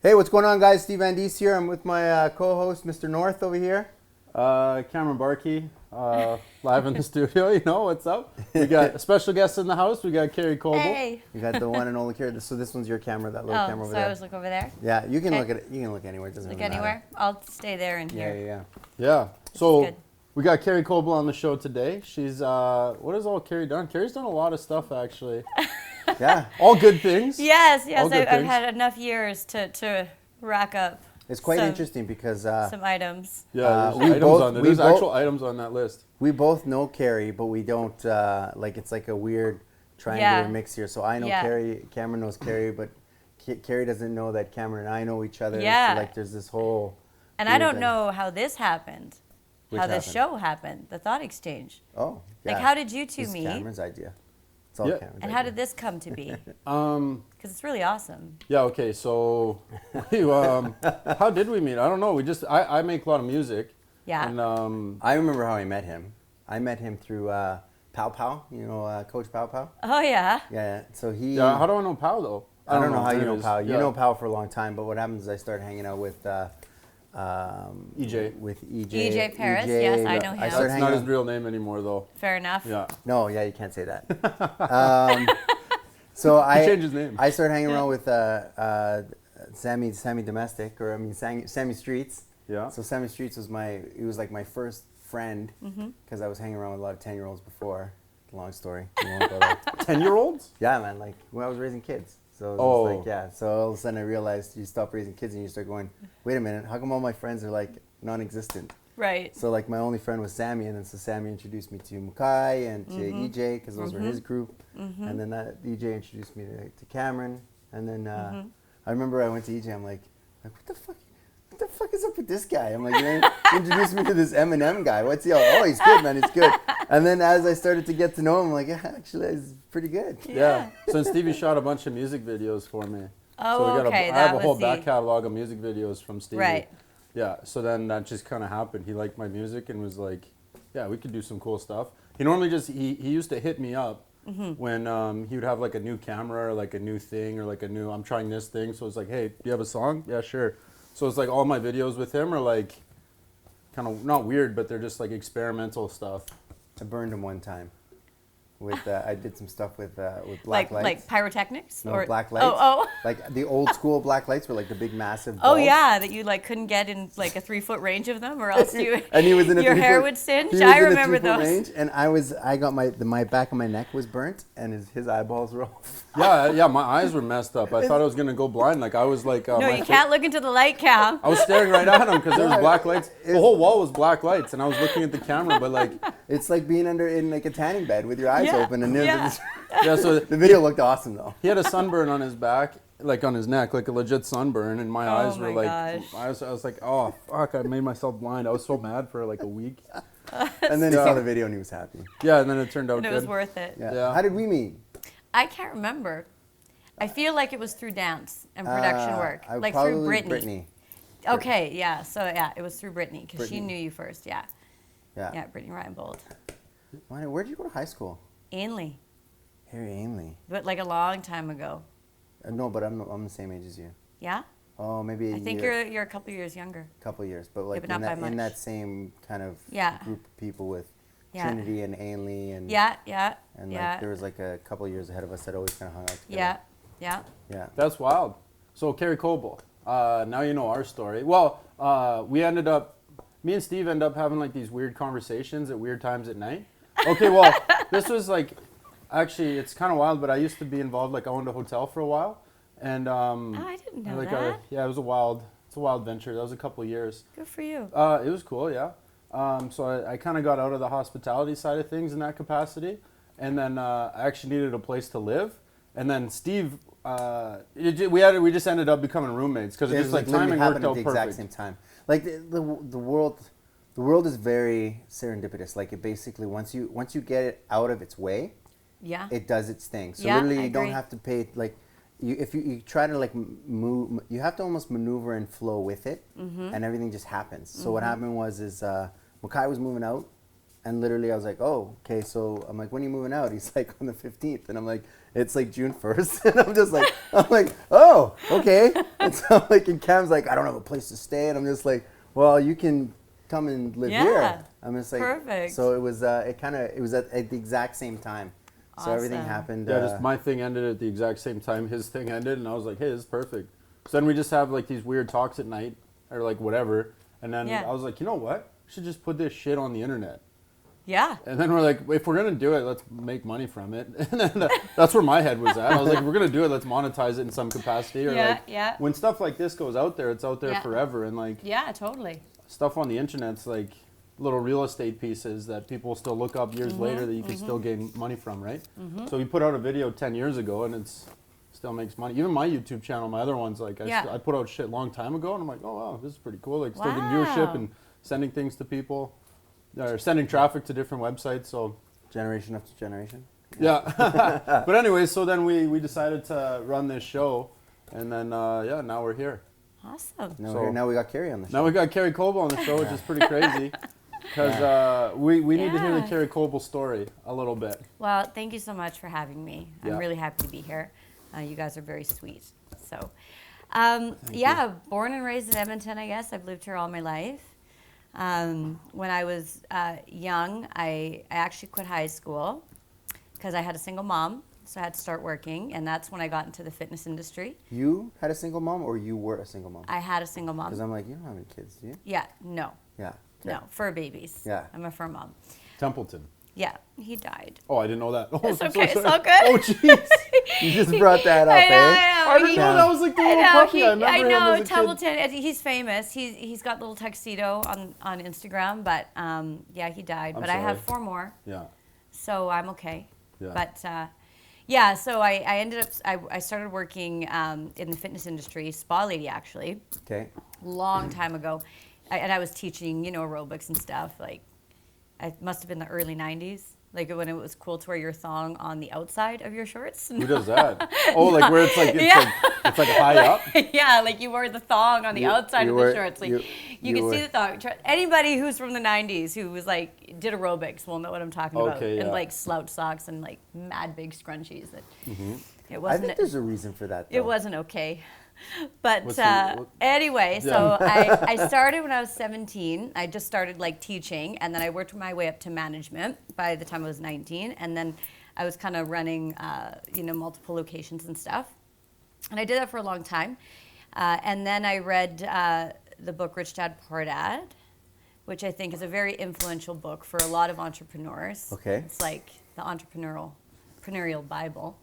Hey, what's going on, guys? Steve Van Dies here. I'm with my co-host, Mr. North, over here. Cameron Barkey, live in the studio. You know, what's up? We got a special guest in the house. We got Kerry Koble. Hey. You got the one and only Kerry. So this one's your camera, that little camera over so there. I was look over there. Yeah, you can Okay. look at it. You can look anywhere. It doesn't Look really matter. anywhere. I'll stay there and Yeah, here. yeah, Yeah. So good. we got Kerry Koble on the show today. She's what has all Kerry done? Kerry's done a lot of stuff actually. yeah. All good things. Yes, All good I've things. had enough years to rack up It's quite some- interesting because some items. Yeah, we there's items both- on there. we There's both- actual items on that list. we both know Kerry, but we don't, it's like a weird triangular Yeah. mix here. So I know Yeah. Kerry, Cameron knows Kerry, but Kerry doesn't know that Cameron and I know each other. Yeah. So like there's this whole... And weird I don't thing. know how this happened. Which how this happened? show happened, the Thought Oh, yeah. Like, how did you two This is meet? Cameron's idea. It's all Yeah. Cameron's And how idea. did this come to be? Because it's really awesome. Yeah. Okay. So, we, how did we meet? I don't know. We just I make a lot of music. Yeah. And I remember how I met him. I met him through Pow Pow, you know, Coach Pow Pow. Oh, yeah. Yeah, so he... yeah. How do I know Pal though? I don't know how you know Anyways, Pow. You yeah. know Pow for a long time, but what happens is I started hanging out with... EJ. With EJ. EJ Paris, yes, I know him. I started That's hanging not out... his real name anymore though. Fair enough. Yeah. No, yeah, you can't say that. So He changed his name. I started hanging around with Sammy Domestic, or I mean Sammy Streets. Yeah. So Sammy Streets was he was like my first friend Mm-hmm. because I was hanging around with a lot of 10-year-olds before. Long story. You won't go there. 10-year-olds? Yeah, man, like when I was raising kids. So it was Oh. like, yeah. So all of a sudden I realized you stop raising kids and you start going, wait a minute, how come all my friends are like non-existent? Right. So like my only friend was Sammy, and then so Sammy introduced me to Mukai and to Mm-hmm. EJ because those were his group, and then that EJ introduced me to Cameron, and then Mm-hmm. I remember I went to EJ. I'm like what the fuck is up with this guy? I'm like, you introduced me to this Eminem guy. What's he? Oh, he's good, man. He's good. And then as I started to get to know him, I'm like, yeah, actually, he's pretty good. Yeah. So Stevie shot a bunch of music videos for me. Oh, so we got okay. I have a That whole was back the- catalog of music videos from Stevie. Right. Yeah. So then that just kind of happened. He liked my music and was like, yeah, we could do some cool stuff. He normally just, he used to hit me up when he would have like a new camera or like a new thing or like I'm trying this thing. So it's like, hey, do you have a song? Yeah, sure. So it's like all my videos with him are like kind of not weird, but they're just like experimental stuff. I burned him one time. With I did some stuff with black lights. Like pyrotechnics? No, or black lights. Oh. Like the old school black lights were like the big massive Oh bulbs. yeah, that you like couldn't get in like a 3-foot range of them, or else you And he was in a your 3-foot hair would singe. he was I in a remember 3-foot those. range, and I got my back of my neck was burnt, and his eyeballs were off. Yeah, my eyes were messed up. I thought I was gonna go blind. Like I was like, No, my you can't look into the light cam. I was staring right at him because there was Yeah, black lights. The whole wall was black lights, and I was looking at the camera, but like, It's like being in like a tanning bed with your eyes Yeah, open, and yeah. yeah. So the video looked awesome though. he had a sunburn on his back, like on his neck, like a legit sunburn, and my Oh eyes were my like, gosh. I was like, oh fuck, I made myself blind. I was so mad for like a week. And then he Yeah. saw the video and he was happy. Yeah, and then it turned out And it good. was worth it. Yeah. Yeah. How did we meet? I can't remember. I feel like it was through dance and production work, like probably through Brittany. Brittany. Okay, yeah. So yeah, it was through Brittany because she Brittany. knew you first. Yeah, Yeah. yeah. Brittany Reinbold, Where did you go to high school? Ainley, Harry Ainley. but like a long time ago. No, but I'm the same age as you. Yeah, Oh, maybe a I think year, you're a couple years younger. couple years, but like but not by in much. that same kind of Yeah. group of people with Yeah. Trinity and Ainley and Yeah, and yeah, like there was like a couple years ahead of us that always kind of hung out together. yeah, yeah. Yeah. That's wild. So Kerry Koble, now you know our story. Well, me and Steve end up having like these weird conversations at weird times at night. Okay, well, this was like, actually, it's kind of wild, but I used to be involved, like I owned a hotel for a while. And Oh, I didn't know like that. yeah, it's a wild venture. That was a couple of years. Good for you. It was cool, yeah. So I kind of got out of the hospitality side of things in that capacity. And then I actually needed a place to live. And then Steve, we just ended up becoming roommates because it It just was like literally timing happened worked at out the perfect. exact same time. Like the world is very serendipitous. Like it basically once you get it out of its way, Yeah. it does its thing. So Yeah, literally I you don't agree. have to pay like if you try to like move, you have to almost maneuver and flow with it, and everything just happens. So what happened was Makai was moving out, and literally I was like, oh, okay. So I'm like, when are you moving out? He's like, on the 15th, and I'm like, it's like June 1st. And I'm like, oh, okay. And so like, and Cam's like, I don't have a place to stay. And I'm just like, well, you can come and live here. I'm just like, perfect. So it was, it was at the exact same time. So everything happened. Yeah, just my thing ended at the exact same time his thing ended, and I was like, hey, this is perfect. So then we just have like these weird talks at night, or like whatever, and then I was like, you know what? We should just put this shit on the internet. Yeah. And then we're like, if we're gonna do it, let's make money from it. And then that's where my head was at. I was like, if we're gonna do it, let's monetize it in some capacity. Or when stuff like this goes out there, it's out there forever. And like totally. Stuff on the internet's like little real estate pieces that people still look up years later that you can still gain money from, right? So we put out a video 10 years ago and it's still makes money. Even my YouTube channel, my other ones, like I put out shit a long time ago and I'm like, oh wow, this is pretty cool. Like still getting viewership and sending things to people, or sending traffic to different websites. So generation after generation. Yeah. But anyway, so then we decided to run this show, and then now we're here. Awesome. Now we got Kerry on the show. Now we got Kerry Koble on the show, which is pretty crazy. Because we need to hear the Kerry Koble story a little bit. Well, thank you so much for having me. I'm really happy to be here. You guys are very sweet. So, born and raised in Edmonton, I guess. I've lived here all my life. When I was young, I actually quit high school because I had a single mom. So I had to start working, and that's when I got into the fitness industry. You had a single mom, or you were a single mom? I had a single mom. Because I'm like, you don't have any kids, do you? Yeah, no. Yeah. Okay. No, fur babies. Yeah. I'm a fur mom. Templeton. Yeah, he died. Oh, I didn't know that. Oh, It's okay, it's all good. Oh, jeez. You just brought that up, I know, eh? I didn't know that was like the little puppy. I remember him as a Templeton. kid. He's famous. He's got little tuxedo on Instagram, but he died. I'm but sorry. I have 4 more. Yeah. So I'm okay. Yeah. But so I ended up. I started working in the fitness industry, spa lady actually. Okay. Long time ago, and I was teaching aerobics and stuff. Like, it must have been the early '90s. Like when it was cool to wear your thong on the outside of your shorts. Who does that? Oh, like where it's like high up. Yeah, like you wore the thong on the outside of the shorts. Like you can see the thong. Anybody who's from the '90s who was like did aerobics will know what I'm talking about. Okay, and like slouch socks and like mad big scrunchies. That it I wasn't. think there's a reason for that, though. It wasn't okay. But anyway, so I started when I was 17. I just started like teaching, and then I worked my way up to management by the time I was 19. And then I was kind of running, multiple locations and stuff. And I did that for a long time. And then I read the book Rich Dad Poor Dad, which I think is a very influential book for a lot of entrepreneurs. Okay. It's like the entrepreneurial Bible.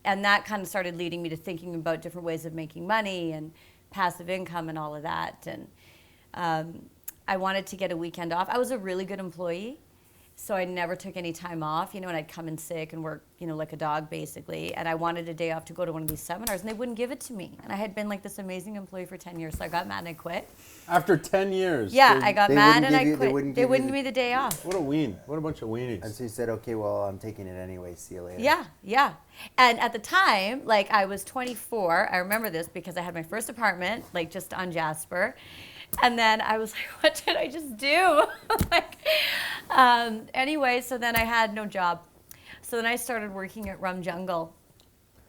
And that kind of started leading me to thinking about different ways of making money and passive income and all of that. And I wanted to get a weekend off. I was a really good employee, so I never took any time off, and I'd come in sick and work, like a dog basically. And I wanted a day off to go to one of these seminars, and they wouldn't give it to me. And I had been like this amazing employee for 10 years, so I got mad and I quit. After 10 years? Yeah, I got mad and I quit. They wouldn't give me the day off. What a ween. What a bunch of weenies. And so you said, okay, well, I'm taking it anyway. See you later. Yeah. And at the time, like I was 24. I remember this because I had my first apartment, like just on Jasper. And then I was like, what did I just do? Anyway, so then I had no job. So then I started working at Rum Jungle.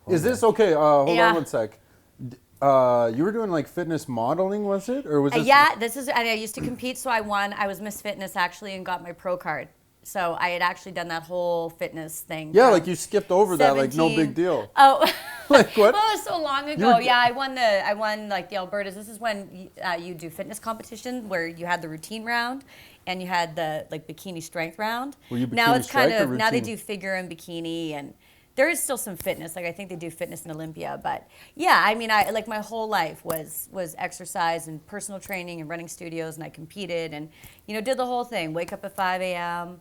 Is this okay? Hold on one sec. You were doing like fitness modeling, was it? Or was this? Yeah, and I used to compete, so I won. I was Miss Fitness actually and got my pro card. So I had actually done that whole fitness thing. Yeah, like you skipped over 17. That, like no big deal. Oh, like what? Well, it was so long ago. Yeah, I won like the Albertas. This is when you do fitness competition where you had the routine round, and you had the like bikini strength round. Were you bikini now it's kind of routine? Now they do figure and bikini, and there is still some fitness. Like I think they do fitness in Olympia, but yeah, I mean, I like my whole life was exercise and personal training and running studios, and I competed and did the whole thing. Wake up at 5 a.m.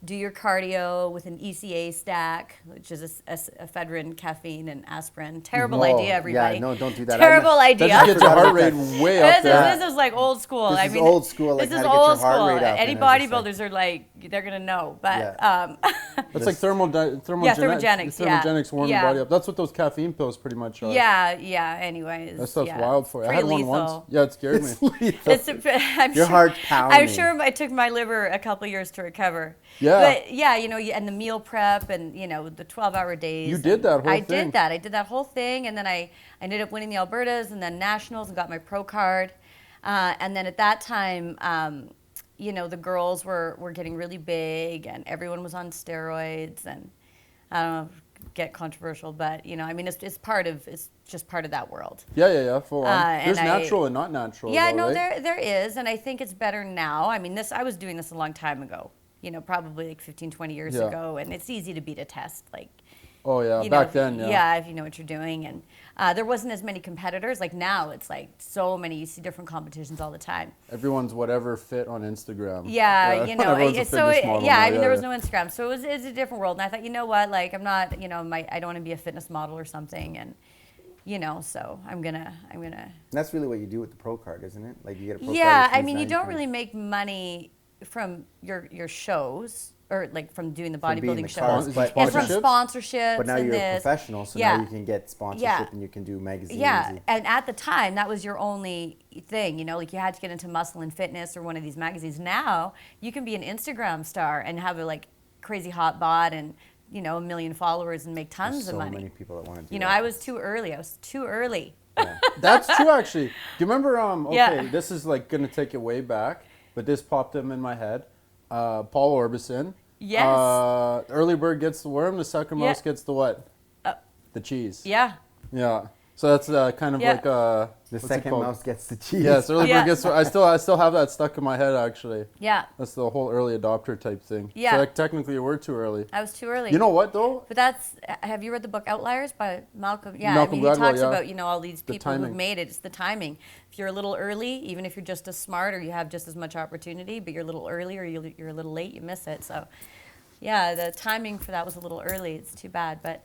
Do your cardio with an ECA stack, which is ephedrine, caffeine, and aspirin. Terrible idea, everybody. Yeah, no, don't do that. Terrible idea. That just gets your heart rate way up there. This is like old school. This is old school. This Like is how to get old your heart school. rate up Any and bodybuilders are like they're gonna know. But Yeah. It's like thermogenics. Thermogenics, warm your body up. That's what those caffeine pills pretty much are. yeah. Anyways, That stuff's wild for you. I had one once. Yeah, it scared me. Your heart's pounding. I'm sure it took my liver a couple years to recover. Yeah. But yeah, and the meal prep and the 12-hour days. You did that whole thing. I did that whole thing, and then I ended up winning the Albertas and then nationals and got my pro card. And then at that time, the girls were getting really big and everyone was on steroids, and I don't know, get controversial, but it's just part of that world. Yeah, full on. There's natural and not natural. Yeah, though, no, right? there is, and I think it's better now. I mean, I was doing this a long time ago, probably like 15, 20 years ago, and it's easy to beat a test, like. Oh yeah, back then. Yeah, if you know what you're doing, and there wasn't as many competitors. Like now, it's like so many. You see different competitions all the time. Everyone's whatever fit on Instagram. Yeah, everyone's a so fitness model yeah. now, I mean, there was no Instagram, so it's a different world. And I thought, you know what, like I'm not, I don't want to be a fitness model or something, and so I'm gonna. That's really what you do with the pro card, isn't it? Like you get a pro card. Yeah, I mean, you don't really make money from your shows. Or like from doing the bodybuilding shows, and from sponsorships. But now you're a professional, so now you can get sponsorship and you can do magazines. Yeah, and at the time that was your only thing, like you had to get into Muscle and Fitness or one of these magazines. Now you can be an Instagram star and have a like crazy hot bod and 1 million followers and make tons of money. So many people that want to do that. I was too early. Yeah. That's true, actually. Do you remember? This is like gonna take it way back, but this popped up in my head. Paul Orbison. Yes. Early bird gets the worm. The second mouse gets the what? The cheese. Yeah. Yeah. So that's kind of like the second mouse gets the cheese. Yes, early bird gets. I still have that stuck in my head actually. Yeah. That's the whole early adopter type thing. Yeah. So like, technically, you were too early. I was too early. You know what though? But have you read the book Outliers by Malcolm? Yeah. Malcolm he Gladwell, talks about all these people who've made it. It's the timing. If you're a little early, even if you're just as smart or you have just as much opportunity, but you're a little early or you're a little late, you miss it. So, yeah, the timing for that was a little early. It's too bad, but.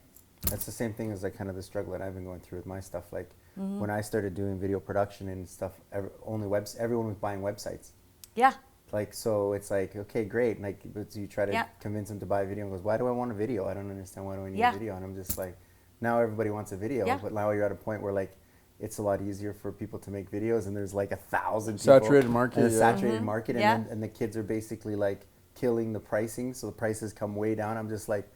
That's the same thing as like kind of the struggle that I've been going through with my stuff. Like when I started doing video production and stuff, everyone was buying websites. Yeah. Like, so it's like, okay, great. Like, but you try to convince them to buy a video and goes, why do I want a video? I don't understand why do I need a video? And I'm just like, now everybody wants a video, but now you're at a point where like, it's a lot easier for people to make videos and there's like 1,000 people. Saturated market. And a saturated market. And the kids are basically like killing the pricing. So the prices come way down. I'm just like,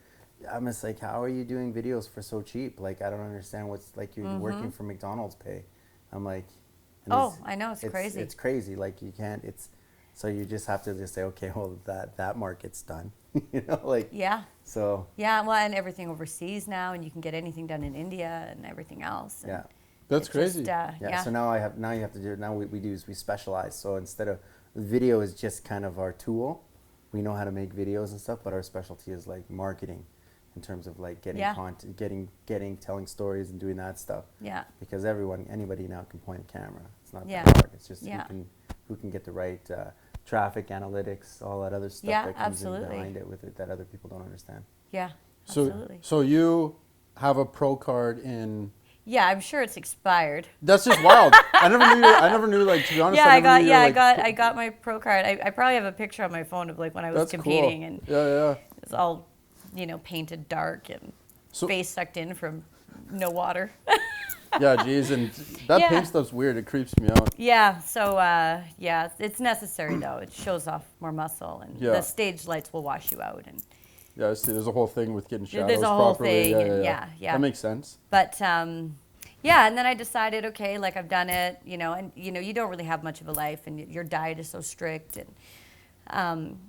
how are you doing videos for so cheap? Like, I don't understand what's like you're working for McDonald's pay. I'm like, I know, it's crazy. It's crazy. Like you can't, so you just have to just say, okay, well that market's done. Like. Yeah. So. Yeah, well, and everything overseas now, and you can get anything done in India and everything else. And that's crazy. Just, So now you have to do. Now we do is we specialize. So instead of video is just kind of our tool. We know how to make videos and stuff, but our specialty is like marketing. In terms of like getting content, telling stories and doing that stuff. Yeah. Because anybody now can point a camera. It's not that hard. It's just who can get the right traffic analytics, all that other stuff that comes in behind it with it that other people don't understand. Yeah, absolutely. So you have a pro card in. Yeah, I'm sure it's expired. That's just wild. I never knew. Like, to be honest, I got my pro card. I probably have a picture on my phone of like when I was competing, and it's all. Painted dark and face sucked in from no water. Yeah, geez, and that paint stuff's weird. It creeps me out. Yeah, so it's necessary though. It shows off more muscle, and the stage lights will wash you out. And I see. There's a whole thing with getting shadows there's a whole properly. Thing, yeah. That makes sense. But and then I decided, okay, like I've done it, and you don't really have much of a life, and your diet is so strict, and.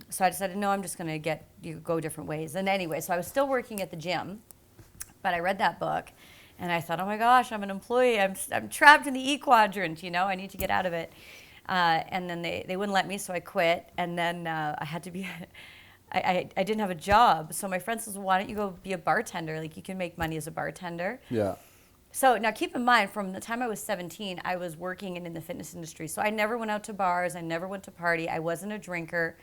So I decided, no, I'm just going to go different ways. And anyway, so I was still working at the gym, but I read that book, and I thought, oh my gosh, I'm an employee. I'm trapped in the E quadrant. I need to get out of it. And then they wouldn't let me, so I quit. And then I had to be. I didn't have a job, so my friend says, well, why don't you go be a bartender? Like you can make money as a bartender. Yeah. So now keep in mind, from the time I was 17, I was working in the fitness industry. So I never went out to bars. I never went to party. I wasn't a drinker.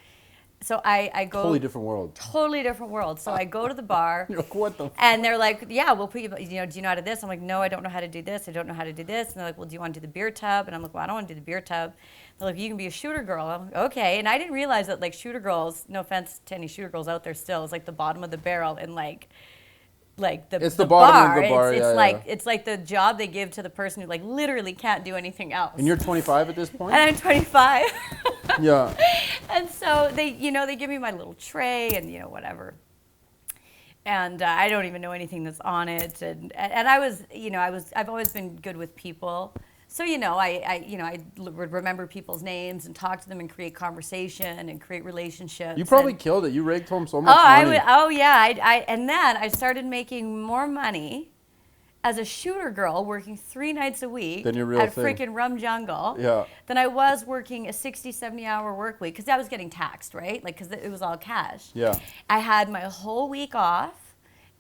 So I go Totally different world. Totally different world. So I go to the bar. You're like, what the? And they're like, yeah, we'll put you, do you know how to do this? I'm like, no, I don't know how to do this. I don't know how to do this. And they're like, well, do you want to do the beer tub? And I'm like, well, I don't want to do the beer tub. They're like, you can be a shooter girl. I'm like, okay. And I didn't realize that like shooter girls, no offense to any shooter girls out there still, is like the bottom of the barrel and like it's the bottom bar. of the bar. It's like the job they give to the person who like literally can't do anything else. And you're 25 at this point? And I'm 25. Yeah. And so they give me my little tray and whatever. And I don't even know anything that's on it. And I've always been good with people. So, I would remember people's names and talk to them and create conversation and create relationships. You probably killed it. You raked home so much money. And then I started making more money as a shooter girl working 3 nights a week Than your real at thing. freaking Rum Jungle Yeah. than I was working a 60, 70-hour work week because I was getting taxed, right? Like, because it was all cash. Yeah. I had my whole week off.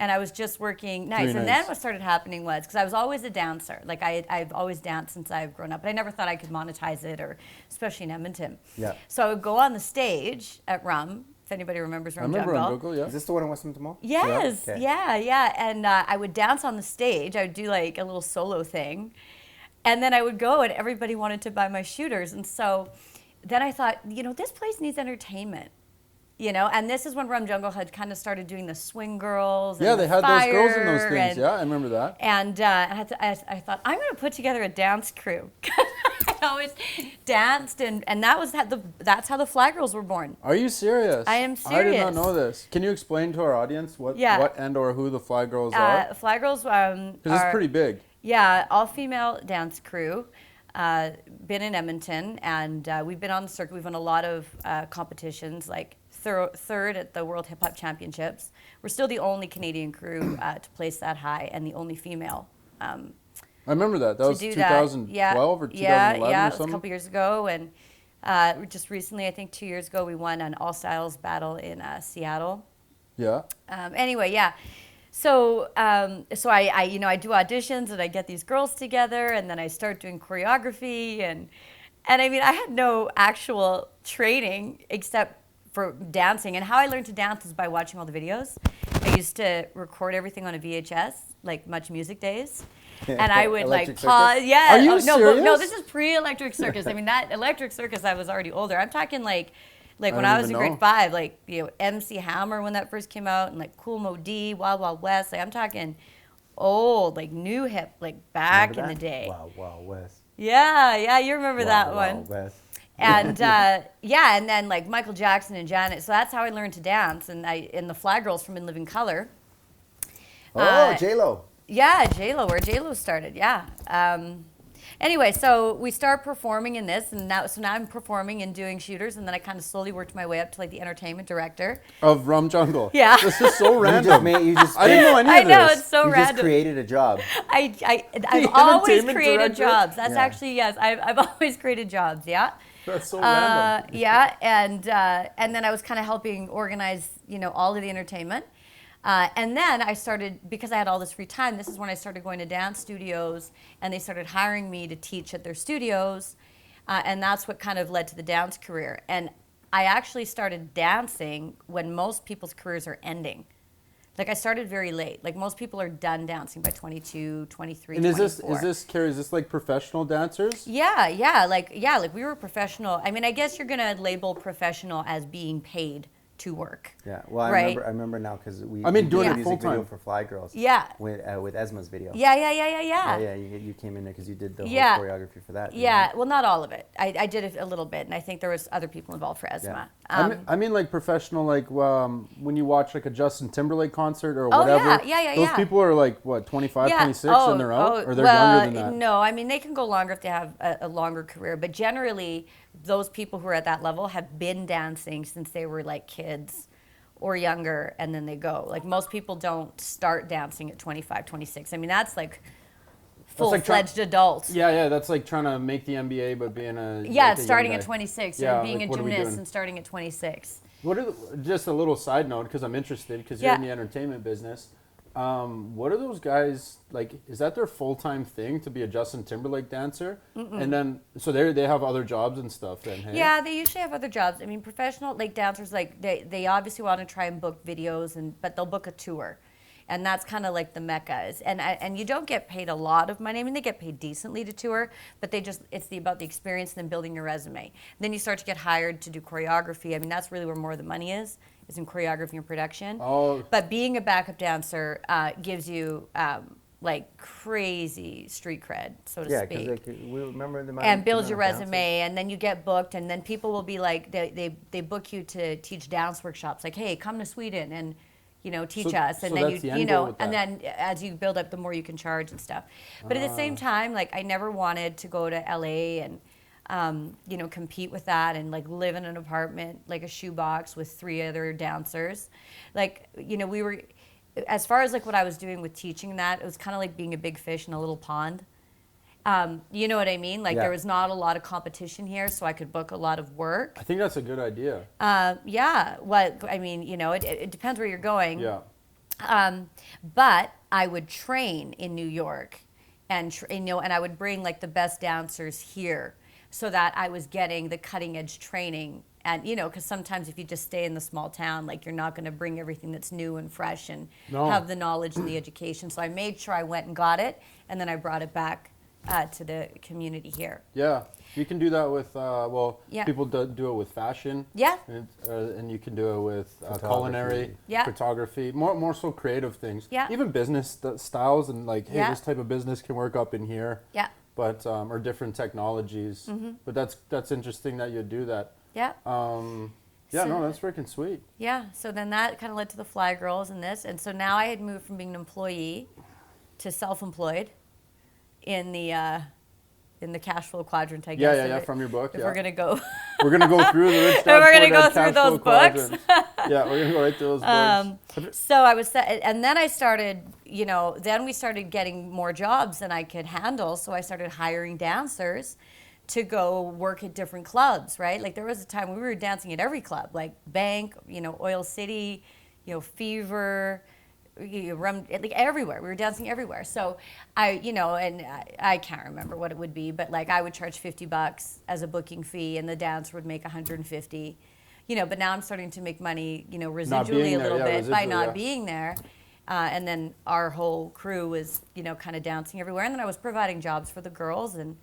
And I was just working nights. 3 And nights. then what started happening was, because I was always a dancer. Like, I've always danced since I've grown up. But I never thought I could monetize it, or especially in Edmonton. Yeah. So I would go on the stage at Rum, if anybody remembers Rum Jungle. I remember on Google, yeah. Is this the one in Westminster Mall? Yes, Okay. yeah. And I would dance on the stage. I would do like a little solo thing. And then I would go and everybody wanted to buy my shooters. And so then I thought, this place needs entertainment. And this is when Rum Jungle had kind of started doing the swing girls. And Yeah, the they had those girls in those fire things. and- Yeah, I remember that. And I thought, I'm going to put together a dance crew. I always danced, and that's how the Fly Girls were born. Are you serious? I am I did not serious. know this. Can you explain to our audience what and or who the Fly Girls are? Fly Girls Because it's pretty big. Yeah, all-female dance crew. Been in Edmonton, and we've been on the circuit. We've won a lot of competitions, like third at the World Hip Hop Championships. We're still the only Canadian crew to place that high, and the only female. I remember that. That was 2012 or 2011 yeah, or it was something? a couple years ago. And just recently, I think 2 years ago, we won an all-styles battle in Seattle. Yeah. Anyway, yeah. So I do auditions and I get these girls together and then I start doing choreography and I mean I had no actual training except for dancing, and how I learned to dance is by watching all the videos. I used to record everything on a VHS, like Much Music Days. And I would Electric like pause. Circus? Yeah. Are you no, serious? no, this is pre-Electric Circus. I mean that Electric Circus I was already older. I'm talking like when don't I was even in grade know. 5, like MC Hammer when that first came out, and like Cool Mo D, Wild Wild West. Like I'm talking old, like new hip, like back in the day. Wow, West. Yeah, you remember that one. Wow, West. And and then like Michael Jackson and Janet. So that's how I learned to dance. And the Fly Girls from In Living Color. Oh, J-Lo. Yeah, J-Lo, where J-Lo started. Yeah. Anyway, so we start performing in this, and now I'm performing and doing shooters, and then I kind of slowly worked my way up to like the entertainment director. Of Rum Jungle. Yeah. This is so You random. just I didn't know any of I know, this. it's so you random. just created a job. I've always entertainment created director? jobs. That's Yeah. actually, yes, I've always created jobs, yeah. That's so random. Yeah, and then I was kind of helping organize, all of the entertainment. And then I started, because I had all this free time, this is when I started going to dance studios, and they started hiring me to teach at their studios. And that's what kind of led to the dance career. And I actually started dancing when most people's careers are ending. Like I started very late. Like most people are done dancing by 22, 23, And 24. Carrie, is this like professional dancers? Yeah, like we were professional. I mean, I guess you're gonna label professional as being paid to work. Yeah, well, Right. I remember now because we doing did it a music full-time. video for Fly Girls. Yeah. With Esma's video. Yeah. Yeah, you came in there because you did the whole Yeah. choreography for that. didn't Yeah, you? well, not all of it. I did it a little bit, and I think there was other people involved for Esma. I mean like professional, like when you watch like a Justin Timberlake concert or Oh, whatever. yeah, Those yeah. people are like, what, 25, Yeah. 26 and they're out? Or they're well, younger than that? No, I mean, they can go longer if they have a longer career. But generally, those people who are at that level have been dancing since they were like kids or younger, and then they go. Like most people don't start dancing at 25, 26. I mean, that's like full-fledged adults. Yeah, that's like trying to make the NBA but being a Yeah, like a starting young at guy. 26, Yeah, or being like, a what are we gymnast doing? and starting at 26. Just a little side note, because I'm interested, because Yeah. you're in the entertainment business. what are those guys like? Is that their full-time thing to be a Justin Timberlake dancer? And then so they have other jobs and stuff. Then hey? Yeah, they usually have other jobs. I mean, professional like dancers, like they obviously want to try and book videos, but they'll book a tour, and that's kind of like the mecca. And you don't get paid a lot of money. I mean, they get paid decently to tour, but it's about the experience and then building your resume. Then you start to get hired to do choreography. I mean, that's really where more of the money is in choreography and production. Oh. But being a backup dancer gives you like crazy street cred, so to Yeah, speak. because we remember the And build your resume, and then you get booked, and then people will be like, they book you to teach dance workshops. Like, hey, come to Sweden and teach us, and so then that's the end goal with and that. then as you build up, the more you can charge and stuff. But at the same time, like I never wanted to go to LA and compete with that and like live in an apartment like a shoebox with 3 other dancers. Like, we were, as far as like what I was doing with teaching that, it was kind of like being a big fish in a little pond. You know what I mean? Like there was not a lot of competition here, so I could book a lot of work. I think that's a good idea. Yeah. Well, I mean, it depends where you're going. Yeah. But I would train in New York, and and I would bring like the best dancers here, so that I was getting the cutting edge training. And because sometimes if you just stay in the small town, like you're not going to bring everything that's new and fresh and have the knowledge and the education. So I made sure I went and got it, and then I brought it back to the community here. Yeah, you can do that with people do it with fashion. Yeah. And you can do it with culinary, photography, more so creative things. Yeah. Even business styles and like, hey, this type of business can work up in here. Yeah. But or different technologies. But that's interesting that you do that. Yeah. That's freaking sweet. Yeah. So then that kind of led to the Fly Girls and this, and so now I had moved from being an employee to self-employed in the cash flow quadrant, I guess. Yeah, from your book. If we're gonna go, we're gonna go through the Rich Dad we're gonna Poor Dad go through cash those flow books. quadrant. Yeah, we're gonna go right through those books. So I was, and then I started, then we started getting more jobs than I could handle. So I started hiring dancers to go work at different clubs, right? Like there was a time when we were dancing at every club, like Bank, Oil City, Fever, like everywhere. We were dancing everywhere. So I can't remember what it would be, but like I would charge $50 as a booking fee, and the dancer would make $150. But now I'm starting to make money, residually a little bit by not being there. And then our whole crew was, kind of dancing everywhere. And then I was providing jobs for the girls and,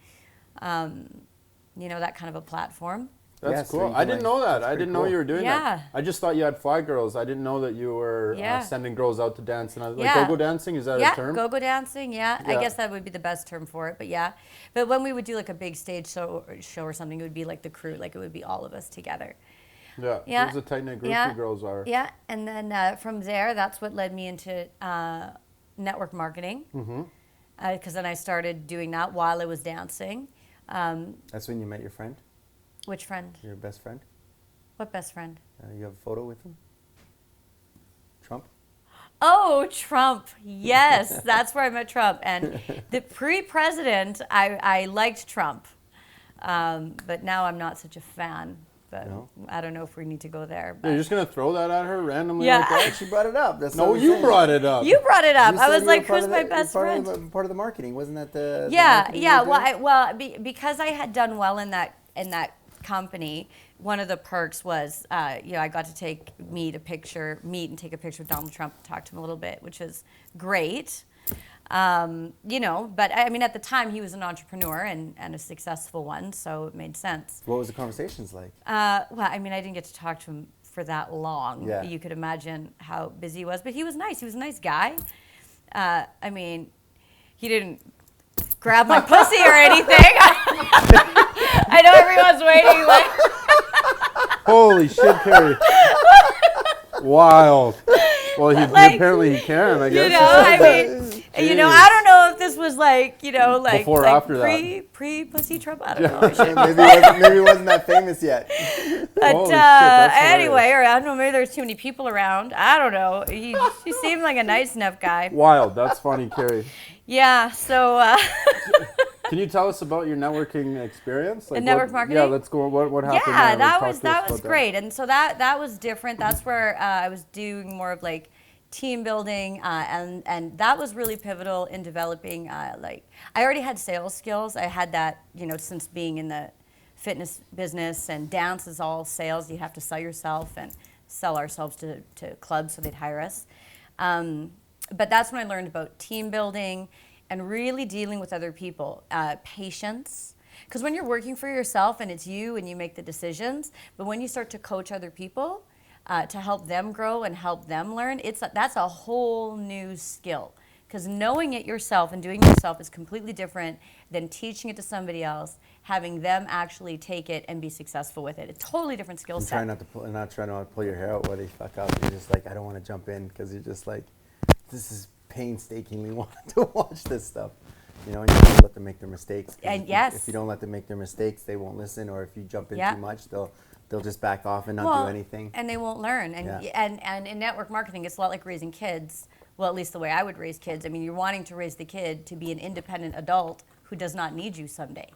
that kind of a platform. That's cool. I didn't know that. I didn't know you were doing Yeah. that. I just thought you had Fly Girls. I didn't know that you were sending girls out to dance. And like Yeah. go-go dancing, is that a term? Go-go dancing, yeah. I Yeah. guess that would be the best term for it, but yeah. But when we would do like a big stage show or something, it would be like the crew, like it would be all of us together. Yeah. It was a tight-knit group you girls are. Yeah, and then from there, that's what led me into network marketing. Because then I started doing that while I was dancing. That's when you met your friend? Which friend? Your best friend? What best friend? You have a photo with him? Trump? Oh, Trump. Yes, that's where I met Trump. And the pre-president, I liked Trump. But now I'm not such a fan. But I don't know if we need to go there. But. You're just going to throw that at her randomly Yeah. like that? She brought it up. That's No, what you brought it up. You brought it up. You I said was you like, were part who's of my the- best friend? Part of the marketing. Wasn't that the marketing Yeah. you were doing? Because I had done well in that company, one of the perks was, I got to meet and take a picture with Donald Trump, talk to him a little bit, which was great. But I mean, at the time he was an entrepreneur and a successful one, so it made sense. What was the conversations like? Well, I mean, I didn't get to talk to him for that long. Yeah. You could imagine how busy he was, but he was nice. He was a nice guy. I mean, he didn't grab my pussy or anything. I know everyone's waiting. Like, Holy shit, Kerry. Wild. Well, apparently he can, I guess. I mean, I don't know if this was like Before or after that. pre-pussy Trump. I don't know. Maybe he wasn't that famous yet. But Holy shit, that's anyway, hilarious. or I don't know, maybe there's too many people around. I don't know. He seemed like a nice enough guy. Wild. That's funny, Kerry. Yeah, so... Can you tell us about your networking experience? Like network marketing? Yeah, let's go. What happened there? Yeah, Talk that to us was about great. And so that was different. That's where I was doing more of like team building, and that was really pivotal in developing. Like, I already had sales skills. I had that, since being in the fitness business, and dance is all sales. You have to sell yourself and sell ourselves to clubs so they'd hire us. But that's when I learned about team building and really dealing with other people, patience. Because when you're working for yourself and it's you and you make the decisions, but when you start to coach other people, to help them grow and help them learn, that's a whole new skill. Because knowing it yourself and doing it yourself is completely different than teaching it to somebody else, having them actually take it and be successful with it. A totally different skill set. Trying not to pull your hair out while you fuck up. You're just like, I don't want to jump in because you're just like, this is painstakingly wanting to watch this stuff. And you have to let them make their mistakes. And yes. If you don't let them make their mistakes, they won't listen. Or if you jump in too much, they'll just back off and not do anything. And they won't learn. And in network marketing, it's a lot like raising kids. Well, at least the way I would raise kids. I mean, you're wanting to raise the kid to be an independent adult who does not need you someday,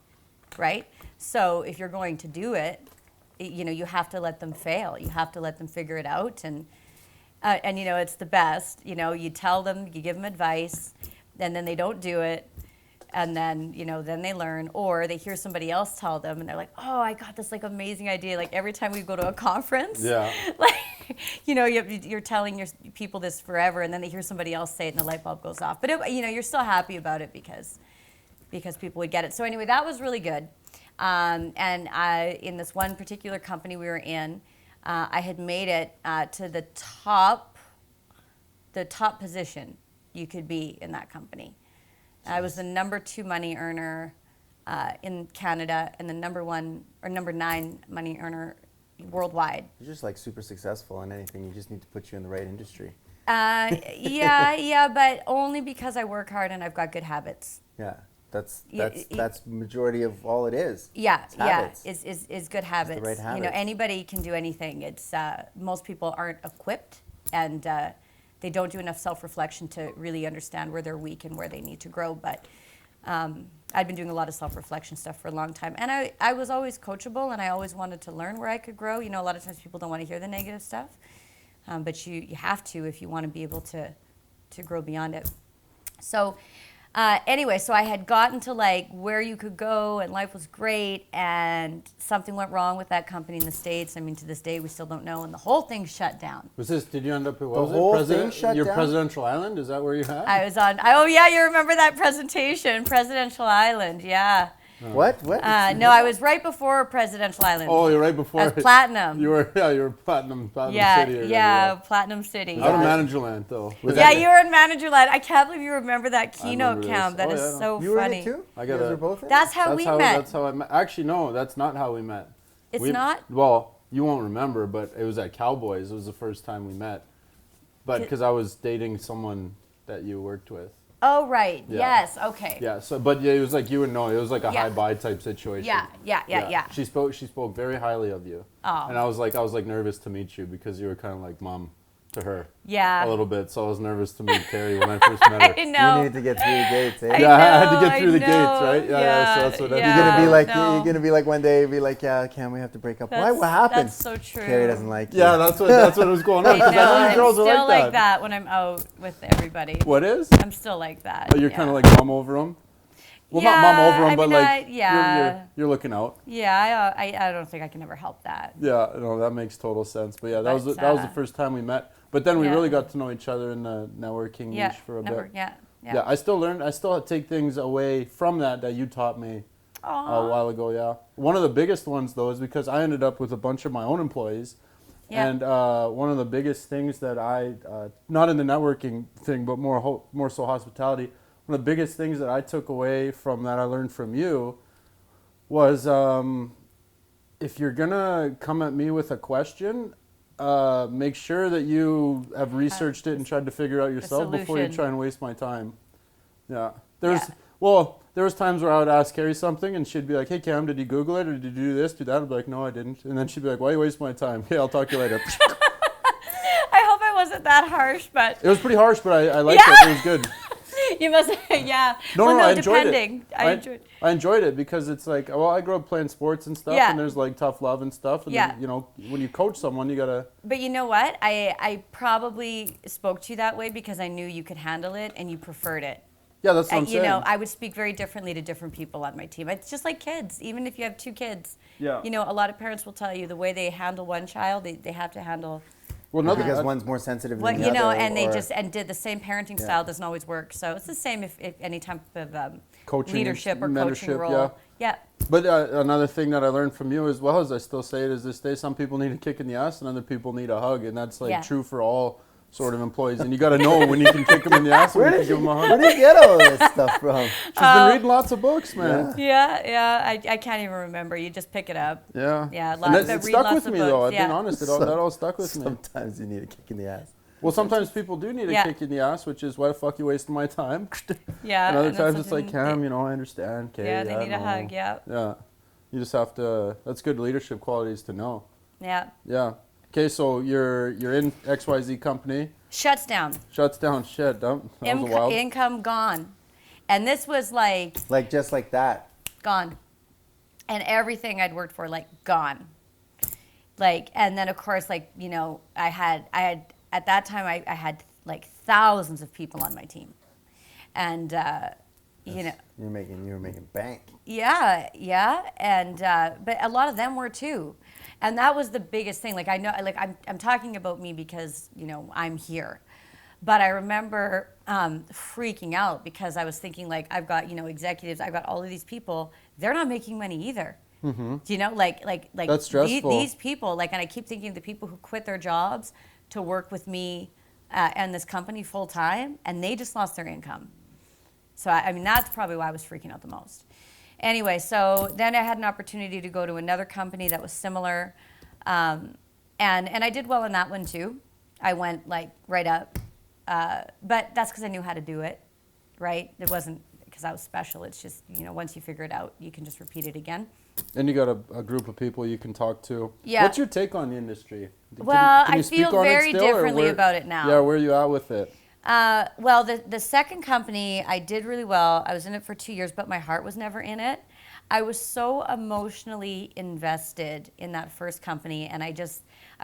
right? So if you're going to do it, you have to let them fail. You have to let them figure it out. And it's the best. You tell them, you give them advice, and then they don't do it. And then, then they learn, or they hear somebody else tell them, and they're like, oh, I got this amazing idea. Like every time we go to a conference, you're telling your people this forever, and then they hear somebody else say it, and the light bulb goes off. But you're still happy about it because people would get it. So anyway, that was really good. And in this one particular company we were in, I had made it to the top position you could be in that company. I was the number 2 money earner in Canada and the number 9 money earner worldwide. You're just super successful in anything. You just need to put you in the right industry. Yeah, but only because I work hard and I've got good habits. Yeah, that's majority of all it is. Yeah, it's is good habits. It's the right habits. Anybody can do anything. It's most people aren't equipped, and they don't do enough self-reflection to really understand where they're weak and where they need to grow. But I'd been doing a lot of self-reflection stuff for a long time. And I was always coachable, and I always wanted to learn where I could grow. A lot of times people don't want to hear the negative stuff. But you have to if you want to be able to grow beyond it. So anyway, so I had gotten to where you could go, and life was great, and something went wrong with that company in the States. I mean, to this day, we still don't know, and the whole thing shut down. Did you end up at your Presidential Island? Is that where you had? I was on, oh yeah, you remember that presentation, Presidential Island, yeah. What? No, I was right before Presidential Island. Oh, you're right before. As Platinum. You were Platinum City. Yeah, Platinum City. Out of Managerland, though. You were in Managerland. I can't believe you remember that keynote, Cam. That is so funny. You were in it too? I got it. Both in? That's how we met. That's how I met. Actually, no, that's not how we met. It's not? Well, you won't remember, but it was at Cowboys. It was the first time we met. But because I was dating someone that you worked with. Oh, right. Yeah. Yes. Okay. Yeah. So, but it was like you would know. It was like a hi-bye type situation. Yeah. She spoke very highly of you. Oh. And I was like nervous to meet you because you were kind of like mom to her. Yeah. A little bit. So I was nervous to meet Kerry when I first met her. I know. You needed to get through the gates, eh? I had to get through the gates, right? Yeah. So that's what You're gonna be like one day, you'll be like, yeah, Cam, we have to break up. Why? What happened? That's so true. Kerry doesn't like you. Yeah, that's what was going on. I know. I'm girls still are like that when I'm out with everybody. What is? I'm still like that. Oh, you're kind of like mom over them? Well, yeah, not mom over them, I but mean, you're looking out. Yeah, I don't think I can ever help that. Yeah, no, that makes total sense. But yeah, that was the first time we met. But then we really got to know each other in the networking niche for a bit. Yeah. I still take things away from that you taught me a while ago, yeah. One of the biggest ones, though, is because I ended up with a bunch of my own employees. Yeah. And one of the biggest things that I, not in the networking thing, but more so hospitality, one of the biggest things that I took away from that I learned from you was if you're going to come at me with a question, make sure that you have researched it and tried to figure out yourself before you try and waste my time. Yeah. There was times where I would ask Kerry something and she'd be like, hey Cam, did you Google it or did you do this, do that? I'd be like, no, I didn't. And then she'd be like, why you waste my time? Okay, I'll talk to you later. I hope I wasn't that harsh, but... It was pretty harsh, but I liked it. It was good. You must, yeah. No, well, no, no, I enjoyed depending. it. I enjoyed it because it's like, well, I grew up playing sports and stuff, Yeah. and there's like tough love and stuff. And Yeah. then, you know, when you coach someone, you gotta. But you know what? I probably spoke to you that way because I knew you could handle it and you preferred it. Yeah, that's what I'm You saying. know, I would speak very differently to different people on my team. It's just like kids. Even if you have 2 kids, Yeah. you know, a lot of parents will tell you the way they handle one child, they have to handle. Well, Because one's more sensitive What than the you know, other. and they or- just did the same parenting style doesn't always work. So it's the same if any type of Coaching, leadership or mentorship, coaching role. Yeah. But another thing that I learned from you as well, as I still say it is this day, some people need a kick in the ass and other people need a hug. And that's like Yeah. true for all sort of employees. And you got to know when you can kick them in the ass and when you can give them a hug. Where do you get all this stuff from? She's been reading lots of books, man. Yeah. I can't even remember. You just pick it up. Yeah. Yeah, And lots, it read stuck lots with of me, books. though. I've Yeah. been honest. That all stuck with me. Sometimes you need a kick in the ass. Well, sometimes people do need a Yeah. kick in the ass, which is why the fuck you wasting my time. Yeah. And other that's times it's like, something- Cam, you know, I understand. Okay, Yeah, they need a no. hug. Yeah. Yeah. You just have to, that's good leadership qualities to know. Yeah. Yeah. Okay, so you're in XYZ company, Shuts down. shuts down. Shit, that was a wild. Income gone. And this was like Like just like that. gone. And everything I'd worked for, like, gone. Like, and then of course, like, you know, I had at that time I had like thousands of people on my team. And you know, You were making bank. yeah, and but a lot of them were too, and that was the biggest thing. Like I know, like I'm talking about me because you know I'm here, but I remember freaking out because I was thinking like I've got executives, I've got all of these people, they're not making money either. Mm-hmm. Do you know, like That's stressful. These people, like, and I keep thinking of the people who quit their jobs to work with me and this company full time, and they just lost their income. So, I mean, that's probably why I was freaking out the most. Anyway, so then I had an opportunity to go to another company that was similar. And I did well in that one, too. I went, like, right up. But that's because I knew how to do it, right? It wasn't because I was special. It's just, once you figure it out, you can just repeat it again. And you got a group of people you can talk to. Yeah. What's your take on the industry? Well, can I you speak feel on it very still, or differently about it now. Yeah, where are you at with it? Well, the second company, I did really well. I was in it for 2 years, but my heart was never in it. I was so emotionally invested in that first company, and I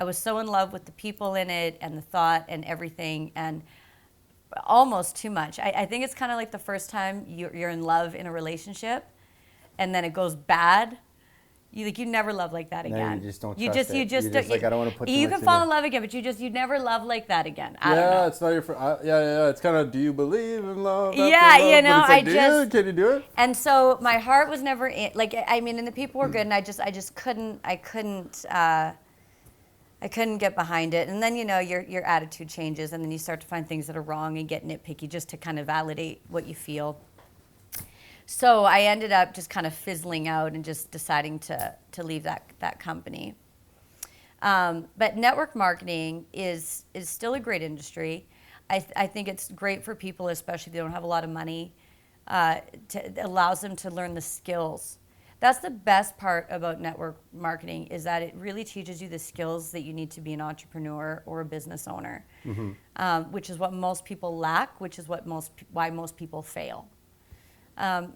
was so in love with the people in it and the thought and everything, and almost too much. I think it's kind of like the first time you're in love in a relationship, and then it goes bad. You never love like that again. you just don't You trust just it. you just You're just like, I don't want to put too You much can fall into in it. love again, but you never love like that again. I don't Yeah, know. it's not your. Yeah. It's kind of. Do you believe in love? after Yeah, love? you know, But it's like, I just- Can you do it? And so my heart was never in. Like, I mean, and the people were good, and I just couldn't. I couldn't get behind it. And then your attitude changes, and then you start to find things that are wrong and get nitpicky just to kind of validate what you feel. So I ended up just kind of fizzling out and just deciding to leave that company. But network marketing is still a great industry. I think it's great for people, especially if they don't have a lot of money. It allows them to learn the skills. That's the best part about network marketing, is that it really teaches you the skills that you need to be an entrepreneur or a business owner, which is what most people lack, which is why most people fail.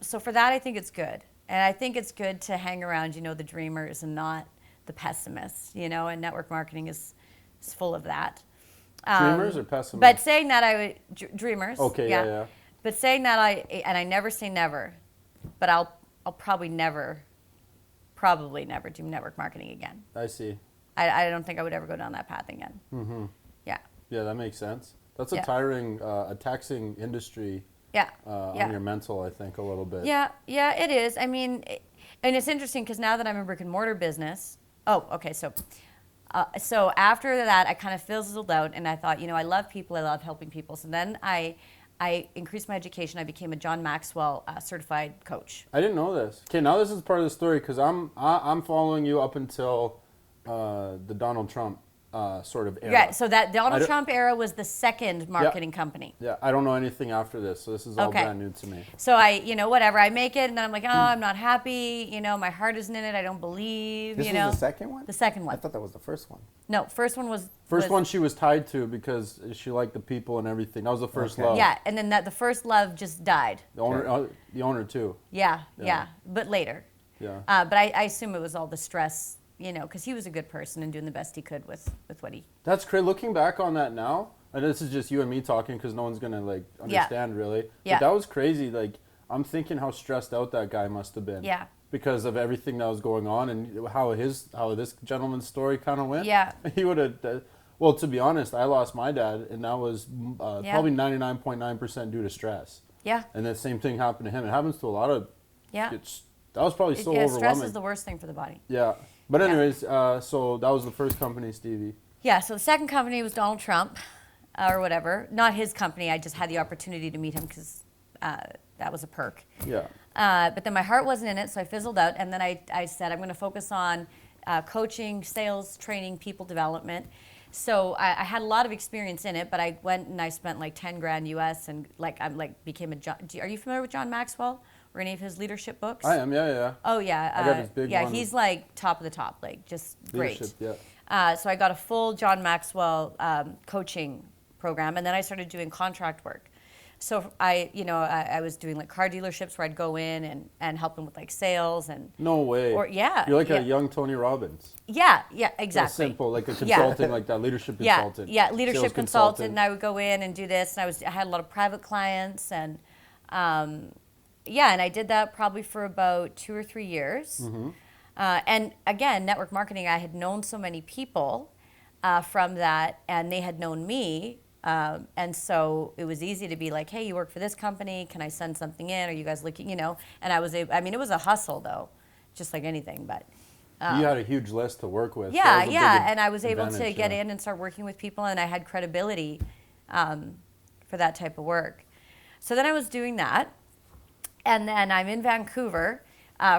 So for that, I think it's good. And I think it's good to hang around, the dreamers and not the pessimists, and network marketing is full of that. Dreamers or pessimists? But saying that, dreamers. Okay, yeah. But saying that, I never say never, but I'll probably never do network marketing again. I see. I don't think I would ever go down that path again. Mm-hmm. Yeah. Yeah, that makes sense. That's a Yeah. tiring, a taxing industry. Yeah. On your mental, I think, a little bit. Yeah, it is. I mean, and it's interesting because now that I'm in brick and mortar business. Oh, okay. So after that, I kind of fizzled out, and I thought, I love people. I love helping people. So then I increased my education. I became a John Maxwell certified coach. I didn't know this. Okay, now this is part of the story because I'm following you up until the Donald Trump sort of era. Yeah, so that I Donald don't- Trump era was the second marketing company. Yeah, I don't know anything after this, so this is all Okay. brand new to me. So I, whatever, I make it, and then I'm like, oh, I'm not happy. My heart isn't in it. I don't believe. This was the second one? The second I one. thought that was the first one. No, first one was. First one she was tied to because she liked the people and everything. That was the first Okay. love. Yeah, and then the first love just died. The owner too. Yeah, but later. Yeah. But I assume it was all the stress, because he was a good person and doing the best he could with what he. That's crazy. Looking back on that now, and this is just you and me talking because no one's gonna understand really. Yeah. But that was crazy. Like I'm thinking how stressed out that guy must have been. Yeah. Because of everything that was going on and how this gentleman's story kind of went. Yeah. He would have. Well, to be honest, I lost my dad, and that was probably 99.9% due to stress. Yeah. And the same thing happened to him. It happens to a lot of. Yeah. That was probably so stress overwhelming. is the worst thing for the body. Yeah. But anyways, so that was the first company, Stevie. Yeah, so the second company was Donald Trump, or whatever. Not his company. I just had the opportunity to meet him because that was a perk. Yeah. But then my heart wasn't in it, so I fizzled out. And then I said, I'm going to focus on coaching, sales, training, people development. So I had a lot of experience in it, but I went and I spent like 10 grand US and became are you familiar with John Maxwell or any of his leadership books? I am, yeah. Oh yeah. I got this big one. He's like top of the top, like just great. Leadership, yeah. So I got a full John Maxwell coaching program, and then I started doing contract work. So I was doing like car dealerships where I'd go in and help them with like sales and. No way. Yeah. You're like a young Tony Robbins. Yeah, exactly. That's simple, like a consultant, like that leadership consultant. Yeah, leadership sales consultant, and I would go in and do this, and I had a lot of private clients, and and I did that probably for about 2 or 3 years. Mm-hmm. And again, network marketing, I had known so many people from that, and they had known me. And so it was easy to be like, hey, you work for this company. Can I send something in? Are you guys looking, And I was able, it was a hustle though, just like anything, but. You had a huge list to work with. Yeah, That was a big and I was able to advantage, get in and start working with people, and I had credibility for that type of work. So then I was doing that, and then I'm in Vancouver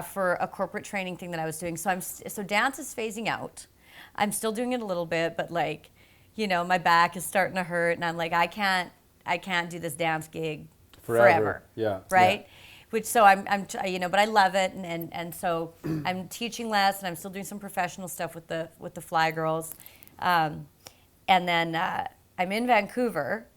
for a corporate training thing that I was doing. So dance is phasing out. I'm still doing it a little bit, but like, my back is starting to hurt, and I'm like, I can't do this dance gig forever. Yeah. Right. Yeah. Which but I love it, and so I'm teaching less, and I'm still doing some professional stuff with the Fly Girls, and then I'm in Vancouver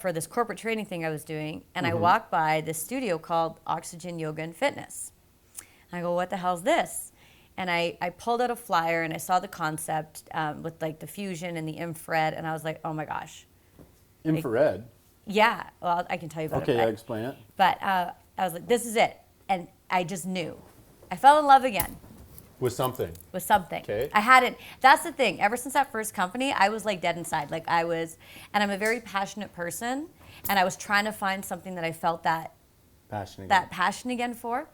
for this corporate training thing I was doing, and I walk by this studio called Oxygen Yoga and Fitness. And I go, what the hell's this? And I pulled out a flyer, and I saw the concept with like the fusion and the infrared, and I was like, oh my gosh. Infrared? Yeah, well, I can tell you about it. Okay, yeah, explain it. But I was like, this is it. And I just knew. I fell in love again. With something. With something. Okay. I hadn't, that's the thing. Ever since that first company, I was like dead inside. Like and I'm a very passionate person, and I was trying to find something that I felt that passion again for.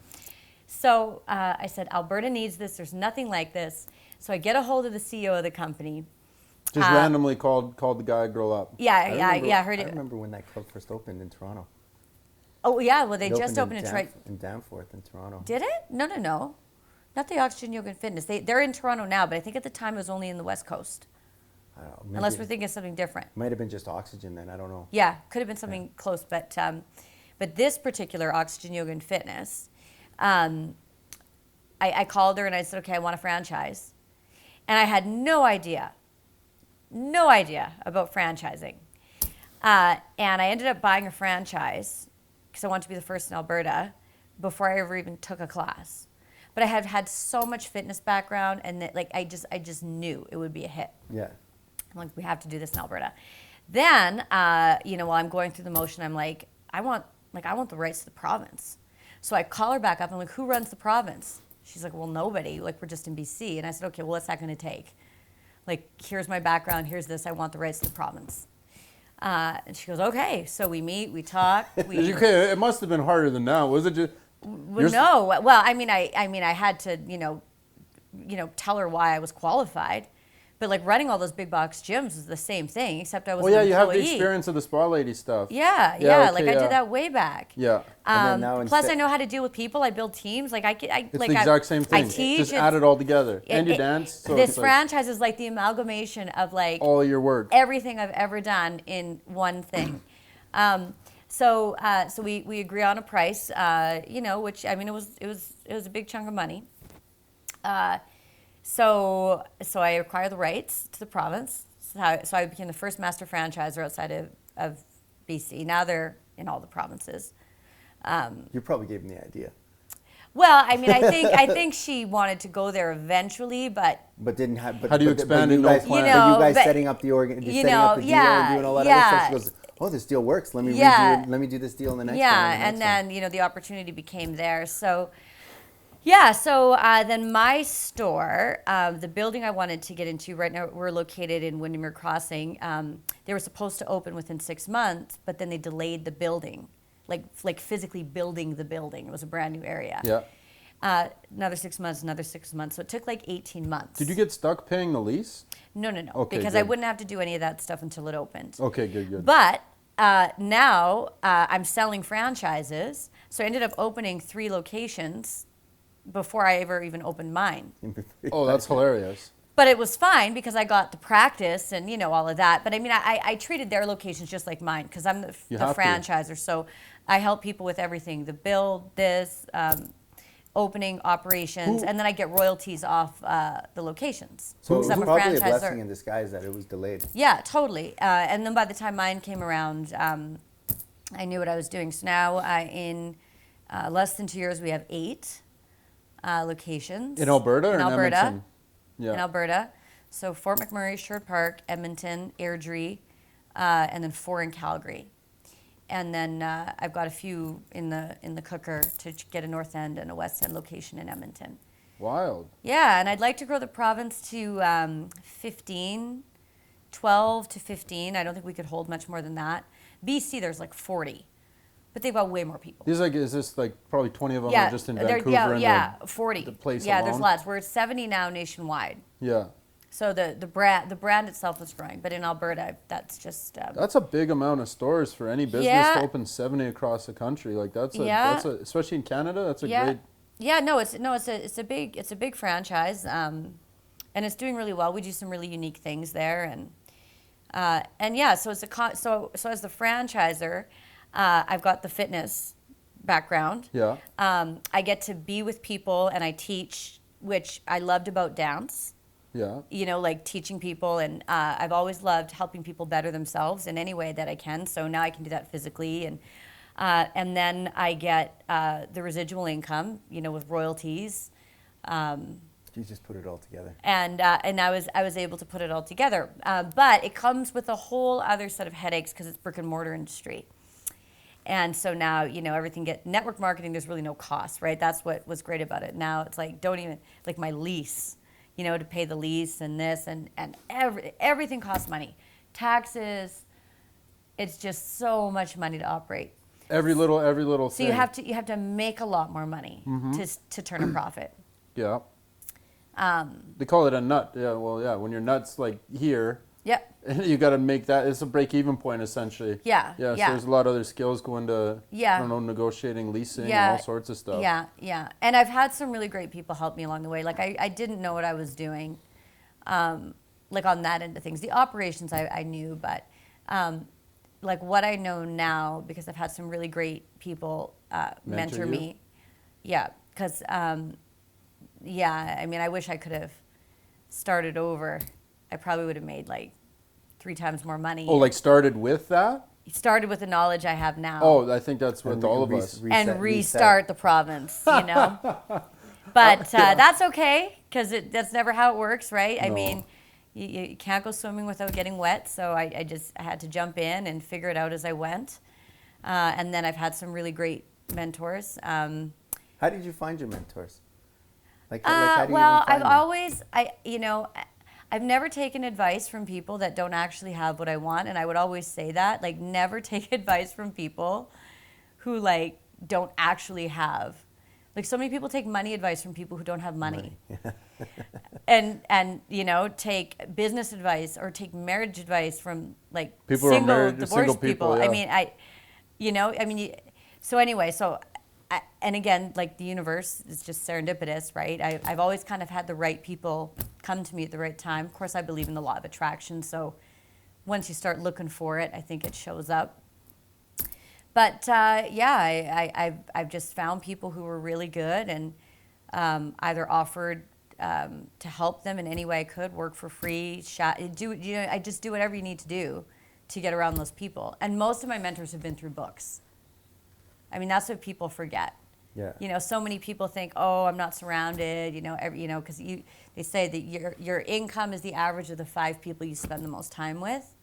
So I said, Alberta needs this. There's nothing like this. So I get a hold of the CEO of the company. Just randomly called the guy, girl up. I heard it. I remember when that club first opened in Toronto. Oh, yeah, well, they just opened in Detroit. In Danforth in Toronto. Did it? No. Not the Oxygen Yoga and Fitness. They're in Toronto now, but I think at the time it was only in the West Coast. I don't know, Unless we're thinking of something different. Might have been just Oxygen then, I don't know. Yeah, could have been something close, but this particular Oxygen Yoga and Fitness, I called her and I said, okay, I want a franchise. And I had no idea about franchising. And I ended up buying a franchise because I wanted to be the first in Alberta before I ever even took a class. But I had had so much fitness background, and that, like I just knew it would be a hit. Yeah. I'm like, we have to do this in Alberta. Then, while I'm going through the motion, I'm like, I want the rights to the province. So I call her back up. I'm like, who runs the province? She's like, well, nobody. Like, we're just in BC. And I said, okay, well, what's that going to take? Like, here's my background. Here's this. I want the rights to the province. And she goes, okay. So we meet. We talk. Okay, it must have been harder than that. Was it just? No. Well, I mean, I had to, tell her why I was qualified. But like running all those big box gyms was the same thing, except I was Well, yeah, an you have employee. the experience of the spa lady stuff. Yeah, okay, like I did that way back. Yeah. And then now Plus, I instead- know how to deal with people. I build teams. Like It's like the exact same thing. I teach. Just add it all together. And you dance. So this it's like franchise is like the amalgamation of like all your work. everything I've ever done in one thing. So we agree on a price, which I mean it was a big chunk of money. So I acquired the rights to the province. So I became the first master franchiser outside of BC. Now they're in all the provinces. You probably gave him the idea. Well, I mean, I think she wanted to go there eventually, but But didn't have. But, How do you but, expand but in you no guys, plan? You know, but you guys but- setting up the organ, you setting up know, the deal, yeah, doing all that yeah. other stuff. She goes, "Oh, this deal works. Let me Yeah. redo it. Let me do this deal in the next one." yeah, and the and next then the opportunity became there. So then my store, the building I wanted to get into right now, we're located in Windermere Crossing. They were supposed to open within 6 months, but then they delayed the building, like physically building the building. It was a brand new area. Yeah. Another 6 months, another 6 months. So it took like 18 months. Did you get stuck paying the lease? No. Okay, because I good. wouldn't have to do any of that stuff until it opened. Okay, good. But now I'm selling franchises. So I ended up opening 3 locations before I ever even opened mine. one. Oh, that's hilarious. But it was fine because I got the practice and, all of that. But I mean, I treated their locations just like mine because I'm the have to. franchiser. So I help people with everything, the build, opening, operations, and then I get royalties off the locations. So it because was I'm a probably a franchisor. blessing in disguise that it was delayed. Yeah, totally. And then by the time mine came around, I knew what I was doing. So now in less than 2 years, we have 8 locations. In Alberta or in Alberta. Edmonton? Yeah. In Alberta. So Fort McMurray, Sherwood Park, Edmonton, Airdrie, and then 4 in Calgary. And then I've got a few in the cooker to get a North End and a West End location in Edmonton. Wild. Yeah, and I'd like to grow the province to 12 to 15. I don't think we could hold much more than that. BC, there's like 40, but they've got way more people. Is this like probably 20 of them are just in Vancouver? Yeah, and 40. the place yeah, there's alone? lots. We're at 70 now nationwide. Yeah. So the brand itself is growing, but in Alberta, that's just That's a big amount of stores for any business Yeah. to open 70 across the country. Like that's Yeah. especially in Canada, that's a yeah, great. yeah. No, it's a big franchise, and it's doing really well. We do some really unique things there, and yeah. So it's so as the franchiser, I've got the fitness background. Yeah. I get to be with people and I teach, which I loved about dance. Yeah. Like teaching people, and I've always loved helping people better themselves in any way that I can. So now I can do that physically, and then I get the residual income, with royalties, You just put it all together. and I was able to put it all together. But it comes with a whole other set of headaches because it's brick and mortar industry. And so now, everything network marketing, there's really no cost, right? That's what was great about it. Now it's like, don't even, like my lease, to pay the lease and this and everything costs money. Taxes, it's just so much money to operate. Every little So thing. you have to make a lot more money to turn a profit. Yeah. They call it a nut. Yeah. Well, yeah. When your nut's like here, Yep. you got to make that. It's a break-even point essentially. Yeah. Yeah. Yeah. So there's a lot of other skills going to. Yeah. I don't know, negotiating, leasing, Yeah. all sorts of stuff. Yeah. And I've had some really great people help me along the way. Like I didn't know what I was doing, like on that end of things. The operations I knew, but like what I know now, because I've had some really great people mentor you? me. Yeah, because I mean, I wish I could have started over. I probably would have made like 3 times more money. Oh, like started with that? Started with the knowledge I have now. Oh, I think that's with And all of re- us. And restart the province, But that's okay, because that's never how it works, right? I No. mean, you can't go swimming without getting wet, so I had to jump in and figure it out as I went. And then I've had some really great mentors. How did you find your mentors? Like how do you Well, even find them? I've never taken advice from people that don't actually have what I want, and I would always say that, like, never take advice from people who like don't actually have. Like, so many people take money advice from people who don't have money. and you know, take business advice or take marriage advice from like People who are single married, divorced single people. people, I yeah. mean, so anyway, and again, like the universe is just serendipitous, right? I've always kind of had the right people come to me at the right time. Of course, I believe in the law of attraction, so once you start looking for it, I think it shows up. But I've just found people who were really good and either offered to help them in any way I could, work for free, I just do whatever you need to do to get around those people. And most of my mentors have been through books. I mean, that's what people forget. Yeah. You know, so many people think, oh, I'm not surrounded, because they say that your income is the average of the 5 people you spend the most time with.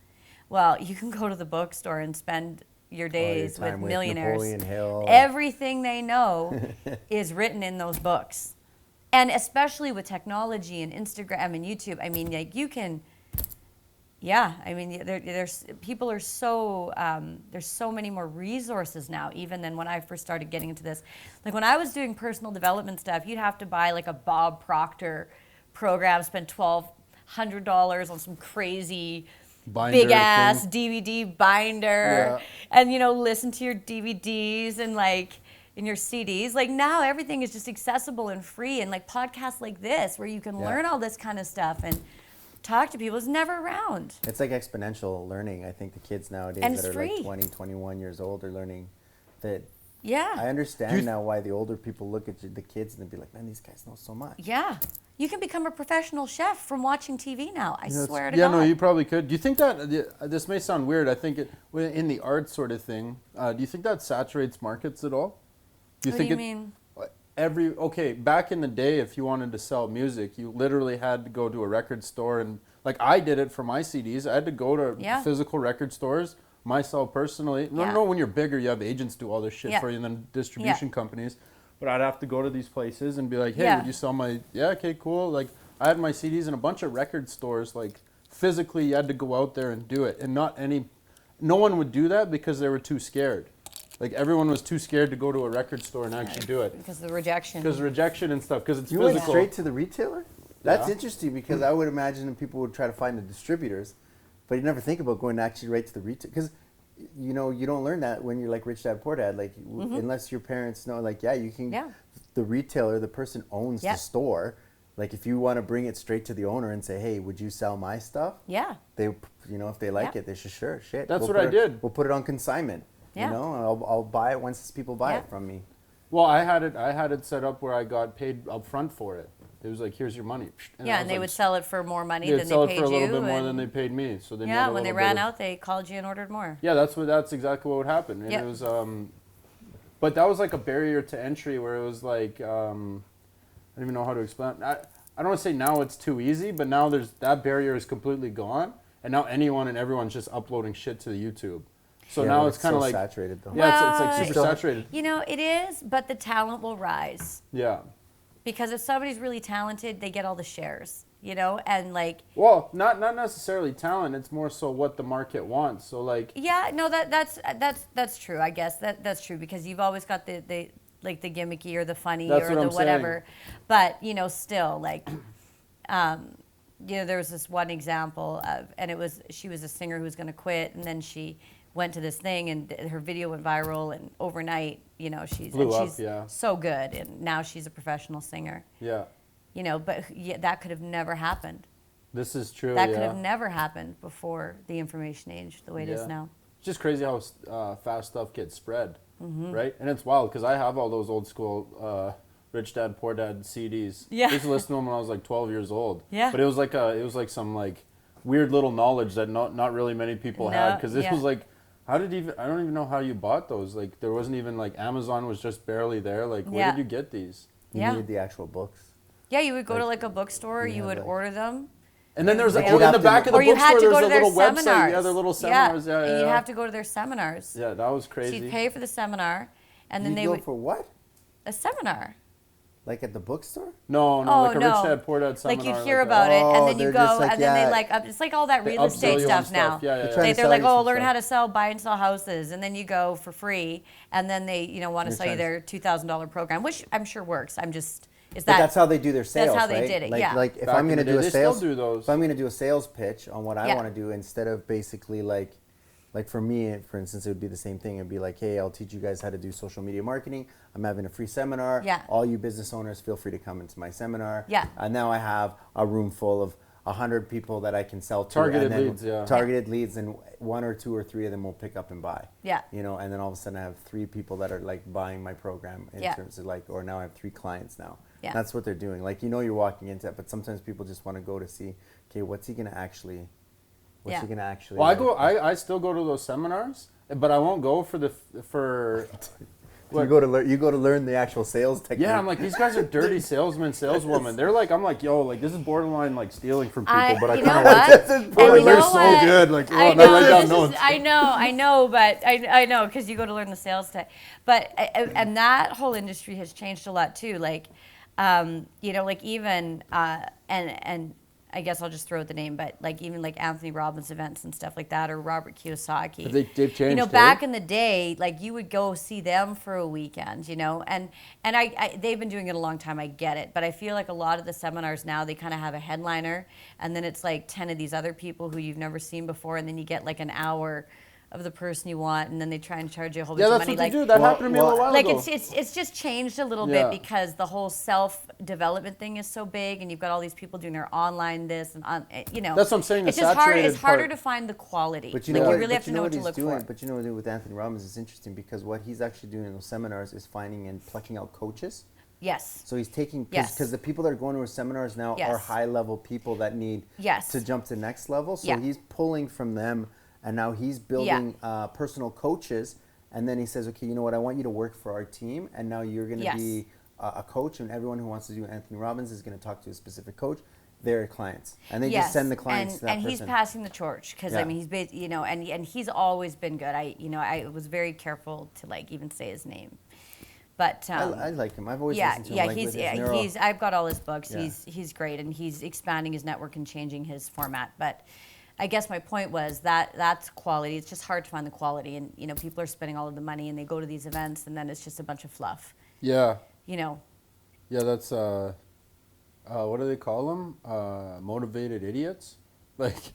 Well, you can go to the bookstore and spend your days with millionaires. Napoleon Hill. Everything they know is written in those books. And especially with technology and Instagram and YouTube, I mean, like you can, there's people are so, there's so many more resources now even than when I first started getting into this. Like when I was doing personal development stuff, you'd have to buy like a Bob Proctor program, spend $1,200 on some crazy big ass DVD binder, and listen to your DVDs and like in your CDs. Like now everything is just accessible and free, and like podcasts like this where you can learn all this kind of stuff and talk to people is never around. It's like exponential learning. I think the kids nowadays and that are free. like 20, 21 years old are learning that. Yeah. I understand now why the older people look at the kids and they be like, man, these guys know so much. Yeah. You can become a professional chef from watching TV now. I swear to God. Yeah, no, you probably could. Do you think that, this may sound weird, I think in the art sort of thing, do you think that saturates markets at all? What do you mean? Back in the day, if you wanted to sell music, you literally had to go to a record store, and like I did it for my CDs. I had to go to physical record stores. Myself personally, no, when you're bigger, you have agents do all this shit for you, and then distribution companies. But I'd have to go to these places and be like, hey, would you sell my, okay, cool. Like I had my CDs in a bunch of record stores, like physically you had to go out there and do it. And no one would do that because they were too scared. Like everyone was too scared to go to a record store and actually do it. Because of the rejection. Because rejection and stuff, because it's you physical. You went straight to the retailer? That's interesting because I would imagine that people would try to find the distributors. But you never think about going actually right to the retail, because you don't learn that when you're like Rich Dad Poor Dad, like unless your parents know, like you can. The retailer, the person owns the store. Like if you want to bring it straight to the owner and say, hey, would you sell my stuff? Yeah. They, if they like it, they should shit. That's what I did. We'll put it on consignment. Yeah. I'll buy it once people buy it from me. Well, I had it set up where I got paid up front for it. It was like, here's your money. And they would sell it for more money than they paid you. Sell it for a little bit more than they paid me. So they when they ran out, they called you and ordered more. Yeah, that's exactly what would happen. And it was, but that was like a barrier to entry where it was like, I don't even know how to explain. I don't want to say now it's too easy, but now that barrier is completely gone, and now anyone and everyone's just uploading shit to the YouTube. So now it's kind of like saturated though. Yeah, it's like super saturated. It is, but the talent will rise. Yeah. Because if somebody's really talented, they get all the shares, and like. Well, not necessarily talent. It's more so what the market wants. So like. Yeah, no, that's true. I guess that's true because you've always got the gimmicky or the funny or the whatever, but still like, there was this one example of, and she was a singer who was going to quit, and then she went to this thing and her video went viral, and overnight, she's so good, and now she's a professional singer. Yeah. But that could have never happened. This is true. That could have never happened before the information age, the way it is now. It's just crazy how fast stuff gets spread, right? And it's wild because I have all those old school Rich Dad Poor Dad CDs. Yeah. I used to listen to them when I was like 12 years old. Yeah. But it was like some like weird little knowledge that not really many people had, because this was like. I don't even know how you bought those. Like, there wasn't even, like, Amazon was just barely there. Like, where did you get these? You needed the actual books. Yeah, you would go to, like, a bookstore. You would order them. And then there's, in the back of the bookstore, there's a little website. Yeah, their little seminars. Yeah, and you'd have to go to their seminars. Yeah, that was crazy. So you'd pay for the seminar, and then they would... for what? A seminar. Like at the bookstore? No, like a Rich Dad Poor Dad seminar. Like you'd hear about it, and then you go, and then they it's like all that real estate stuff now. They're like, learn how to buy and sell houses, and then you go for free, and then they, want to sell you their $2,000 program, which I'm sure works. I'm just, Is But that that's how they do their sales, how they right? did it, Like, yeah. like if Back I'm in going to the do day, a they still sales, do those. if I'm going to do a sales pitch on what I Yeah. want to do, instead of basically like for me, for instance, it would be the same thing. It'd be like, hey, I'll teach you guys how to do social media marketing. I'm having a free seminar. Yeah. All you business owners, feel free to come into my seminar. Yeah. And now I have a room full of 100 people that I can sell to. Targeted and then leads, yeah. Targeted leads, and 1 or 2 or 3 of them will pick up and buy. Yeah. You know, and then all of a sudden I have 3 people that are like buying my program in Yeah. terms of like, or now I have 3 clients now. Yeah. That's what they're doing. Like, you know, you're walking into it, but sometimes people just want to go to see, okay, what's he going to actually, Yeah. Well, I still go to those seminars, but I won't go for you go to learn the actual sales technique. Yeah, I'm like, these guys are dirty salesmen, saleswomen. They're like, I'm like, yo, like this is borderline like stealing from people, but I you kind know of like what? it. And Like, you they're know so what? good. Like, oh, I and I know, write down this notes. is, I know, but I know because you go to learn the sales tech. But and that whole industry has changed a lot too. Like, you know, like even and I guess I'll just throw out the name, but like even like Anthony Robbins events and stuff like that, or Robert Kiyosaki. They've changed. You know, back in the day, like you would go see them for a weekend, you know, and I they've been doing it a long time. I get it, but I feel like a lot of the seminars now, they kind of have a headliner, and then it's like 10 of these other people who you've never seen before, and then you get like an hour of the person you want, and then they try and charge you a whole bunch of money. That's what Like, they do. That happened to me a little while like ago. it's just changed a little Yeah. bit because the whole self-development thing is so big, and you've got all these people doing their online this and on, you know. That's what I'm saying, It's the just hard. saturated It's harder part. to find the quality. But you like know, you what- really but have to you know what to he's look doing, for. But you know what with Anthony Robbins is interesting because what he's actually doing in those seminars is finding and plucking out coaches. Yes. So he's taking, Yes. because the people that are going to his seminars now Yes. are high level people that need Yes. to jump to the next level. So Yeah. he's pulling from them, and now he's building personal coaches. And then he says, okay, you know what? I want you to work for our team, and now you're going to Yes. be a coach, and everyone who wants to do Anthony Robbins is going to talk to a specific coach. They're clients, and they just send the clients to that and person. he's passing the torch because I Yeah. mean you know, and he's always been good. I was very careful to like even say his name, but I like him. I've always yeah, listened to him. yeah, like, with his neuro- he's I've got all his books. Yeah. He's great, and he's expanding his network and changing his format. But I guess my point was that's quality. It's just hard to find the quality, and you know, people are spending all of the money, and they go to these events, and then it's just a bunch of fluff. Yeah. You know. Yeah, that's what do they call them? Motivated idiots. Like,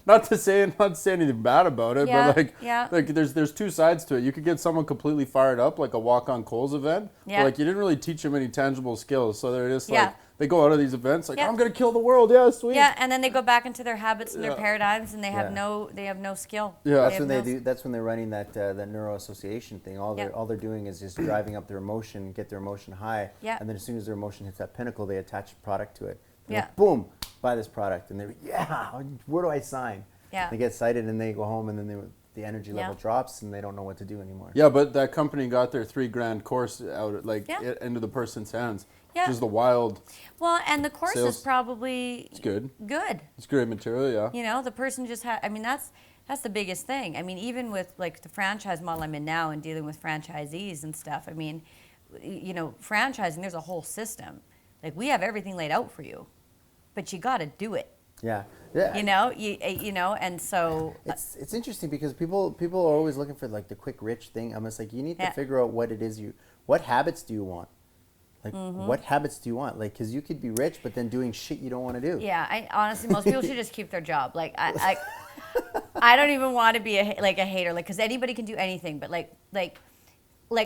not to say anything bad about it, Yeah, but yeah. like there's two sides to it. You could get someone completely fired up, like a walk on coals event, Yeah. but like you didn't really teach them any tangible skills, so they're just Yeah. like they go out of these events like Yeah. I'm gonna kill the world, yeah, sweet. Yeah, and then they go back into their habits and their Yeah. paradigms, and they have Yeah. no skill. Yeah. That's have when they no do. That's when they're running that neuro association thing. All Yeah. they're doing is just driving up their emotion, get their emotion high, Yeah. and then as soon as their emotion hits that pinnacle, they attach a product to it. And Yeah. boom, buy this product, and they're where do I sign? Yeah. They get excited and they go home, and then the energy level Yeah. drops, and they don't know what to do anymore. Yeah, but that company got their $3,000 course out like Yeah. into the person's hands. Yeah. Just the wild. Well, and the course Sales. is probably Good. Good. It's great material, yeah. You know, the person just had. I mean, that's the biggest thing. I mean, even with like the franchise model I'm in now and dealing with franchisees and stuff. I mean, you know, franchising, there's a whole system. Like we have everything laid out for you, but you got to do it. Yeah. You know, you know, and so It's interesting because people are always looking for like the quick rich thing. I'm just like, you need to Yeah. figure out what it is what habits do you want? Like, Mm-hmm. what habits do you want? Like, because you could be rich, but then doing shit you don't want to do. yeah. I honestly, most people should just keep their job. Like I don't even want to be a hater. Like, because anybody can do anything, but like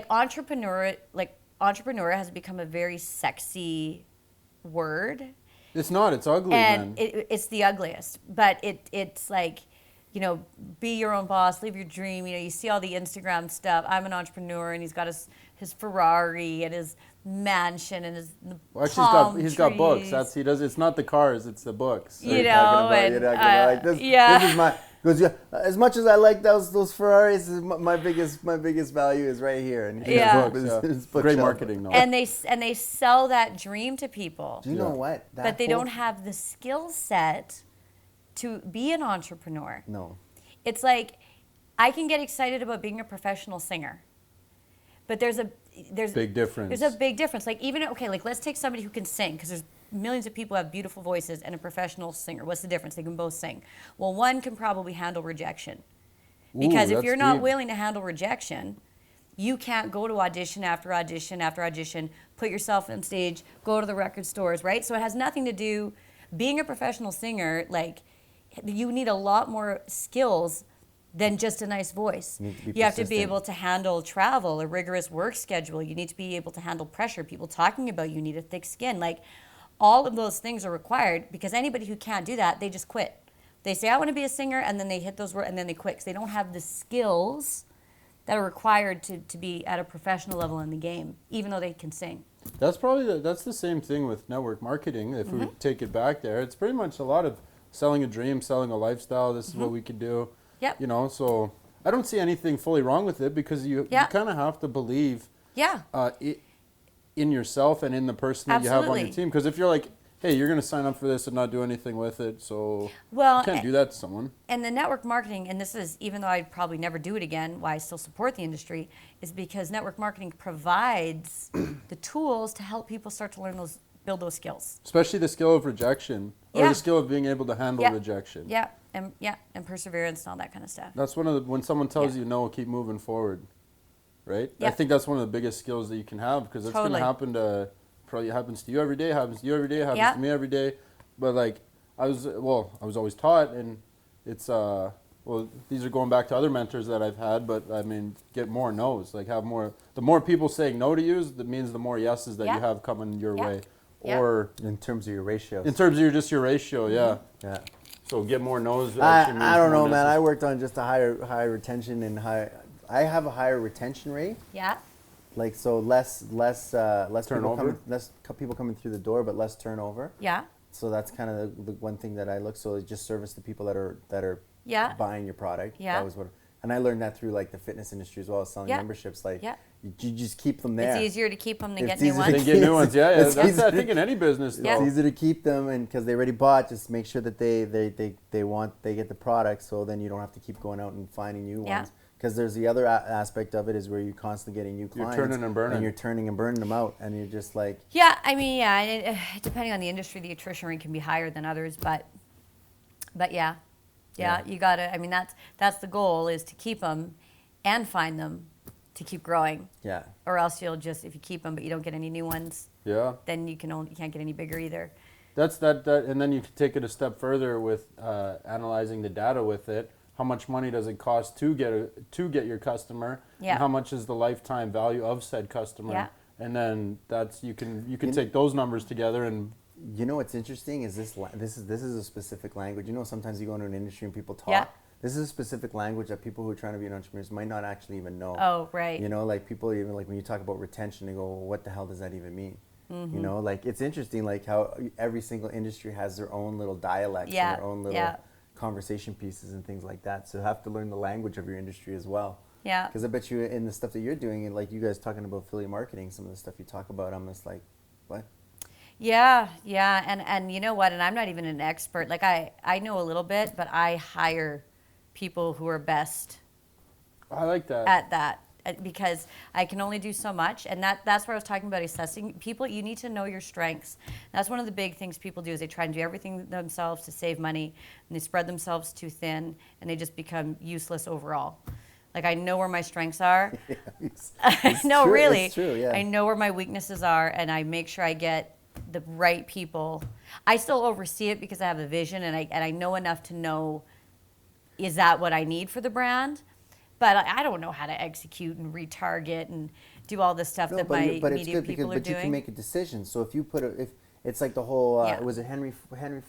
entrepreneur has become a very sexy word. It's not. It's ugly, And man. it's the ugliest, but it's like, you know, be your own boss, live your dream. You know, you see all the Instagram stuff. I'm an entrepreneur, and he's got his Ferrari and his mansion and his Well, actually, palm he's got books. trees. He does. It's not the cars. It's the books. You You're know, talking about- and, you're talking about, like, this, yeah. This is my. Goes, yeah, as much as I like those Ferraris, my biggest value is right here. And here's Yeah. his- Books, yeah. his Great bookshelf. marketing, though. and they sell that dream to people, Do you know Yeah. what? but they whole- don't have the skill set to be an entrepreneur. No. It's like I can get excited about being a professional singer, but there's Big difference. There's a big difference. Like even like let's take somebody who can sing, because there's millions of people who have beautiful voices, and a professional singer. What's the difference? They can both sing. Well, one can probably handle rejection, because Ooh, if you're that's not deep. willing to handle rejection, you can't go to audition after audition after audition, put yourself on stage, go to the record stores, right? So it has nothing to do, being a professional singer, like, you need a lot more skills than just a nice voice. You have to be able to handle travel, a rigorous work schedule. You need to be able to handle pressure, people talking about you, need a thick skin. Like, all of those things are required, because anybody who can't do that, they just quit. They say, I want to be a singer, and then they hit those words, and then they quit, because they don't have the skills that are required to be at a professional level in the game, even though they can sing. That's probably that's the same thing with network marketing. If we take it back there, it's pretty much a lot of selling a dream, selling a lifestyle. This is what we could do. Yep. You know, so I don't see anything fully wrong with it, because you kind of have to believe in yourself and in the person that you have on your team. Because if you're like, hey, you're going to sign up for this and not do anything with it, so you can't do that to someone. And the network marketing, and this is, even though I'd probably never do it again, why I still support the industry, is because network marketing provides the tools to help people start to learn build those skills. Especially the skill of rejection, or the skill of being able to handle rejection. And perseverance and all that kind of stuff. That's one of the, when someone tells you no, keep moving forward, right? Yeah. I think that's one of the biggest skills that you can have, because it's going to happen to, probably happens to you every day, happens to you every day, happens to me every day. But like, I was always taught, and it's, these are going back to other mentors that I've had, but I mean, get more no's, like have more, the more people saying no to you, that means the more yeses that you have coming your way. Or in terms of your ratios. In terms of just your ratio, Yeah. So get more no's. I don't know, man. I worked on just a higher retention and I have a higher retention rate. Yeah. Like, so less turnover, less people coming through the door, but less turnover. Yeah. So that's kind of the one thing that I look. So just service the people that are buying your product. Yeah. That was what. And I learned that through like the fitness industry as well as selling memberships. Like, you just keep them there. It's easier to keep them than It's get new ones. They get new ones, That's I think in any business, though. It's easier to keep them, and because they already bought, just make sure that they get the product, so then you don't have to keep going out and finding new ones. Because there's the other aspect of it is where you're constantly getting new clients. You're turning and burning. And you're turning and burning them out, and you're just like. Yeah, I mean, and depending on the industry, the attrition rate can be higher than others, but yeah, you gotta. I mean, that's the goal, is to keep them and find them to keep growing. Yeah. Or else you'll just, if you keep them but you don't get any new ones, then you can't get any bigger either. That's that, and then you can take it a step further with analyzing the data with it. How much money does it cost to get your customer? Yeah. And how much is the lifetime value of said customer? Yeah. And then that's you can take those numbers together and. You know what's interesting is this is a specific language. You know, sometimes you go into an industry and people talk. Yeah. This is a specific language that people who are trying to be entrepreneurs might not actually even know. Oh, right. You know, like people even like when you talk about retention, they go, well, what the hell does that even mean? You know, like it's interesting like how every single industry has their own little dialects and their own little conversation pieces and things like that. So you have to learn the language of your industry as well. Yeah. Because I bet you in the stuff that you're doing, and like you guys talking about affiliate marketing, some of the stuff you talk about, I'm just like, what? Yeah, and you know what? And I'm not even an expert. Like I know a little bit, but I hire people who are best. I like that. At that, because I can only do so much, and that's what I was talking about, assessing people. You need to know your strengths. That's one of the big things people do, is they try and do everything themselves to save money, and they spread themselves too thin, and they just become useless overall. Like, I know where my strengths are. No, true. really. It's true, yeah. I know where my weaknesses are, and I make sure I get the right people. I still oversee it because I have a vision, and I know enough to know, is that what I need for the brand? But I don't know how to execute and retarget and do all this stuff that my media people are doing. But you can make a decision. So if you if it's like the whole was it Henry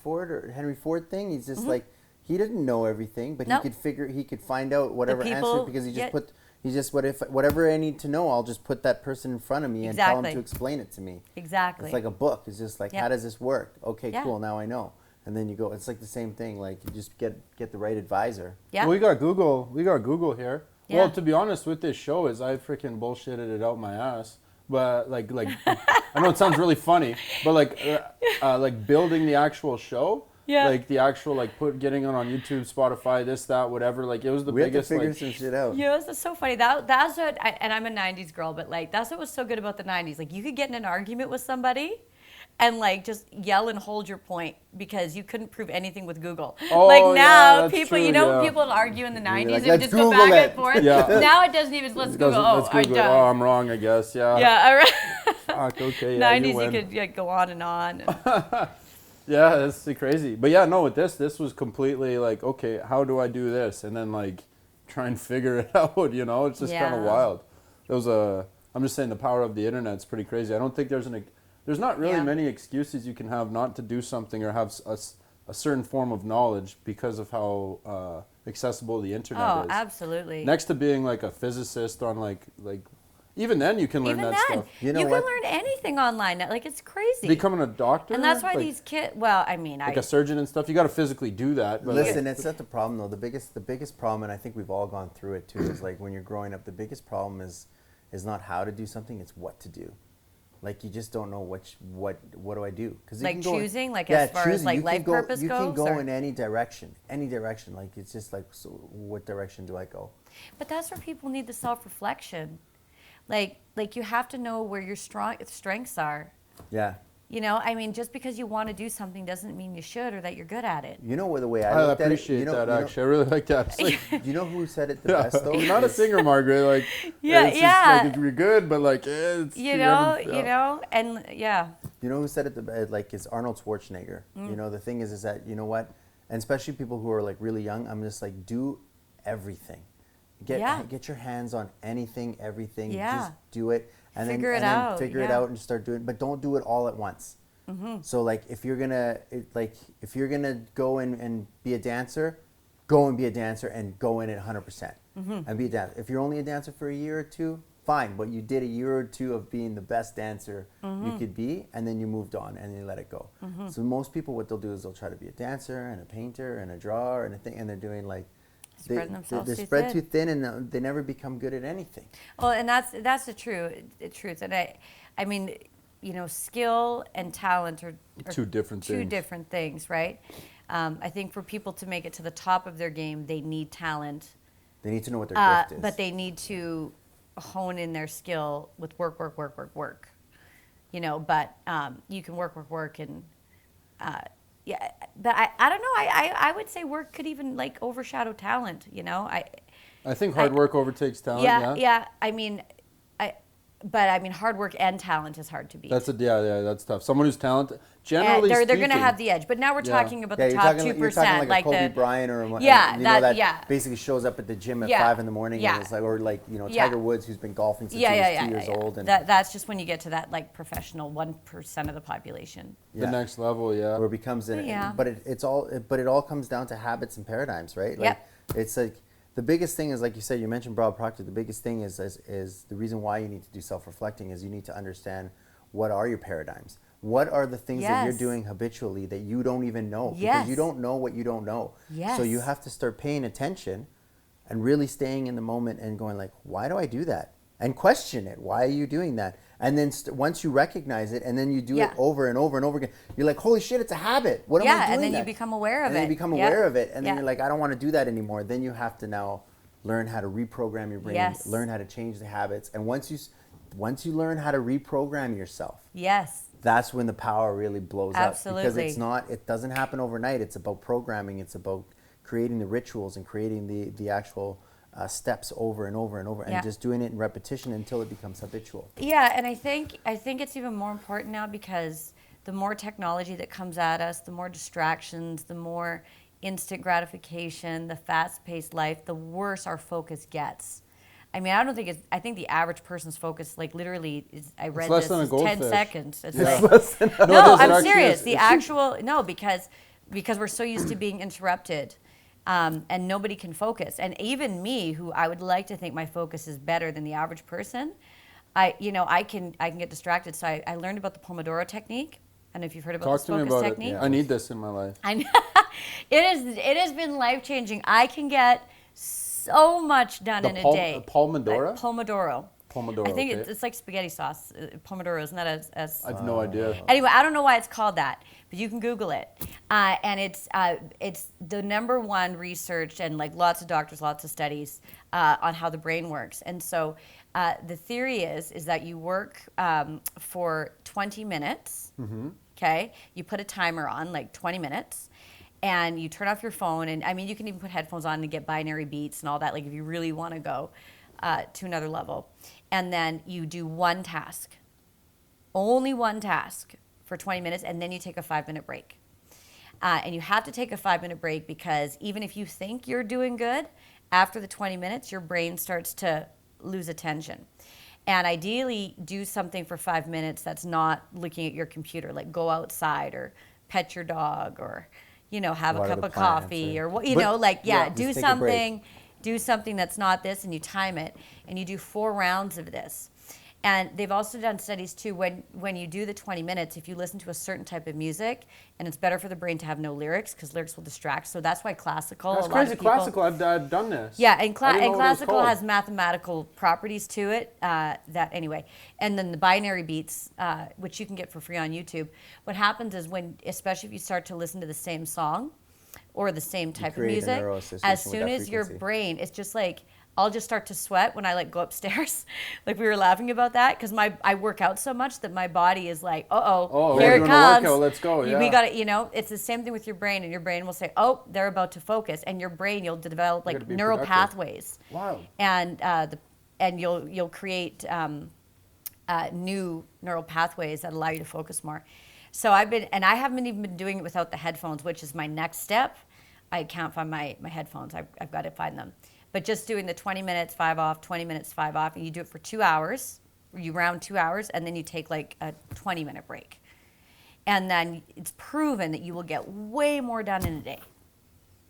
Ford thing? He's just like, he didn't know everything, but he could find out whatever answer, because he just whatever I need to know, I'll just put that person in front of me and tell him to explain it to me. Exactly. It's like a book. It's just like, how does this work? Okay, cool, now I know. And then you go. It's like the same thing. Like, you just get the right advisor. Yeah. Well, we got Google here. Yeah. Well, to be honest with this show, is I freaking bullshitted it out my ass. But like I know it sounds really funny, but like building the actual show. Yeah. Like the actual getting it on YouTube, Spotify, this, that, whatever. Like, it was the biggest. We had to figure some shit out. Yeah, that's so funny. That's what. And I'm a '90s girl, but like that's what was so good about the '90s. Like, you could get in an argument with somebody, and like just yell and hold your point because you couldn't prove anything with Google. Oh, like yeah, now, that's people, true, you know, yeah. people would argue in the 90s, like, they would "Let's just go Google back it." and forth. Yeah. Now it doesn't even, let's Google, Let's I'm Google it. done. Oh, I'm wrong, I guess. Yeah. Yeah, all right. Fuck, okay, yeah, 90s, you you win. could go on and on. Yeah, that's crazy. But yeah, no, with this was completely like, okay, how do I do this? And then like try and figure it out, you know? It's just kind of Yeah. wild. It was I'm just saying the power of the internet's pretty crazy. I don't think there's not really Yeah. many excuses you can have not to do something or have a certain form of knowledge because of how accessible the internet Oh, is. absolutely. Next to being like a physicist on like even then you can learn Even that then, stuff. You know you what? can learn anything online. Like, it's crazy. Becoming a doctor, and that's why like, these kids, well, I mean, like a surgeon and stuff, you got to physically do that. But Listen, it's not the problem though. The biggest problem, and I think we've all gone through it too, is like when you're growing up, the biggest problem is not how to do something; it's what to do. Like you just don't know what do I do? Because like choosing, like as far as like life purpose you goes. can go or- in any direction. Like it's just like, so what direction do I go? But that's where people need the self-reflection. Like you have to know where your strengths are. Yeah. You know, I mean, just because you want to do something doesn't mean you should or that you're good at it. You know the way I I looked at it. appreciate that actually. I really like that. It's like, Do you know who said it the best though? I'm not a singer, Margaret. Like, Yeah, it's yeah. Just, like, you're good, but like, it's You know, and yeah. You know who said it the best? Like, it's Arnold Schwarzenegger. You know, the thing is that, you know what? And especially people who are like really young, I'm just like, do everything. Get your hands on anything, everything. Yeah. Just do it. And Figure then it out, figure it yeah. out and start doing it. But don't do it all at once. So like if you're gonna go in and be a dancer, go and be a dancer and go in at 100% and be a dancer. If you're only a dancer for a year or two, fine, but you did a year or two of being the best dancer you could be, and then you moved on and you let it go. So most people, what they'll do is they'll try to be a dancer and a painter and a drawer and a thing, and they're doing like Spreading themselves they're too spread thin. too thin, and they never become good at anything. Well, and that's the truth. And I mean, you know, skill and talent are Two different two things. different things, right? I think for people to make it to the top of their game, they need talent. They need to know what their gift is. But they need to hone in their skill with work. You know, but you can work, and yeah. But I don't know. I would say work could even like overshadow talent. You know, I think hard work overtakes talent. yeah. I mean, hard work and talent is hard to beat. That's that's tough. Someone who's talented, generally they're speaking, going to have the edge. But now we're talking about the you're top talking, 2%, you're talking like a Kobe the Bryant or a, Yeah, you know, that- that yeah. basically shows up at the gym at Yeah, 5 in the morning, yeah. and it's like, or like, you know, Yeah. Tiger Woods, who's been golfing since he was 2 years old, and That's just when you get to that like professional 1% of the population. the next level. Yeah. where it becomes Yeah. but it all comes down to habits and paradigms, right? Like it's like the biggest thing is, like you said, you mentioned Bob Proctor. The biggest thing is the reason why you need to do self-reflecting is you need to understand what are your paradigms. What are the things that you're Yes. doing habitually that you don't even know? Yes. Because you don't know what you don't know. Yes. So you have to start paying attention and really staying in the moment and going like, why do I do that? And question it. Why are you doing that? And then once you recognize it and then you do it over and over and over again, you're like, holy shit, it's a habit. What am I doing? And then that? you become aware of And it. then you become aware of it. And then you're like, I don't want to do that anymore. Then you have to now learn how to reprogram your brain, Yes. learn how to change the habits. And once you learn how to reprogram yourself, Yes. that's when the power really blows up. Because Absolutely. it doesn't happen overnight. It's about programming. It's about creating the rituals and creating the actual steps over and over and over, and just doing it in repetition until it becomes habitual. Yeah, and I think it's even more important now because the more technology that comes at us, the more distractions, the more instant gratification, the fast-paced life, the worse our focus gets. I mean, I think the average person's focus, like literally, I read less this, than a is 10 goldfish. seconds. It's It's like, less than a- no, it I'm actually serious. is. The actual, no, because we're so used to being interrupted. And nobody can focus. And even me, who I would like to think my focus is better than the average person, I can get distracted. So I learned about the Pomodoro technique. I don't know if you've heard about Talk this to me focus about technique. it. I need this in my life. I know. It has been life-changing. I can get so much done in a day. Pomodoro? Pomodoro. Pomodoro. I think okay. it's like spaghetti sauce. Pomodoro, isn't that as I have no idea. Anyway, I don't know why it's called that, but you can Google it. And it's the number one research and like lots of doctors, lots of studies on how the brain works. And so the theory is that you work for 20 minutes. Okay, you put a timer on like 20 minutes. And you turn off your phone, and I mean, you can even put headphones on and get binary beats and all that, like if you really want to go to another level. And then you do one task, only one task for 20 minutes, and then you take a 5-minute break. And you have to take a 5-minute break because even if you think you're doing good, after the 20 minutes, your brain starts to lose attention. And ideally, do something for 5 minutes that's not looking at your computer, like go outside or pet your dog or have Water a cup the of plants, coffee or- or what, do just take a break. something that's not this, and you time it, and you do 4 rounds of this. And they've also done studies too, when you do the 20 minutes, if you listen to a certain type of music, and it's better for the brain to have no lyrics because lyrics will distract. So that's why classical. That's a lot crazy. of people, Classical. I've done this. yeah, and I didn't know what it was classical called. has mathematical properties to it. That anyway, and then the binary beats, which you can get for free on YouTube. What happens is especially if you start to listen to the same song or the same type of create a music, neuroassociation as with soon that as your frequency. brain, it's just like I'll just start to sweat when I like go upstairs. Like we were laughing about that because I work out so much that my body is like, Oh, here we're it doing a comes. workout, let's go, We yeah. got to, it's the same thing with your brain, and your brain will say, oh, they're about to focus, and your brain, you'll develop gotta like be neural productive. pathways. Wow. And you'll create new neural pathways that allow you to focus more. So I haven't even been doing it without the headphones, which is my next step. I can't find my headphones. I've got to find them. But just doing the 20 minutes, 5 off, 20 minutes, 5 off, and you do it for 2 hours. You round 2 hours, and then you take like a 20-minute break. And then it's proven that you will get way more done in a day.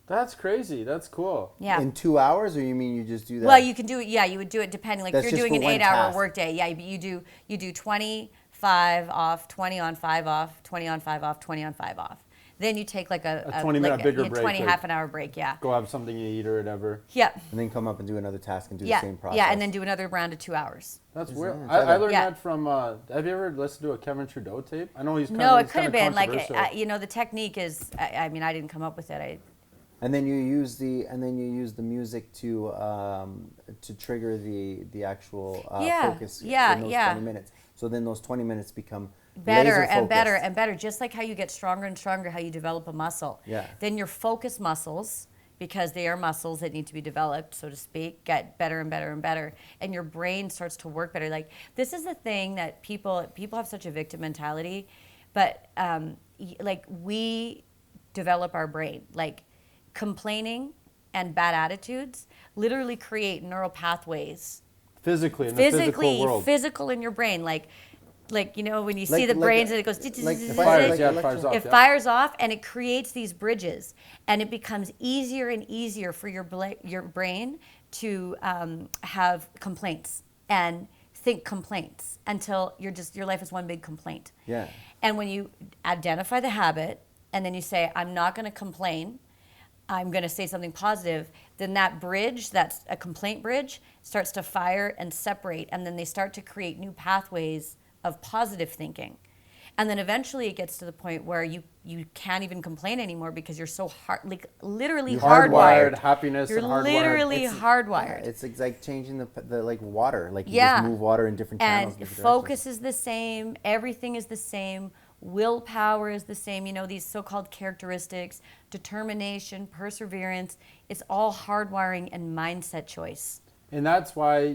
That's crazy. That's cool. Yeah. In 2 hours, or you mean you just do that? Well, you can do it. Yeah, you would do it depending. Like That's if you're just doing an for one 8-hour task. workday. Yeah, you do 20, 5 off, 20 on, 5 off, 20 on, 5 off, 20 on, 5 off. Then you take like a 20-minute like bigger break, 20 like- half an hour break. Yeah. Go have something you eat or whatever. Yeah. And then come up and do another task and do Yeah. the same process. Yeah, and then do another round of 2 hours. That's Is weird. that- I learned Yeah. that from. Have you ever listened to a Kevin Trudeau tape? I know he's kind No, of. it could have been like controversial. the technique is. I mean, I didn't come up with it. And then you use the music to trigger the actual focus in those 20 minutes. So then those 20 minutes become Better laser and better focused. and better, just like how you get stronger and stronger, how you develop a muscle. Yeah. Then your focus muscles, because they are muscles that need to be developed, so to speak, get better and better and better, and your brain starts to work better. Like this is the thing that people have such a victim mentality, but like we develop our brain. Like complaining and bad attitudes literally create neural pathways physically in the physical world. physical in your brain, like when you see the brains and it goes It fires off. it fires off, and it creates these bridges, and it becomes easier and easier for your brain to have complaints and think complaints until your life is one big complaint. Yeah. And when you identify the habit and then you say, I'm not going to complain, I'm going to say something positive, then that bridge, that's a complaint bridge, starts to fire and separate, and then they start to create new pathways of positive thinking. And then eventually it gets to the point where you can't even complain anymore because you're so literally hardwired. Happiness You're and hardwired. literally Yeah, hardwired. it's like changing the like water. Like you Yeah. just move water in different channels. And different focus directions. is the same. Everything is the same. Willpower is the same. These so-called characteristics, determination, perseverance. It's all hardwiring and mindset choice. And that's why.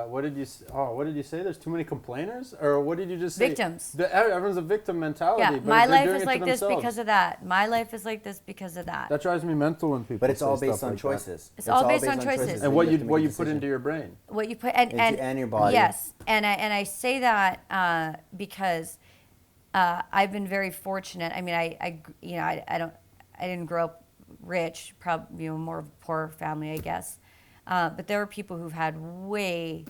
What did you say? There's too many complainers, or what did you just say? Victims. Everyone's a victim mentality. Yeah, but my they're life doing is it like to this themselves. because of that. My life is like this because of that. That drives me mental when people. But it's say all based stuff on like that. choices. It's all based on choices. And Then what have you to make what a you put decision. into your brain. What you put and your body. Yes, and I say that because I've been very fortunate. I mean, I didn't grow up rich, probably more of a poor family, I guess. But there are people who've had way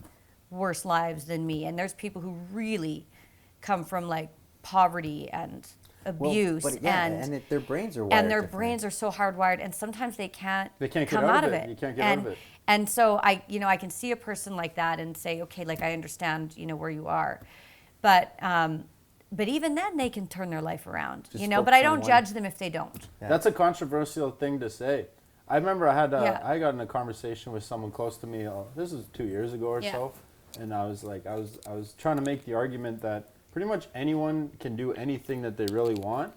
worse lives than me, and there's people who really come from like poverty and abuse their brains are wired and their different. brains are so hardwired, and sometimes they can't get come out of it. You can't get out of it. And so I can see a person like that and say, okay, like I understand, where you are, but even then they can turn their life around, But I don't judge them if they don't. Yeah. That's a controversial thing to say. I remember I got in a conversation with someone close to me. This was 2 years ago or so, and I was like, I was trying to make the argument that pretty much anyone can do anything that they really want,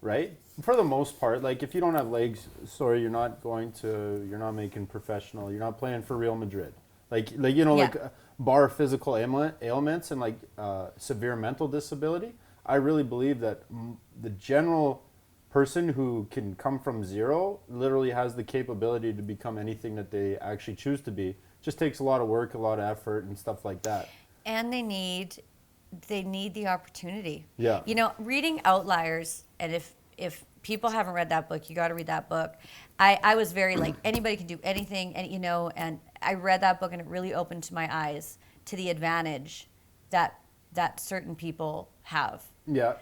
right? For the most part, like if you don't have legs, sorry, you're not making professional. You're not playing for Real Madrid, like bar physical ailments and like severe mental disability. I really believe that the general person who can come from zero literally has the capability to become anything that they actually choose to be. Just takes a lot of work, a lot of effort, and stuff like that. And they need the opportunity. Yeah. Reading Outliers, and if people haven't read that book, you got to read that book. I was very like, anybody can do anything, and I read that book and it really opened my eyes to the advantage that certain people have. Yeah.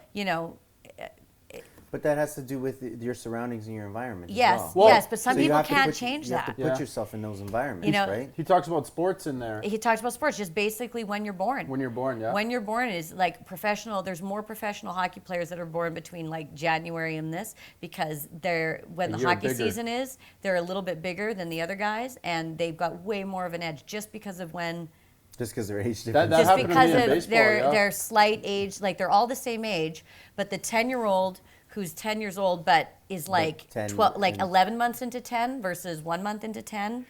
But that has to do with your surroundings and your environment. Yes, as well. yes, but some people can't change that. You have to put yourself in those environments, right? He talks about sports in there. He talks about sports, just basically when you're born. When you're born, yeah. When you're born is like professional. There's more professional hockey players that are born between like January and this, because when the hockey season is, they're a little bit bigger than the other guys, and they've got way more of an edge just because of when. Just because their age difference. Just because of their slight age, like they're all the same age, but the 10-year-old who's 10 years old but is like 11 months into 10 versus 1 month into 10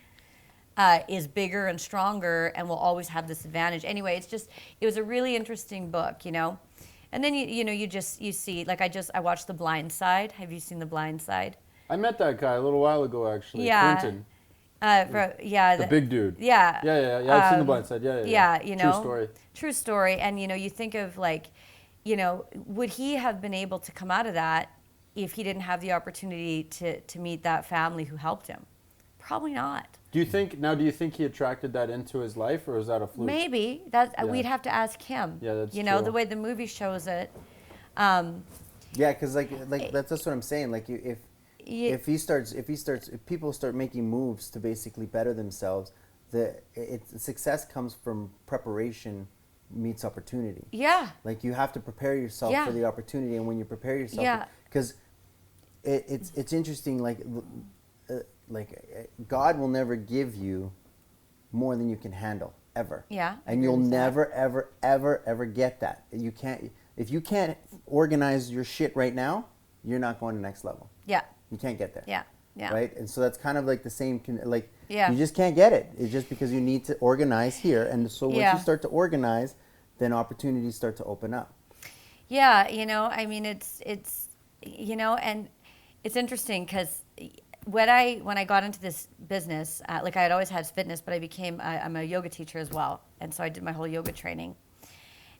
is bigger and stronger and will always have this advantage. Anyway, it was a really interesting book, And then you see, like I watched The Blind Side. Have you seen The Blind Side? I met that guy a little while ago, actually. Yeah. Clinton. The big dude. Yeah. Yeah. I've seen The Blind Side. Yeah. True story. And you think of like, would he have been able to come out of that if he didn't have the opportunity to meet that family who helped him? Probably not. Do you think he attracted that into his life, or is that a fluke? Maybe we'd have to ask him. Yeah, that's true. The way the movie shows it. Yeah, because like that's what I'm saying. Like if people start making moves to basically better themselves, success comes from preparation meets opportunity. Yeah. Like you have to prepare yourself for the opportunity, and when you prepare yourself, because it's interesting. Like God will never give you more than you can handle ever. Yeah. And you'll never ever get that. If you can't organize your shit right now, you're not going to the next level. Yeah. You can't get there. Yeah. Yeah. Right? And so that's kind of like the same, you just can't get it. It's just because you need to organize here. And so once you start to organize, then opportunities start to open up. Yeah. I mean, it's and it's interesting because when I got into this business, like I had always had fitness, but I'm a yoga teacher as well. And so I did my whole yoga training.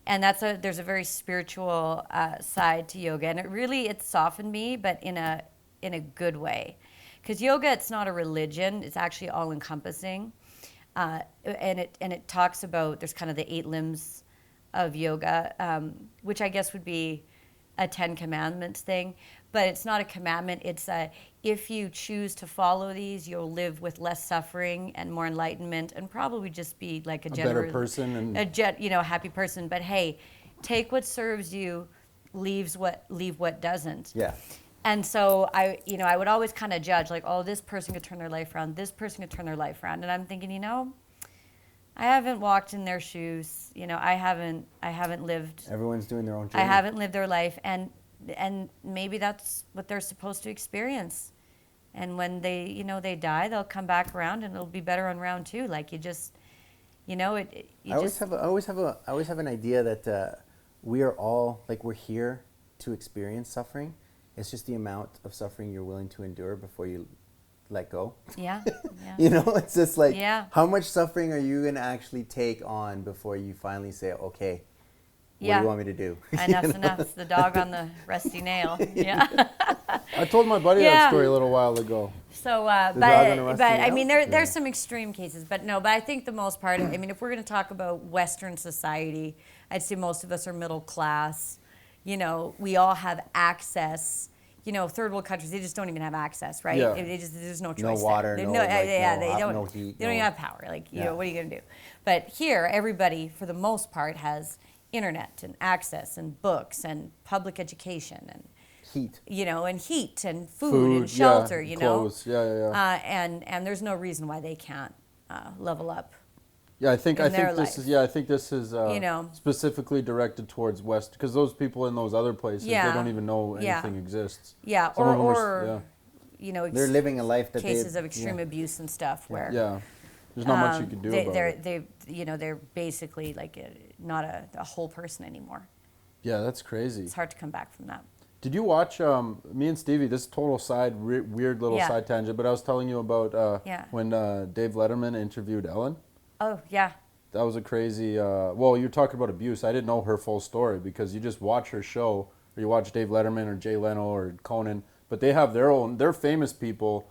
And there's a very spiritual side to yoga. And it softened me, but in a good way. Because yoga, it's not a religion. It's actually all encompassing. And it talks about, there's kind of the 8 limbs of yoga, which I guess would be a 10 commandments thing. But it's not a commandment. It's if you choose to follow these, you'll live with less suffering and more enlightenment, and probably just be like a better person and happy person. But hey, take what serves you, leave what doesn't. Yeah. And so I would always kind of judge, like, oh, this person could turn their life around. This person could turn their life around. And I'm thinking, I haven't walked in their shoes. I haven't lived. Everyone's doing their own journey. I haven't lived their life, and maybe that's what they're supposed to experience. And when they die, they'll come back around, and it'll be better on round 2. Like I always have an idea that we are all we're here to experience suffering. It's just the amount of suffering you're willing to endure before you let go. Yeah. It's just like, how much suffering are you going to actually take on before you finally say, okay, what do you want me to do? Enough's enough. It's the dog on the rusty nail. Yeah. I told my buddy that story a little while ago. So, but I mean, there's some extreme cases, but I think the most part, if we're going to talk about Western society, I'd say most of us are middle class. we all have access. Third world countries, they just don't even have access, right? Yeah. There's no choice. No water, there. no, They like, don't. no heat, They don't no- even have power. Yeah. What are you gonna do? But here, everybody, for the most part, has internet and access and books and public education and Heat. and heat and food and shelter. Clothes. Yeah. And there's no reason why they can't level up. Yeah, I think in their this life. is. Yeah, I think this is know. specifically directed towards West, because those people in those other places, Yeah. they don't even know Yeah. anything exists. Yeah, Some of them or They're living a life that cases they, of extreme abuse and stuff where yeah. There's not much you can do about it. they're basically like not a whole person anymore. Yeah, that's crazy. It's hard to come back from that. Did you watch me and Stevie? This is total weird little Yeah. side tangent, but I was telling you about Yeah. when Dave Letterman interviewed Ellen. Oh yeah, That was a crazy. Well, you're talking about abuse. I didn't know her full story because you just watch her show, or you watch Dave Letterman or Jay Leno or Conan, but they have their own. They're famous people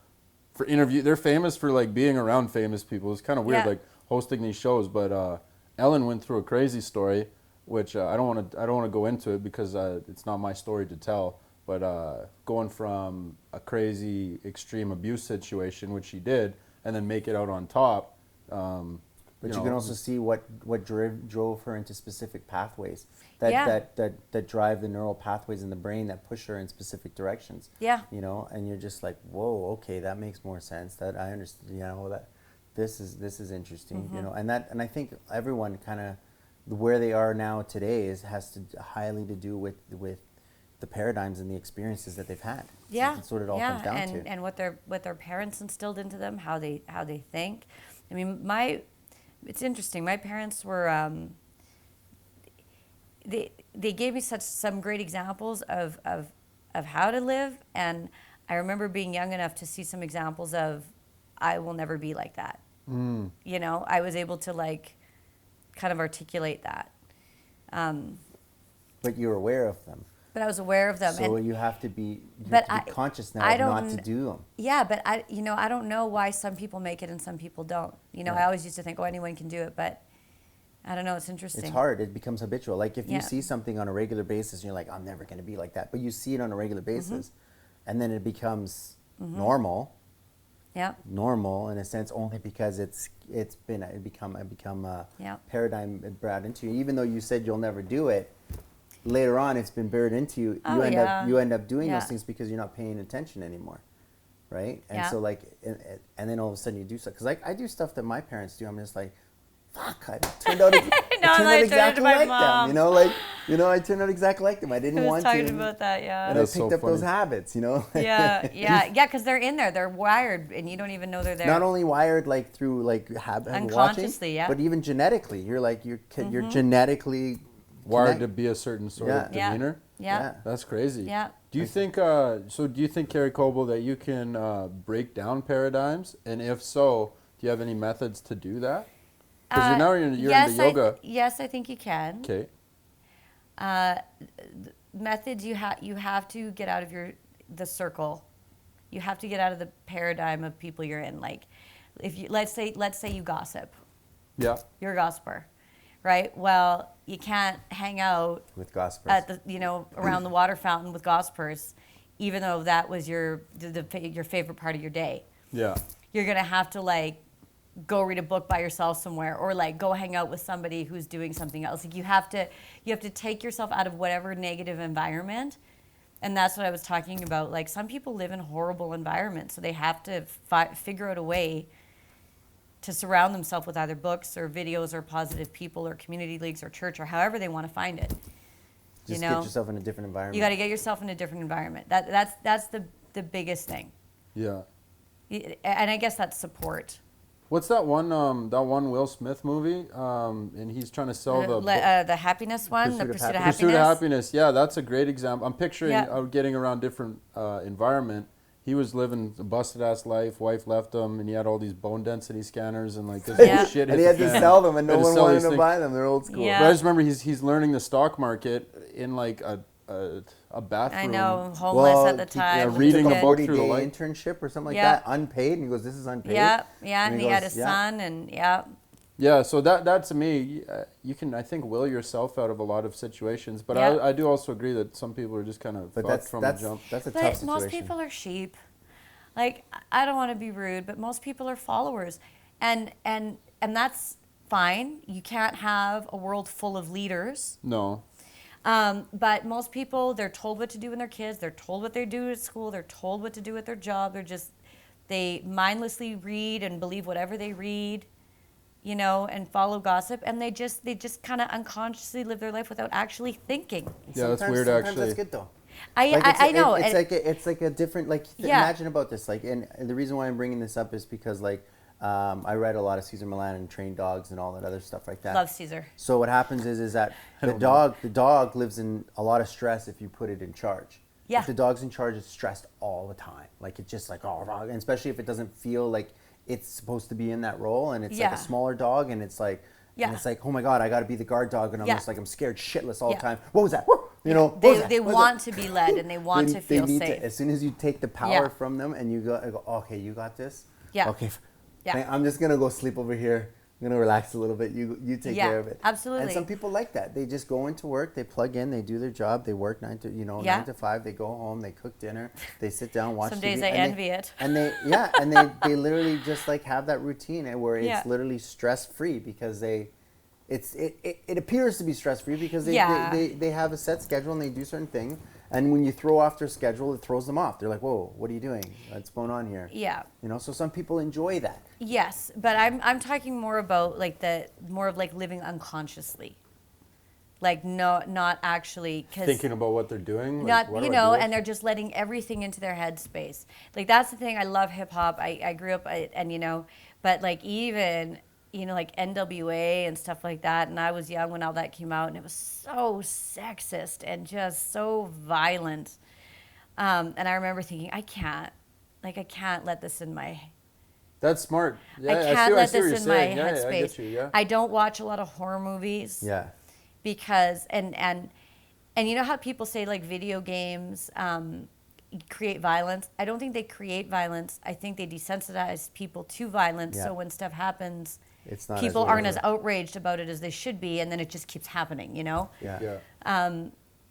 for interview. They're famous for like being around famous people. It's kind of weird, Yeah. like hosting these shows. But Ellen went through a crazy story, which I don't want to go into it because it's not my story to tell. But going from a crazy extreme abuse situation, which she did, and then make it out on top. But you can also see what drove her into specific pathways that drive the neural pathways in the brain that push her in specific directions. Yeah. And you're just like, whoa, okay, that makes more sense. That I understand. That this is interesting. Mm-hmm. And I think everyone kind of where they are now today has to highly to do with the paradigms and the experiences that they've had. Yeah, That's what it all comes down to. And what their parents instilled into them, how they think. I mean, it's interesting. My parents were they gave me some great examples of how to live, and I remember being young enough to see some examples of I will never be like that. I was able to kind of articulate that. But you're aware of them. But I was aware of them. So you have to be conscious now of not to do them. Yeah, but I don't know why some people make it and some people don't. I always used to think, anyone can do it, but I don't know. It's interesting. It's hard. It becomes habitual. Like if you Yeah. see something on a regular basis, and you're like, I'm never going to be like that. But you see it on a regular basis, and then it becomes normal. Yeah. Normal in a sense, only because it's become a Yeah. paradigm brought into you. Even though you said you'll never do it, later on it's been buried into you. Oh, You end up doing Yeah. those things because you're not paying attention anymore, right? And Yeah. so and then all of a sudden you do stuff. Because I do stuff that my parents do. I'm just like, fuck, I turned out, exactly like them. I turned out exactly like them. I didn't I was want talking to. about that, yeah. And I That's picked so up those funny. habits, Yeah, because they're in there. They're wired, and you don't even know they're there. Not only wired through habit Unconsciously, watching, yeah. but even genetically. You're you're genetically Wired connect- to be a certain sort of Yeah. demeanor. Yeah. That's crazy. Yeah. Do you think? Do you think, Kerry Koble, that you can break down paradigms? And if so, do you have any methods to do that? Because you're into yoga. Yes, I think you can. Okay. Methods you have to get out of the circle. You have to get out of the paradigm of people you're in. Like, if you let's say you gossip. Yeah. You're a gossiper, right? Well, you can't hang out with gossipers. at the around the water fountain with gossipers, even though that was your favorite part of your day. Yeah. You're gonna have to go read a book by yourself somewhere, or go hang out with somebody who's doing something else. You have to take yourself out of whatever negative environment, and that's what I was talking about. Some people live in horrible environments, so they have to figure out a way to surround themselves with either books or videos or positive people or community leagues or church or however they want to find it. Just get yourself in a different environment. You got to get yourself in a different environment. That's the biggest thing. Yeah. And I guess that's support. What's that one Will Smith movie? And he's trying to sell the happiness one, the Pursuit of Happiness. Pursuit of Happiness. Yeah, that's a great example. I'm picturing Yeah. getting around different environment. He was living a busted ass life. Wife left him, and he had all these bone density scanners and this Yeah. shit. And he hit had the to fan. sell them, and no Had to one sell wanted these to things. buy them. They're old school. Yeah. But I just remember he's learning the stock market in a bathroom. I know, homeless at the time. yeah, reading Took a a book 40-day through the light. internship or something like Yeah. that, unpaid. And he goes, "This is unpaid." Yeah, and he had goes, his son, and yeah. Yeah, so that to me, you can, I think, will yourself out of a lot of situations. But Yeah. I do also agree that some people are just kind of But fucked from the jump. that's a tough But situation. most people are sheep. Like, I don't want to be rude, but most people are followers. And that's fine. You can't have a world full of leaders. No. But most people, they're told what to do with their kids. They're told what they do at school. They're told what to do with their job. They mindlessly read and believe whatever they read, and follow gossip. And they just kind of unconsciously live their life without actually thinking. Yeah, that's weird, Sometimes actually. that's good though. I know. It's like a different Yeah. Imagine about this and the reason why I'm bringing this up is because I read a lot of Caesar Milan and trained dogs and all that other stuff like that. Love Caesar. So what happens is that the dog lives in a lot of stress if you put it in charge. Yeah. If the dog's in charge, it's stressed all the time. Like it's just like and especially if it doesn't feel like it's supposed to be in that role and it's like a smaller dog and it's like and it's like, oh my God, I got to be the guard dog and I'm just like I'm scared shitless all the time. What was that? They want to be led and they want to feel safe. As soon as you take the power from them and you go, okay, you got this. Yeah. Okay. Yeah. I'm just gonna go sleep over here. I'm gonna relax a little bit. You take care of it. Absolutely. And some people like that. They just go into work. They plug in. They do their job. They work 9 to 5. They go home. They cook dinner. They sit down, watch Some TV. days I envy it. And they literally just like have that routine where it's literally stress free because it appears to be stress free because they have a set schedule and they do certain things. And when you throw off their schedule, it throws them off. They're like, whoa, what are you doing? What's going on here? Yeah. So some people enjoy that. Yes, but I'm talking more about more of living unconsciously. Like not actually Thinking about what they're doing. Not what do I do? and they're just letting everything into their headspace. Like that's the thing. I love hip hop. I grew up but even NWA and stuff like that. And I was young when all that came out, and it was so sexist and just so violent. And I remember thinking, I can't let this in my. That's smart. Yeah, I can't let see what this you're in my saying. headspace. I get you, yeah. I don't watch a lot of horror movies. Yeah. Because and you know how people say video games create violence? I don't think they create violence. I think they desensitize people to violence. So when stuff happens, it's not people aren't as outraged about it as they should be, and then it just keeps happening. Yeah.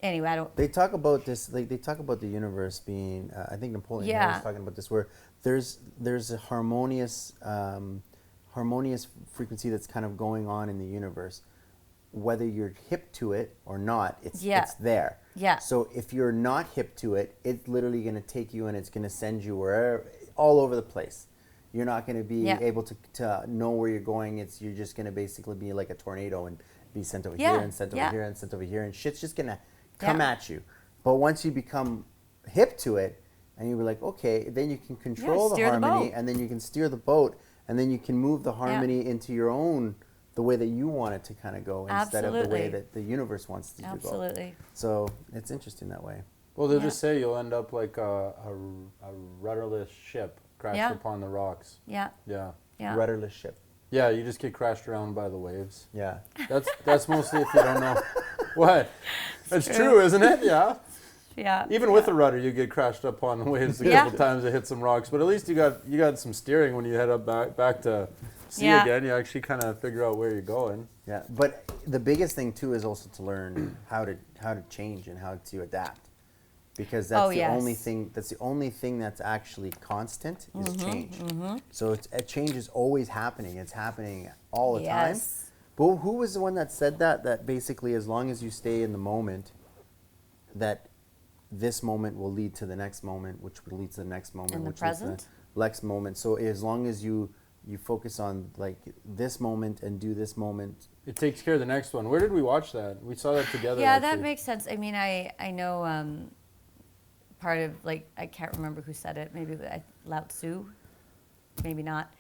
Anyway, I don't. They talk about this. They talk about the universe being. I think Napoleon Hill was talking about this, where there's a harmonious frequency that's kind of going on in the universe. Whether you're hip to it or not, it's there. Yeah. So if you're not hip to it, it's literally going to take you and it's going to send you wherever, all over the place. You're not going to be able to know where you're going. You're just going to basically be like a tornado and be sent over here and sent over here and sent over here, and shit's just going to come at you. But once you become hip to it, and you're like, okay, then you can control the harmony, and then you can steer the boat, and then you can move the harmony into your own. The way that you want it to kind of go instead of the way that the universe wants it to go. Absolutely. So it's interesting that way. Well, they'll just say you'll end up like a rudderless ship crashed upon the rocks. Yeah. Yeah. Yeah. Rudderless ship. Yeah, you just get crashed around by the waves. Yeah. That's mostly if you don't know. What? That's true, isn't it? Yeah. Yeah. Even with a rudder, you get crashed up on the waves a couple times to hit some rocks. But at least you got some steering when you head up back to sea again. You actually kind of figure out where you're going. Yeah, but the biggest thing too is also to learn how to change and how to adapt, because that's the only thing. That's the only thing that's actually constant is change. Mm-hmm. So change is always happening. It's happening all the time. But who was the one that said that? That basically, as long as you stay in the moment, that this moment will lead to the next moment, which will lead to the next moment, in the which present? leads to the next moment. So as long as you focus on like this moment and do this moment, it takes care of the next one. Where did we watch that? We saw that together. Yeah, actually. that makes sense. I mean, I know part of I can't remember who said it. Maybe Lao Tzu, maybe not.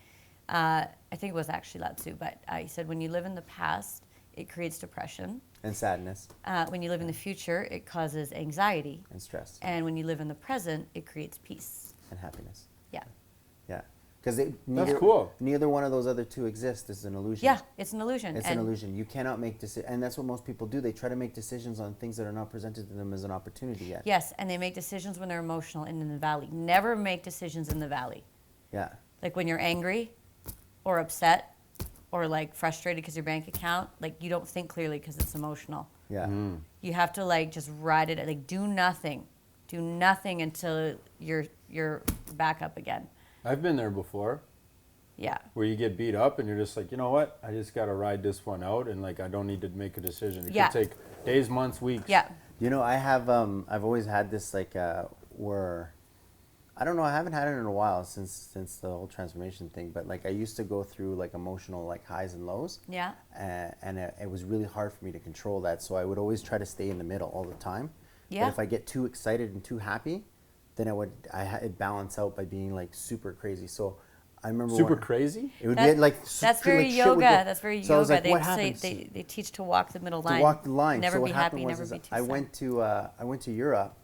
I think it was actually Lao Tzu, but he said when you live in the past, it creates depression. and sadness When you live in the future, it causes anxiety. and stress And when you live in the present, it creates peace. and happiness. Yeah. Yeah, because That's cool. Neither one of those other two exist. It's an illusion. Yeah, it's an illusion. It's an illusion. You cannot make decisions, and that's what most people do. They try to make decisions on things that are not presented to them as an opportunity yet. Yes, and they make decisions when they're emotional and in the valley. Never make decisions in the valley. Yeah. Like when you're angry or upset or like frustrated because your bank account, like you don't think clearly because it's emotional. Yeah. You have to like just ride it, like do nothing until you're back up again. I've been there before. Yeah. Where you get beat up and you're just like, you know what? I just got to ride this one out, and like I don't need to make a decision. It could take days, months, weeks. Yeah. You know, I have I've always had this like where I don't know, I haven't had it in a while since the whole transformation thing, but like I used to go through like emotional like highs and lows. Yeah. And it was really hard for me to control that, so I would always try to stay in the middle all the time. Yeah. But if I get too excited and too happy, then it'd balance out by being like super crazy. So I remember Super crazy? It would be like that's very yoga. That's very so I was yoga. like, what They happens? say they teach to walk the middle line. To walk the line. Never so be what happy. happened Never was be too I sad. went to Europe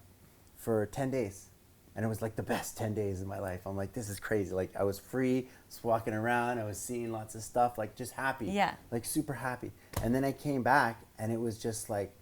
for 10 days. And it was like the best 10 days of my life. I'm like, this is crazy. Like I was free, was walking around, I was seeing lots of stuff, like just happy. Yeah. Like super happy. And then I came back and it was just like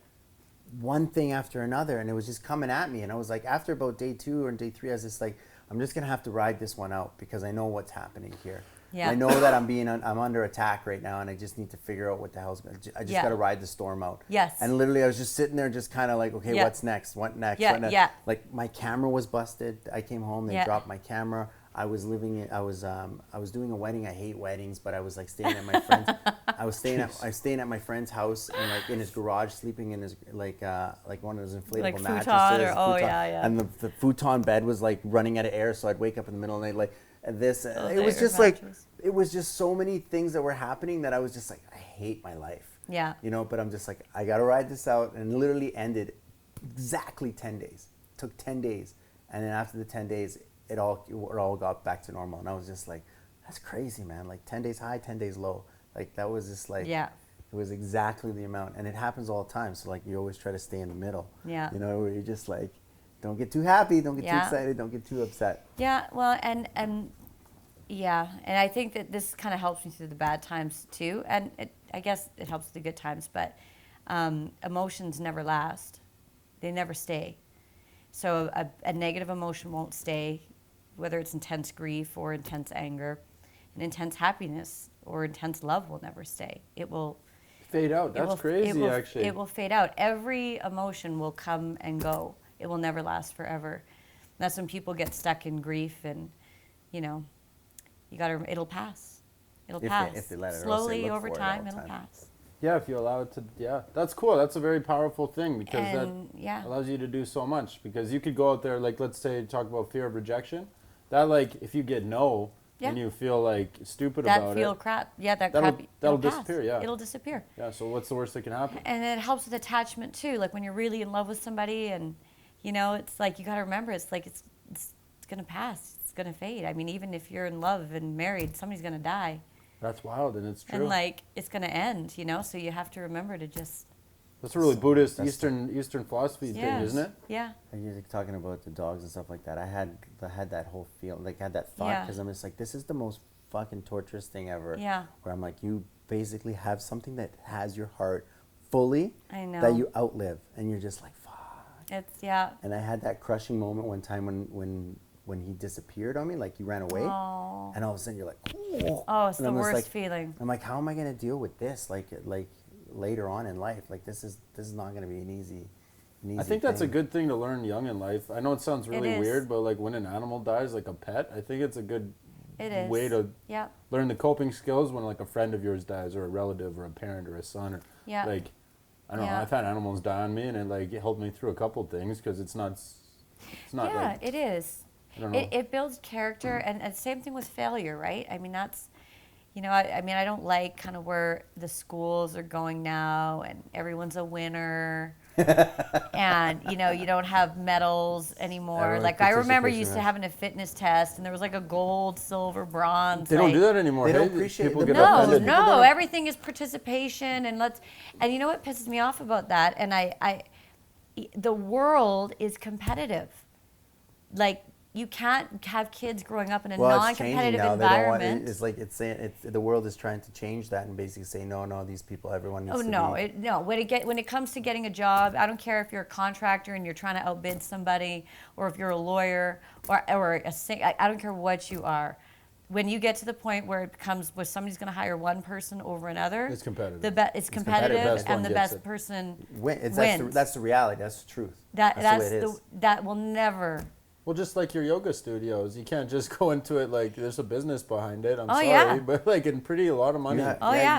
one thing after another, and it was just coming at me. And I was like, after about day 2 or day 3, I was just like, I'm just gonna have to ride this one out because I know what's happening here. Yeah. I know that I'm under attack right now, and I just need to figure out what the hell's going. I just got to ride the storm out. Yes. And literally, I was just sitting there, just kind of like, okay, what's next? What next? Yeah, What next? yeah. Like my camera was busted. I came home, they dropped my camera. I was doing a wedding. I hate weddings, but I was like staying at my friend's. I was staying at my friend's house and like in his garage, sleeping in his like one of those inflatable Like mattresses. futon yeah. And the futon bed was like running out of air, so I'd wake up in the middle of the night like. This it was your just mattress. like it was just so many things that were happening that I was just like, I hate my life. Yeah. You know, but I'm just like, I gotta ride this out, and literally ended exactly 10 days. Took 10 days, and then after the 10 days, it all got back to normal, and I was just like, that's crazy, man. Like 10 days high, 10 days low. Like that was just like, it was exactly the amount, and it happens all the time. So like you always try to stay in the middle. Yeah. You know, where you're just like, don't get too happy, don't get too excited, don't get too upset. Yeah, well, and I think that this kind of helps me through the bad times too, and I guess it helps with the good times, but emotions never last. They never stay. So a negative emotion won't stay, whether it's intense grief or intense anger. And intense happiness or intense love will never stay. It will fade out. That's crazy, actually. It will fade out. Every emotion will come and go. It will never last forever. And that's when people get stuck in grief, and it'll pass. It'll pass. If they let it, slowly over time, it'll pass. Yeah, if you allow it to. Yeah, that's cool. That's a very powerful thing because that allows you to do so much. Because you could go out there, like let's say talk about fear of rejection. That like if you get no. And you feel like stupid about it. That feel crap. Yeah, that'll disappear. Yeah, it'll disappear. Yeah. So what's the worst that can happen? And it helps with attachment too. Like when you're really in love with somebody, and it's like you got to remember, it's like it's gonna pass. It's gonna fade. I mean, even if you're in love and married, somebody's gonna die. That's wild, and it's true. And like it's gonna end. So you have to remember to just. That's a really Buddhist Eastern philosophy thing, isn't it? Yeah. And you're talking about the dogs and stuff like that. I had that whole feel, like had that thought, because I'm just like, this is the most fucking torturous thing ever. Yeah. Where I'm like, you basically have something that has your heart fully. I know. That you outlive, and you're just like, fuck. It's And I had that crushing moment one time when he disappeared on me, like he ran away, and all of a sudden you're like, oh, it's the worst feeling. feeling. I'm like, how am I gonna deal with this? Like. Later on in life, like this is not going to be an easy I think that's a good thing to learn young in life. I know it sounds really is. weird, but like when an animal dies, like a pet, I think it's a good way to Yeah. learn the coping skills when like a friend of yours dies, or a relative, or a parent, or a son, or like I don't know. I've had animals die on me, and it helped me through a couple things because it's not. Yeah, like, it is. I don't know. It builds character, and same thing with failure, right? I mean, that's. I don't like kind of where the schools are going now, and everyone's a winner, and you don't have medals anymore. Like I remember used to having a fitness test, and there was like a gold, silver, bronze. They don't do that anymore. They don't appreciate people it. get No, offended. no, everything is participation, and you know what pisses me off about that? And the world is competitive, like. You can't have kids growing up in a non-competitive environment. It's like the world is trying to change that and basically say no, these people, everyone needs to be. No. When it comes to getting a job, I don't care if you're a contractor and you're trying to outbid somebody, or if you're a lawyer or I don't care what you are. when you get to the point where it becomes where somebody's going to hire one person over another, It's competitive. It's competitive, Best one and the gets best it. person Wins. wins. That's the reality. That's the truth. That that's the way it is. that will never. Well, just like your yoga studios, you can't just go into it like there's a business behind it. I'm Oh, sorry, yeah. but like in a lot of money.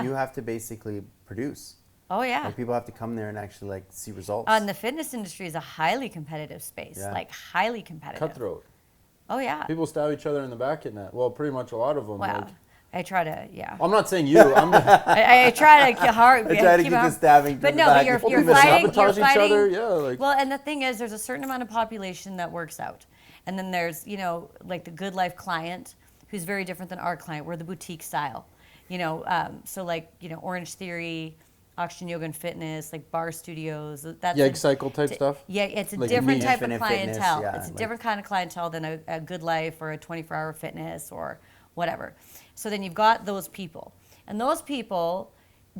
You have to basically produce. Oh yeah. Like people have to come there and actually like see results. And the fitness industry is a highly competitive space, Yeah. like highly competitive. Cutthroat. Oh yeah. People stab each other in the back at that. Well, pretty much a lot of them. Wow. Like, I try to, yeah. I'm not saying you. I'm I try to keep I try to keep the stabbing. But to no, the but back. you're people fighting. sabotage You're each fighting. other. Yeah, like Well, and the thing is, there's a certain amount of population that works out, and then there's like the Good Life client, who's very different than our client. We're the boutique style, so like Orange Theory, Oxygen Yoga and Fitness, like bar studios. That's Yeg cycle type stuff. Yeah, it's a Like different me. type of Infinite Fitness, clientele. yeah, It's a like- different kind of clientele than a Good Life or a 24-hour fitness or whatever. So then you've got those people. And those people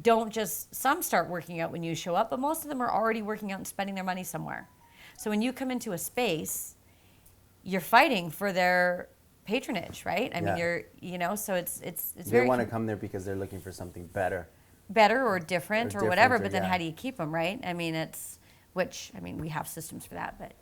don't just, some start working out when you show up, but most of them are already working out and spending their money somewhere. So when you come into a space, you're fighting for their patronage, right? I mean, so it's They very want to come there because they're looking for something better. better or different or whatever, different, but then yeah. how do you keep them, right? I mean, we have systems for that, but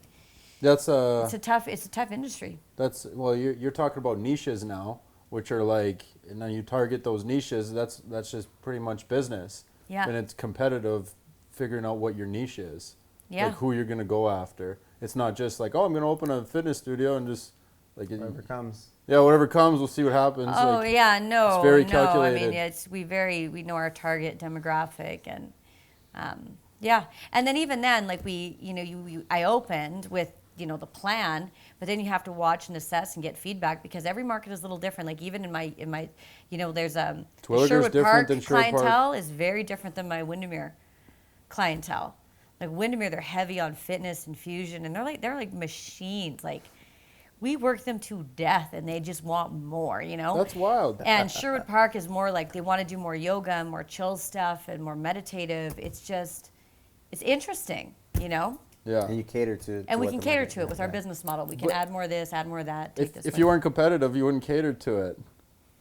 That's it's a tough industry. That's well, you're talking about niches now, which are like, and then you target those niches. That's just pretty much business. Yeah. And it's competitive, figuring out what your niche is. Yeah. Like who you're gonna go after. It's not just like, oh, I'm gonna open a fitness studio and just like Whatever comes. yeah, whatever comes, we'll see what happens. Oh like, yeah, no, it's very no. calculated. I mean, we know our target demographic, and yeah. And then even then, like I opened with the plan, but then you have to watch and assess and get feedback because every market is a little different. Like even in my there's the Terwilliger's Sherwood different Park than Sherwood Park. clientele is very different than my Windermere clientele. Like Windermere, they're heavy on fitness and fusion, and they're like machines. Like we work them to death, and they just want more. That's wild. And Sherwood Park is more like they want to do more yoga and more chill stuff and more meditative. It's interesting, Yeah. And you cater to And we what can the cater market to it is, with our yeah. business model. We can But- add more of this, add more of that. Take this If one. you weren't competitive, you wouldn't cater to it.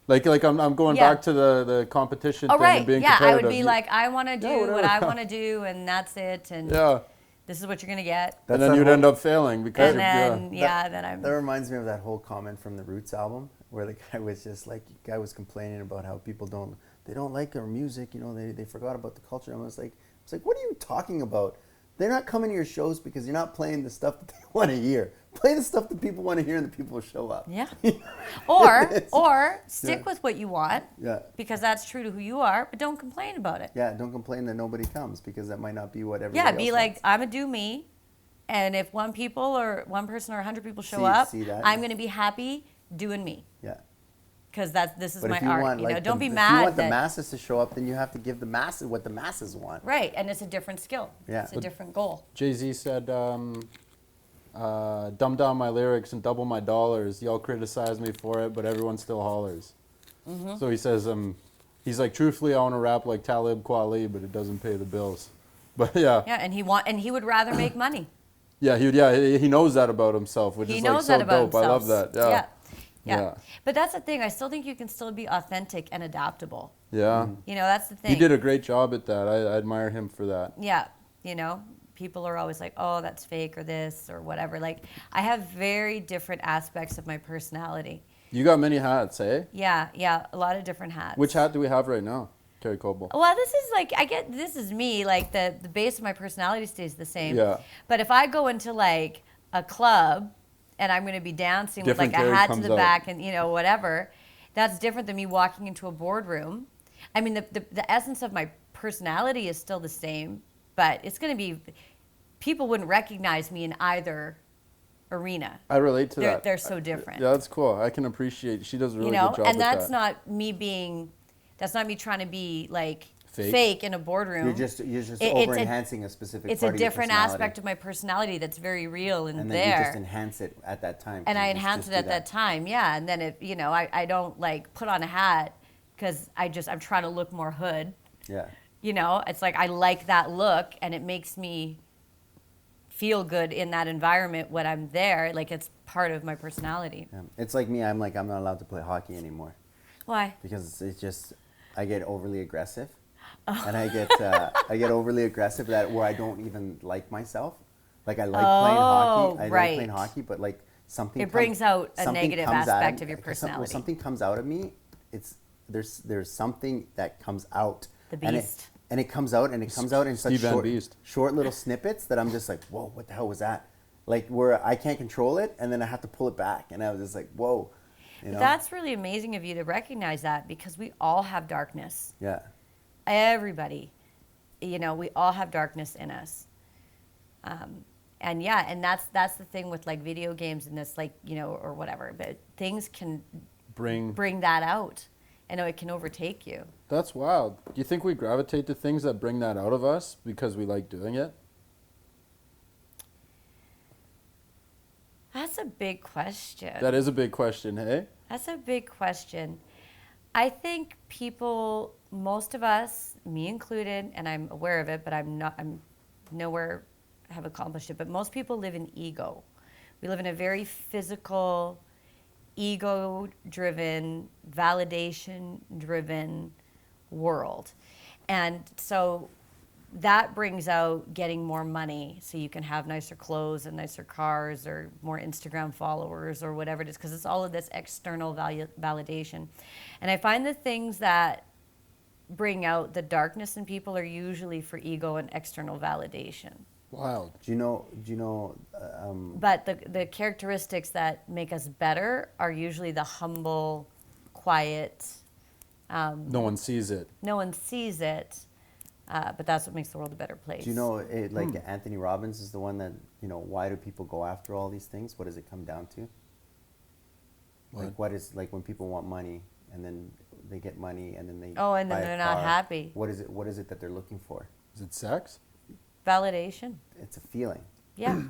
Like I'm going Yeah. back to the competition Oh thing right, and being yeah. I competitive. would be like, I want to do what whatever. I want to do, and that's it. And yeah. this is what you're gonna get. And That's then that you'd whole- end up failing because And then then I'm. That reminds me of that whole comment from the Roots album where the guy was just like, the guy was complaining about how people don't like our music, they forgot about the culture. And I was like, what are you talking about? They're not coming to your shows because you're not playing the stuff that they want to hear. Play the stuff that people want to hear and the people will show up. Yeah. Or stick with what you want. Yeah. Because that's true to who you are, but don't complain about it. Yeah, don't complain that nobody comes because that might not be what everybody Yeah, be else like, wants. I'm a do me, and if one person or 100 people show See- up, see that? I'm going to be happy doing me. Yeah. Because this is But my if you art. want, like, Don't be if mad you want the that- masses to show up, then you have to give the masses what the masses want. Right, and it's a different skill. Yeah. It's a different goal. Jay-Z said, dumb down my lyrics and double my dollars. Y'all criticize me for it, but everyone still hollers. Mm-hmm. So he says, he's like, truthfully, I want to rap like Talib Kweli, but it doesn't pay the bills. But yeah, Yeah, and he would rather make money. he knows that about himself, which He is knows like so that about dope. I love himself. that. Yeah. Yeah. But that's the thing. I still think you can still be authentic and adaptable. Yeah. That's the thing. He did a great job at that. I admire him for that. Yeah, people are always like, oh, that's fake or this or whatever. Like, I have very different aspects of my personality. You got many hats, eh? Yeah, a lot of different hats. Which hat do we have right now, Kerry Koble? Well, this is like, this is me, like the base of my personality stays the same. Yeah. But if I go into like a club and I'm going to be dancing Different with like a Kerry hat to comes the out. back and, whatever, that's different than me walking into a boardroom. I mean, the essence of my personality is still the same, but it's going to be, people wouldn't recognize me in either arena. I relate to that. They're so different. Yeah, that's cool. I can appreciate. She does a really good job and with that's that. not me trying to be like Fake. fake in a boardroom. You're just It's over a- enhancing a specific It's part a of your different personality. aspect of my personality that's very real and And then there. you just enhance it at that time. And You I just enhance it do at that time, yeah. And then if I don't like put on a hat because I'm trying to look more hood. Yeah. It's like I like that look, and it makes me feel good in that environment when I'm there. Like it's part of my personality. Yeah. It's like me. I'm not allowed to play hockey anymore Why? because it's just I get overly aggressive, and I get overly aggressive that where I don't even like myself. Like I like playing hockey. I like right. playing hockey, but like something It brings out a something negative comes out aspect of your personality. When something comes out of me, there's something that comes out. The beast. And it comes out in such Steve Van Beast. short little snippets that I'm just like, whoa, what the hell was that? Like where I can't control it, and then I have to pull it back, and I was just like, whoa. You know? That's really amazing of you to recognize that, because we all have darkness. Yeah. Everybody, we all have darkness in us. And that's the thing with like video games and this, like, or whatever, but things can bring that out. And it can overtake you. That's wild. Do you think we gravitate to things that bring that out of us because we like doing it? That's a big question. That is a big question, hey? That's a big question. I think people, most of us, me included, and I'm aware of it, but I'm nowhere have accomplished it, but most people live in ego. We live in a very physical, ego-driven, validation-driven world. And so that brings out getting more money so you can have nicer clothes and nicer cars or more Instagram followers or whatever it is, because it's all of this external validation. And I find the things that bring out the darkness in people are usually for ego and external validation. Wild. Do you know? But the characteristics that make us better are usually the humble, quiet. No one sees it. No one sees it, but that's what makes the world a better place. Do you know? Anthony Robbins is the one that Why do people go after all these things? What does it come down to? What? Like what is like when people want money and then they get money and then they and then buy a they're not car, happy. What is it that they're looking for? Is it sex? Validation. It's a feeling. Yeah.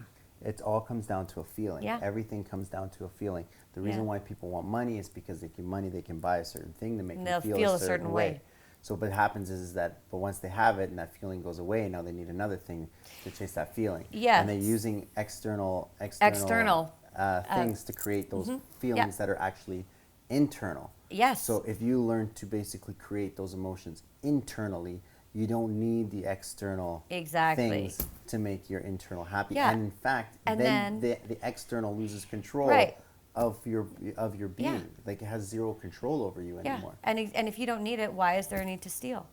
It all comes down to a feeling. Yeah. Everything comes down to a feeling. The reason why people want money is because they get money, they can buy a certain thing to make them feel a certain way. So what happens is that, but once they have it and that feeling goes away, now they need another thing to chase that feeling. Yes. And they're using external things to create those feelings that are actually internal. Yes. So if you learn to basically create those emotions internally, you don't need the external things to make your internal happy. Yeah. And in fact, then the external loses control of your being. Yeah. Like it has zero control over you anymore. And if you don't need it, why is there a need to steal?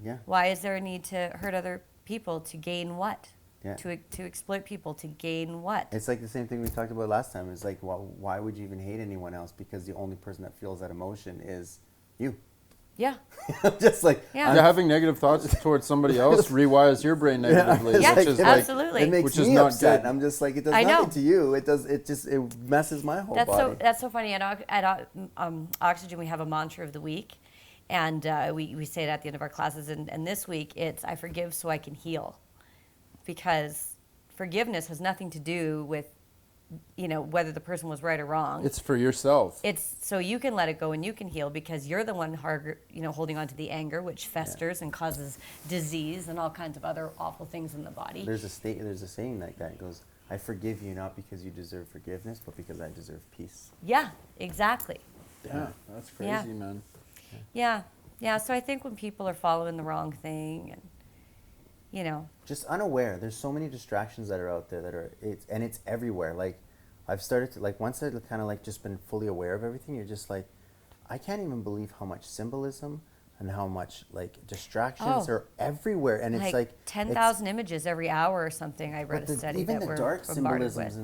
Yeah. Why is there a need to hurt other people to gain what? Yeah. To exploit people to gain what? It's like the same thing we talked about last time. It's like, why would you even hate anyone else? Because the only person that feels that emotion is you. Yeah. Just like having negative thoughts towards somebody else rewires your brain negatively. Yes, which is absolutely. It makes which is me not upset. good. I'm just like, it does nothing to you. It messes my whole body. That's so funny. At Oxygen, we have a mantra of the week, and we say it at the end of our classes. And this week, it's I forgive so I can heal, because forgiveness has nothing to do with whether the person was right or wrong. It's for yourself. It's so you can let it go and you can heal, because you're the one holding on to the anger, which festers and causes disease and all kinds of other awful things in the body. There's a saying like that. It goes, I forgive you not because you deserve forgiveness, but because I deserve peace. Yeah, exactly. Yeah, that's crazy, man. Yeah. So I think when people are following the wrong thing and just unaware. There's so many distractions that are out there it's everywhere. Like I've started to once I've kind of just been fully aware of everything, you're just like, I can't even believe how much symbolism and how much distractions are everywhere. And it's like 10,000 images every hour or something. I read a study even that the we're dark bombarded symbolisms with.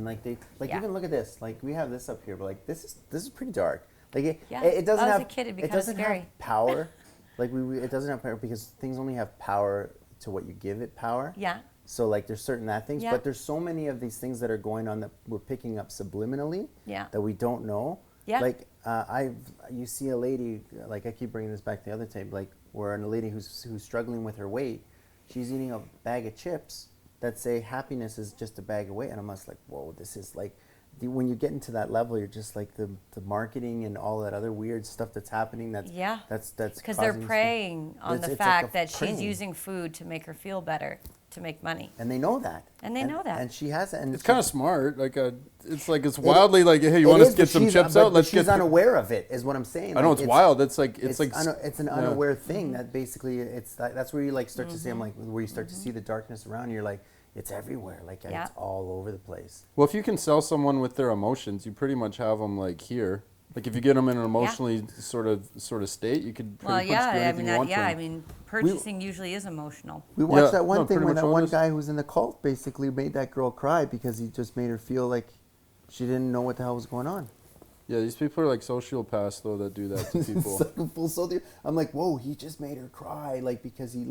and even look at this. Like we have this up here, but this is pretty dark. Like it If doesn't I was have a kid, it'd be it kind of doesn't scary. have power. It doesn't have power because things only have power to what you give it power. Yeah. So there's certain things, but there's so many of these things that are going on that we're picking up subliminally that we don't know. Yeah. You see a lady, I keep bringing this back to the other tape, where a lady who's struggling with her weight, she's eating a bag of chips that say happiness is just a bag of weight, and I'm just like, whoa, this is when you get into that level, you're just like the marketing and all that other weird stuff that's happening. That's because they're preying on the it's fact like that preying. she's using food to make her feel better, to make money. And they know that. And they know that. And she has it. And it's kind of smart. It's wildly like, hey, you want to get some chips out? Let's she's unaware of it, is what I'm saying. I know it's wild. It's an unaware thing that basically that's where you like start to say, I'm like, where you start to see the darkness around. You're like, it's everywhere. Like it's all over the place. Well, if you can sell someone with their emotions, you pretty much have them like here. Like if you get them in an emotionally sort of state, you could pretty much do anything you want to them. I mean, purchasing usually is emotional. We watched that one thing when that one guy who's in the cult basically made that girl cry because he just made her feel like she didn't know what the hell was going on. Yeah, these people are like sociopaths though that do that to people. I'm like, whoa, he just made her cry, like because he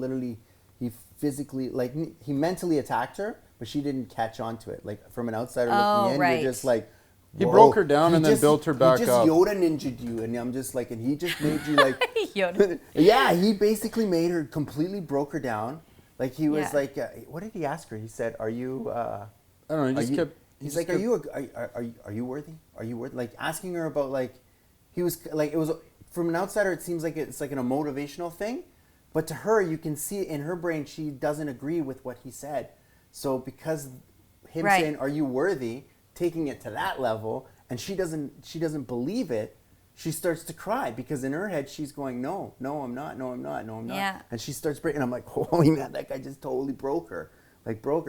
physically, like he mentally attacked her, but she didn't catch on to it. Like from an outsider looking in, you're just like, he broke her down and then built her back up. He just Yoda ninja'd you, and I'm just like, and he just made you like, Yoda. Yeah, he basically made her completely broke her down. Like he was like, what did he ask her? He said, "Are you?" I don't know. He just kept. He's like, "Are you worthy? Are you worthy?" Like asking her about like, he was like, it was from an outsider. It seems like it's like a motivational thing, but to her, you can see in her brain she doesn't agree with what he said. So because him saying, "Are you worthy?" taking it to that level, and she doesn't believe it, she starts to cry because in her head she's going, no, I'm not, no, I'm not, no, I'm not. Yeah. And she starts breaking. I'm like, holy man, that guy just totally broke her.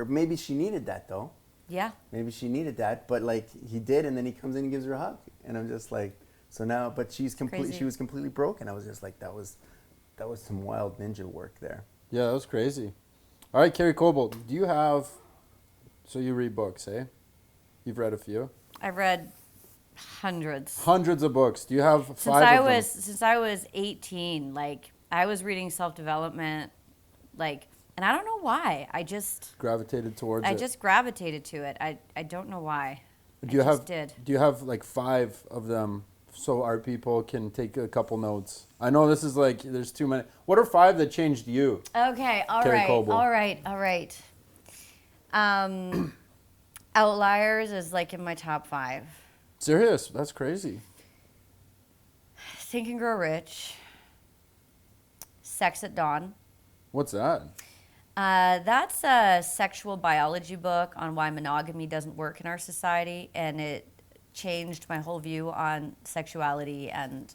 Maybe she needed that though. Yeah. Maybe she needed that, but like he did, and then he comes in and gives her a hug, and I'm just like, so now, but she was completely broken. I was just like, that was some wild ninja work there. Yeah, that was crazy. All right, Kerry Koble, do you have? So you read books, eh? You've read a few? I've read hundreds. Hundreds of books. Do you have five of them? Since I was 18, like, I was reading self-development, like, and I don't know why. I just... Gravitated towards it. I just gravitated to it. I don't know why. Do you have, like, 5 of them so our people can take a couple notes? I know this is, like, there's too many. What are 5 that changed you? Okay, Kerry Koble? all right. Outliers is like in my top 5. Serious? That's crazy. Think and Grow Rich. Sex at Dawn. What's that? That's a sexual biology book on why monogamy doesn't work in our society, and it changed my whole view on sexuality and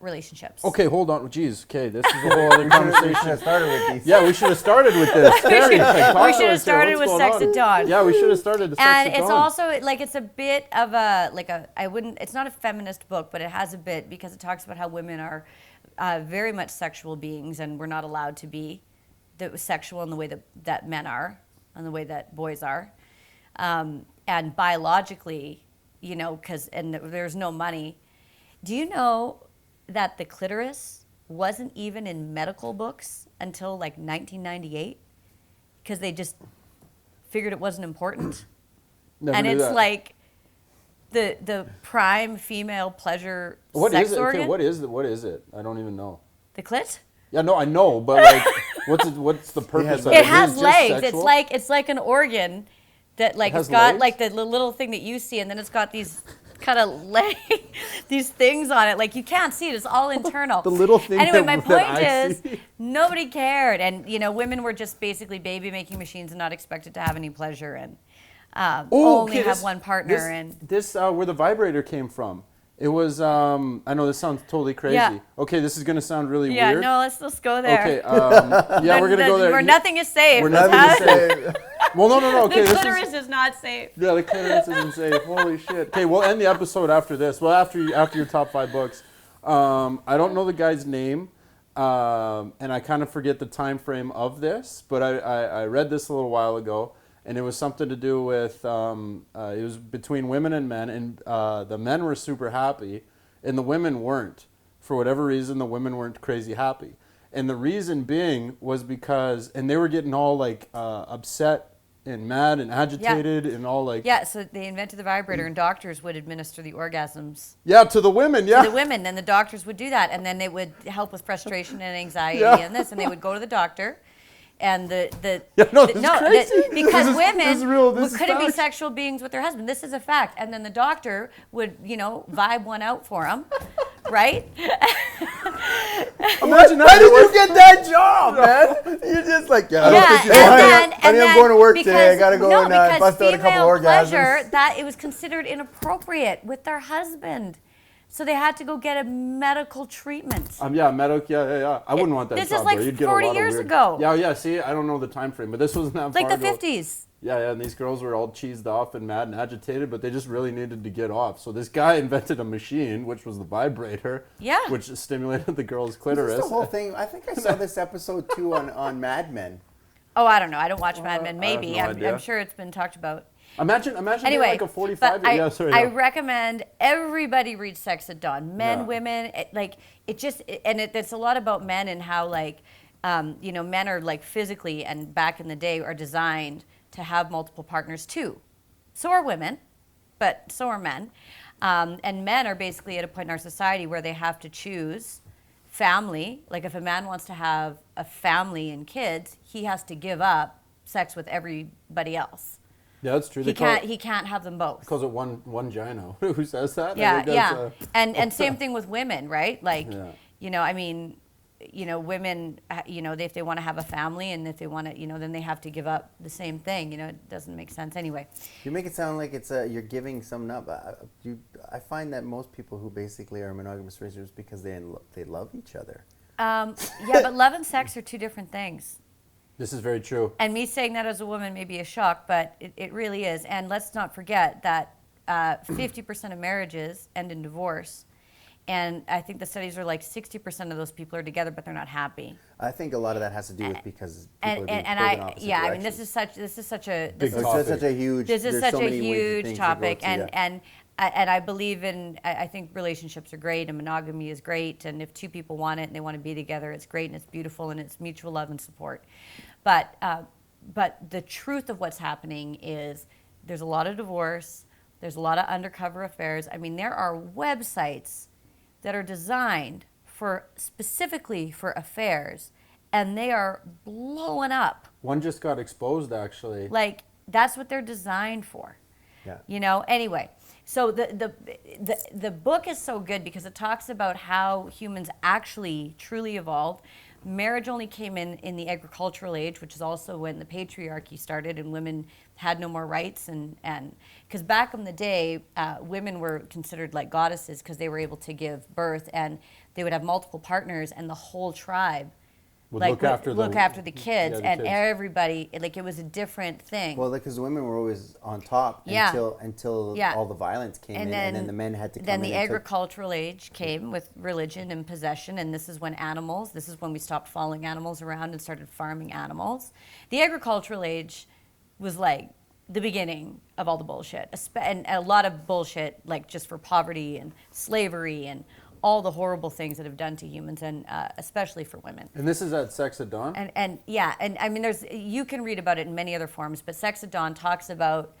relationships. Okay, hold on. Jeez, okay, this is a whole other conversation. We should have started with these. Yeah, we should have started with this. We should have started with Sex at Dawn. Yeah, we should have started with Sex at Dawn. And it's also, like, it's a bit of it's not a feminist book, but it has a bit because it talks about how women are very much sexual beings and we're not allowed to be sexual in the way that men are, and the way that boys are. And biologically, and there's no money. Do you know that the clitoris wasn't even in medical books until like 1998? Because they just figured it wasn't important. And it's like the prime female pleasure sex organ. Okay, what is it? I don't even know. The clit? Yeah, no, I know, but like, what's the purpose of it? It has legs. It's like an organ that like it's got legs? Like the little thing that you see, and then it's got these kind of these things on it. Like you can't see it. It's all internal. The little thing. Anyway, my point is, nobody cared, and women were just basically baby making machines and not expected to have any pleasure, and only have one partner. This where the vibrator came from. It was, I know this sounds totally crazy. Yeah. Okay, this is going to sound really weird. Yeah, no, let's go there. Okay, yeah, we're going to go there. Where nothing is safe. Where nothing is safe. Well, no. Okay, the clitoris is not safe. Yeah, the clitoris isn't safe. Holy shit. Okay, we'll end the episode after this. Well, after your top 5 books. I don't know the guy's name, and I kind of forget the time frame of this, but I read this a little while ago. And it was something to do with, it was between women and men, and the men were super happy, and the women weren't. For whatever reason, the women weren't crazy happy. And the reason being was because, and they were getting all like upset and mad and agitated and all like. Yeah, so they invented the vibrator, and doctors would administer the orgasms. Yeah, to the women, yeah. To the women, and the doctors would do that, and then they would help with frustration and anxiety and this, and they would go to the doctor. And the no, this is crazy. because women this is real, this is couldn't be fact. sexual beings with their husband. This is a fact. And then the doctor would, vibe one out for them, right? Imagine that. How did you get that job, man? You're just like, Yeah, and honey, I'm going to work today. I gotta go no, and because bust out a couple female pleasure, orgasms. that it was considered inappropriate with their husband, so they had to go get a medical treatment. Yeah. I wouldn't want that This job. is like though. You'd get 40 a lot years of weird... ago. Yeah. See, I don't know the time frame, but this wasn't that Like far the ago. 50s. Yeah, and these girls were all cheesed off and mad and agitated, but they just really needed to get off. So this guy invented a machine, which was the vibrator, Yeah. which stimulated the girl's This clitoris. is the whole thing. I think I saw this episode too on Mad Men. Oh, I don't know. I don't watch Mad Men. I have Maybe. no I'm idea. sure it's been talked about. Imagine Anyway, being like a 45. but I Yeah. recommend everybody read Sex at Dawn. Men, Yeah. women, it's a lot about men and how men are like physically and back in the day are designed to have multiple partners too. So are women, but so are men. And men are basically at a point in our society where they have to choose family. Like if a man wants to have a family and kids, he has to give up sex with everybody else. Yeah, that's true. He can't have them both. Calls it one gino. Who says that? Yeah, I think yeah. that's, And same thing with women, right? Like, Yeah. Women, if they want to have a family and if they want to, then they have to give up the same thing. It doesn't make sense anyway. You make it sound like it's you're giving something up. I find that most people who basically are monogamous relationships because they love each other. Yeah, but love and sex are two different things. This is very true. And me saying that as a woman may be a shock, but it really is. And let's not forget that 50% of marriages end in divorce. And I think the studies are like 60% of those people are together, but they're not happy. I think a lot of that has to do with because people are being and pulled in opposite I mean, directions. this is such a Big It's topic. such a huge. This is there's such so a many ways huge things to go topic, to, and yeah. I believe in. I think relationships are great, and monogamy is great, and if two people want it and they want to be together, it's great and it's beautiful and it's mutual love and support. But the truth of what's happening is there's a lot of divorce, there's a lot of undercover affairs. I mean, there are websites that are designed specifically for affairs, and they are blowing up. One just got exposed, actually. Like, that's what they're designed for. Yeah. Anyway, so the book is so good because it talks about how humans actually truly evolved. Marriage only came in the agricultural age, which is also when the patriarchy started and women had no more rights. And because back in the day, women were considered like goddesses because they were able to give birth, and they would have multiple partners, and the whole tribe Would like look after the kids, yeah, the and kids. everybody, like, it was a different thing. Well, because the women were always on top Yeah. until Yeah. all the violence came in, and then the men had to come Then in. the and took- agricultural age came with religion and possession, and this is when we stopped following animals around and started farming animals. The agricultural age was like the beginning of all the bullshit, and a lot of bullshit, like just for poverty and slavery and all the horrible things that have done to humans, and especially for women. And this is at Sex at Dawn? And I mean, you can read about it in many other forms, but Sex at Dawn talks about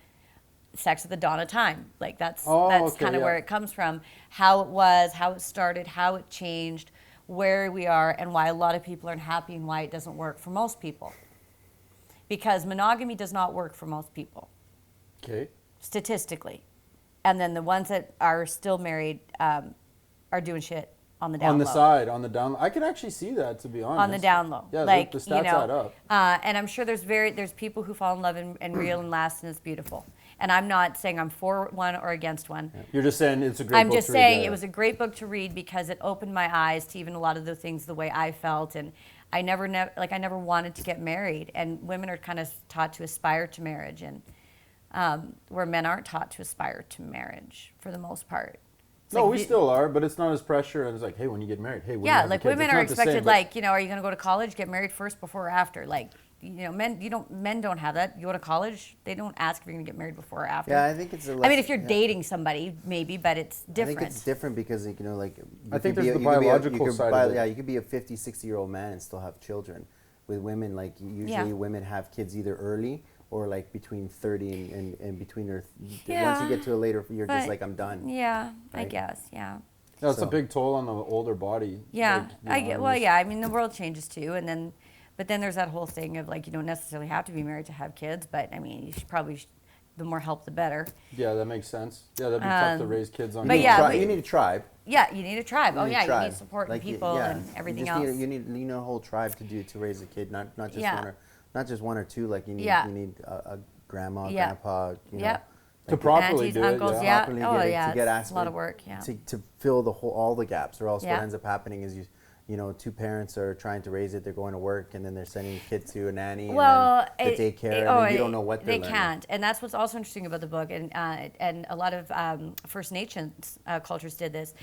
sex at the dawn of time. Like that's okay, kind of yeah. where it comes from, how it was, how it started, how it changed, where we are, and why a lot of people aren't happy and why it doesn't work for most people. Because monogamy does not work for most people, Okay. statistically. And then the ones that are still married are doing shit on the down On the low. side, on the down low. I can actually see that, to be honest. On the down low. Yeah, like, the stats add up. And I'm sure there's people who fall in love and real and last, and it's beautiful. And I'm not saying I'm for one or against one. Yeah. You're just saying it's a great I'm book just to read, saying yeah. it was a great book to read because it opened my eyes to even a lot of the things the way I felt, and I never wanted to get married, and women are kind of taught to aspire to marriage, and where men aren't taught to aspire to marriage for the most part. It's No, like we still are, but it's not as pressure, and it's like, hey, when you get married, hey, when you yeah, have like the kids. women It's are not the same, expected, but- like, are you going to go to college, get married first, before, or after? Like, men don't have that. You go to college, they don't ask if you're going to get married before or after. Yeah, I think it's a. I mean, if you're dating somebody, maybe, but it's different. I think it's different because like I think could be there's the you could be biological you could side of it. Yeah, you could be a 50, 60-year-old man and still have children. With women, like usually women have kids either early or like between 30 and between their. Once you get to a later, you're just but- like, I'm done. Yeah, I Right? guess, yeah. That's So- a big toll on the older body. Yeah, like, I mean, the world changes too, and then, But then there's that whole thing of like, you don't necessarily have to be married to have kids, but I mean, you should probably, the more help, the better. Yeah, that makes sense. Yeah, that'd be tough to raise kids on. But yeah, You need a tribe. Yeah, you need a tribe. You Oh need yeah, a tribe. you need support Like, and people and everything else. You need a whole tribe to raise a kid, not just Yeah. not just one or two. Like you need Yeah. a grandma, Yeah. grandpa. You know, Yep. To properly Aunties, do it, uncles, yeah. yeah. properly Oh get it, yeah, to get it's asked a lot of work. Yeah. to fill all the gaps, or else Yeah. what ends up happening is you know, two parents are trying to raise it, they're going to work, and then they're sending the kid to a nanny, Well, and then the daycare, and then you don't know what they're they learning. can't, and that's what's also interesting about the book, and a lot of First Nations cultures did this.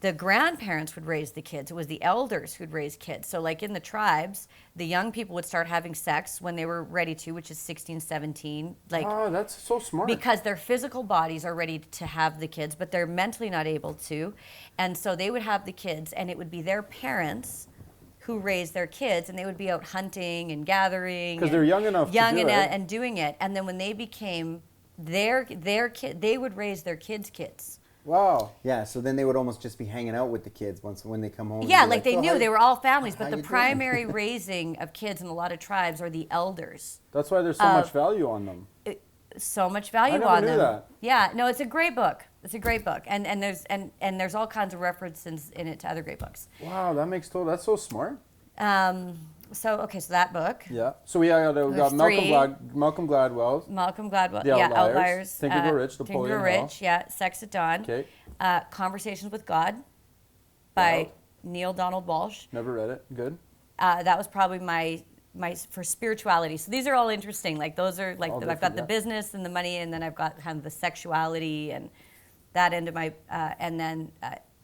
The grandparents would raise the kids. It was the elders who'd raise kids. So like in the tribes, the young people would start having sex when they were ready to, which is 16, 17. Like, Oh, that's so smart. because their physical bodies are ready to have the kids, but they're mentally not able to. And so they would have the kids, and it would be their parents who raised their kids, and they would be out hunting and gathering. 'Cause they're young enough to do it. and doing it. And then when they became their kid, they would raise their kids. Wow. Yeah, so then they would almost just be hanging out with the kids when they come home. and Yeah, be like they "Oh, knew how they you- were all families, how but the you doing?" primary raising of kids in a lot of tribes are the elders. That's why there's so much value on them. So much value never on knew them. that. Yeah, no, it's a great book. It's a great book, and there's all kinds of references in it to other great books. Wow, that's so smart. So that book, Yeah. So we got There's Malcolm three. Malcolm Gladwell. Malcolm Gladwell, The Outliers, Think and Grow Rich, Think and Napoleon Grow Hill. Rich, yeah, Sex at Dawn, Okay. Conversations with God, by Wow. Neil Donald Walsh. Never read it. Good. That was probably my for spirituality. So these are all interesting. Like those are like All I've got different, the yeah. business and the money, and then I've got kind of the sexuality and that end of my and then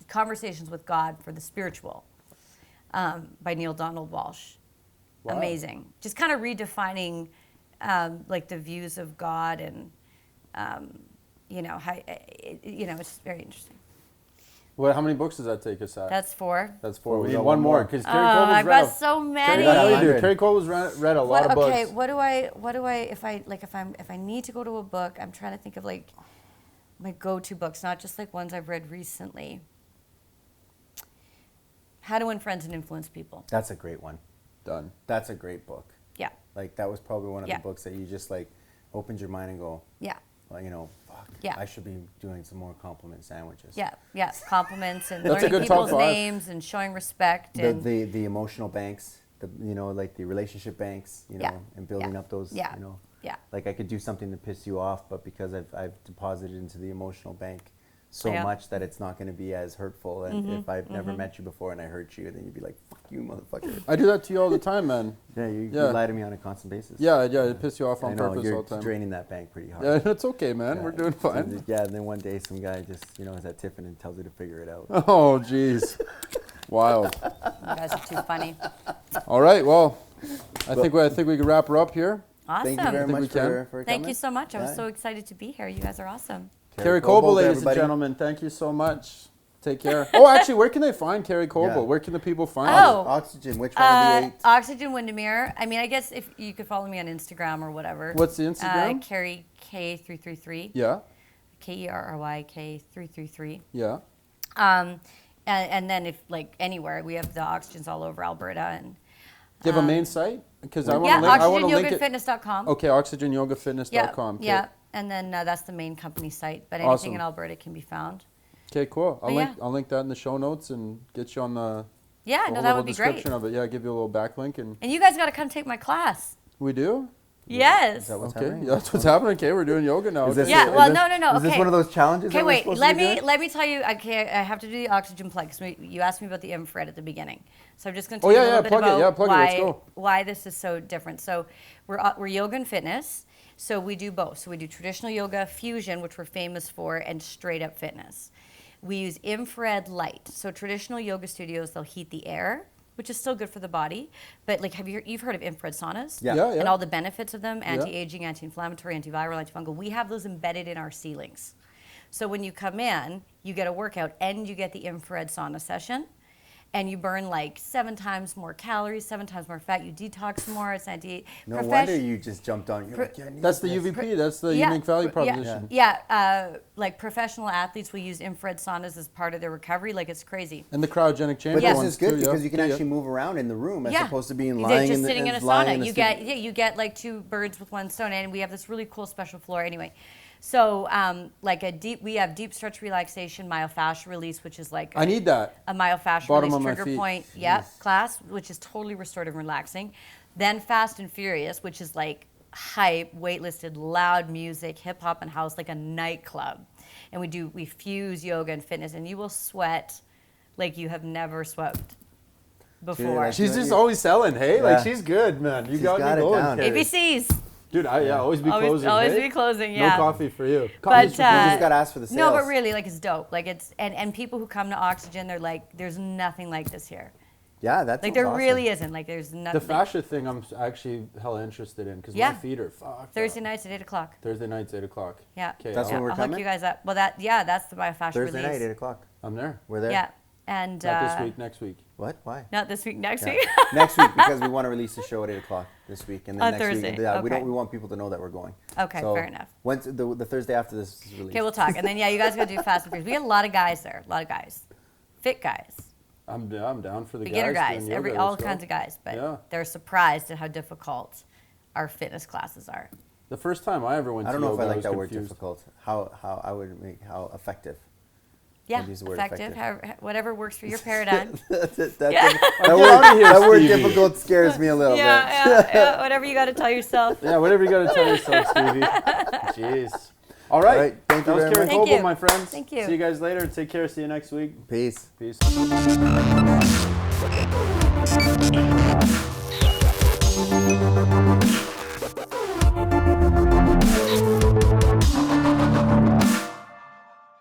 Conversations with God for the spiritual, by Neil Donald Walsh. Wow. Amazing. Just kind of redefining like the views of God, and how it's very interesting. How many books does that take us at? That's 4. That's 4. We we need got one one more more. because Oh, Kerry Koble's I've read got so many. got Yeah, you do. 100. Kerry Koble's read a lot of books. Okay, what do I if I need to go to a book, I'm trying to think of like my go-to books, not just like ones I've read recently. How to Win Friends and Influence People. That's a great one. Done. That's a great book. Yeah. Like that was probably one of Yeah. the books that you just like opened your mind and go, Yeah. well, fuck, Yeah. I should be doing some more compliment sandwiches. Yeah. Yeah. Compliments and That's a learning good top people's 5. names and showing respect and The emotional banks, like the relationship banks, Yeah. and building Yeah. up those, Yeah. Yeah. like I could do something to piss you off, but because I've deposited into the emotional bank so Yeah. much that it's not going to be as hurtful. And if I've never met you before and I hurt you, then you'd be like, fuck you, motherfucker. I do that to you all the time, man. Yeah, you Yeah. lie to me on a constant basis. Yeah, it pisses you off I on know, purpose you're all the time. draining that bank pretty hard. Yeah, it's okay, man. We're doing So, fine. yeah, and then one day some guy just, is at Tiffin and tells you to figure it out. Oh, jeez. Wild. you guys are too funny. All right, well, I think we could wrap her up here. Awesome. Thank you very think we much can. for Thank coming. you so much. I was Yeah. so excited to be here. You guys are awesome. Kerry Koble, ladies and everybody. gentlemen, thank you so much. Take care. Oh, actually, where can they find Kerry Koble? Yeah. Where can the people find Oh. you? Oxygen, which one of the 8? Oxygen Windermere. I mean, I guess if you could follow me on Instagram or whatever. What's the Instagram? Kerry K333. Yeah, KERRYK333. yeah. And then if like anywhere, we have the Oxygens all over Alberta and. Do you have a main site? Because I want Yeah, to link. I want to link it. oxygenyogafitness.com. Okay, oxygenyogafitness.com. Yeah, Okay. yeah. And then that's the main company site. But anything Awesome. in Alberta can be found. Okay, cool. But yeah. I'll link that in the show notes and get you on the Yeah, a no, that little would be great. description of it. Yeah, give you a little backlink and And you guys got to come take my class. we do. Yes. Is that what's Okay, happening? yeah, that's what's happening. Okay, we're doing yoga now. Is this- Okay. Yeah, is well, this- no. Is this Okay. one of those challenges Okay, that we're wait. supposed Let to be me doing? let me tell you. Okay, I have to do the oxygen plug because you asked me about the infrared at the beginning. So I'm just going to Oh, tell yeah, you a yeah, little bit plug it. about Yeah, plug it. Let's go. why this is so different. So we're yoga and fitness. So we do both. So we do traditional yoga, fusion, which we're famous for, and straight up fitness. We use infrared light. So traditional yoga studios, they'll heat the air, which is still good for the body. But like, you've heard of infrared saunas? Yeah. Yeah, And all the benefits of them, anti-aging, anti-inflammatory, antiviral, antifungal. We have those embedded in our ceilings. So when you come in, you get a workout and you get the infrared sauna session. and you burn like 7 times more calories, 7 times more fat. You detox more. It's 98. No wonder you just jumped on. You're like, yeah, I need That's the this. UVP. That's the unique value proposition. Like professional athletes will use infrared saunas as part of their recovery. Like it's crazy. And the cryogenic chamber. But this ones is good too, because you can actually move around in the room as opposed to being lying just in the sitting in a lying sauna. in You get like 2 birds with 1 stone, and we have this really cool special floor anyway. So we have deep stretch relaxation, myofascial release, which is like I need that. a myofascial Bottom release of my trigger feet. point class, which is totally restorative and relaxing. Then Fast and Furious, which is like hype, waitlisted, loud music, hip hop and house, like a nightclub. And we fuse yoga and fitness, and you will sweat like you have never sweat before. She's just always selling, hey? Like, she's good, man. You got me going, down. Kerry. ABCs. Dude, always be closing, Always hey? be closing, yeah. No coffee for you. But, Coffee's for You just got to ask for the sales. No, but really, like, it's dope. Like, it's, and people who come to Oxygen, they're like, there's nothing like this here. Yeah, that's Like, there really isn't. Like, there's nothing. The fascia thing I'm actually hella interested in because my feet are fucked Thursday up. nights at 8 o'clock. Thursday nights, 8 o'clock. Yeah. Okay, That's when we're I'll coming? hook you guys up. Well, that's the myofascial Thursday release. night, 8 o'clock. I'm there. We're there. Yeah. And Not this week, next week. What? Why? not this week, next Yeah. week. Next week, because we want to release the show at 8 o'clock this week, and then On next Thursday, week, okay. we want people to know that we're going. Okay, So fair enough. Once the Thursday after this is released. Okay, we'll talk. And then, you guys got to do Fast and Furious. We get a lot of guys there. A lot of guys. Fit guys. I'm down for the Beginner guys. guys. doing yoga. All Let's go. kinds of guys. But Yeah. they're surprised at how difficult our fitness classes are. The first time I ever went I to don't know yoga, if I like was that word confused. difficult. How effective. Yeah, I'd use the word effective. effective. Whatever works for your paradigm. that Here, word Stevie. difficult scares me a little bit. Yeah. Whatever you got to tell yourself. Yeah, whatever you got to tell yourself, Stevie. Jeez. All right. All right, thank you That was very Kerry much. Thank Koble, you. my friends. Thank you. See you guys later. Take care. See you next week. Peace. Peace.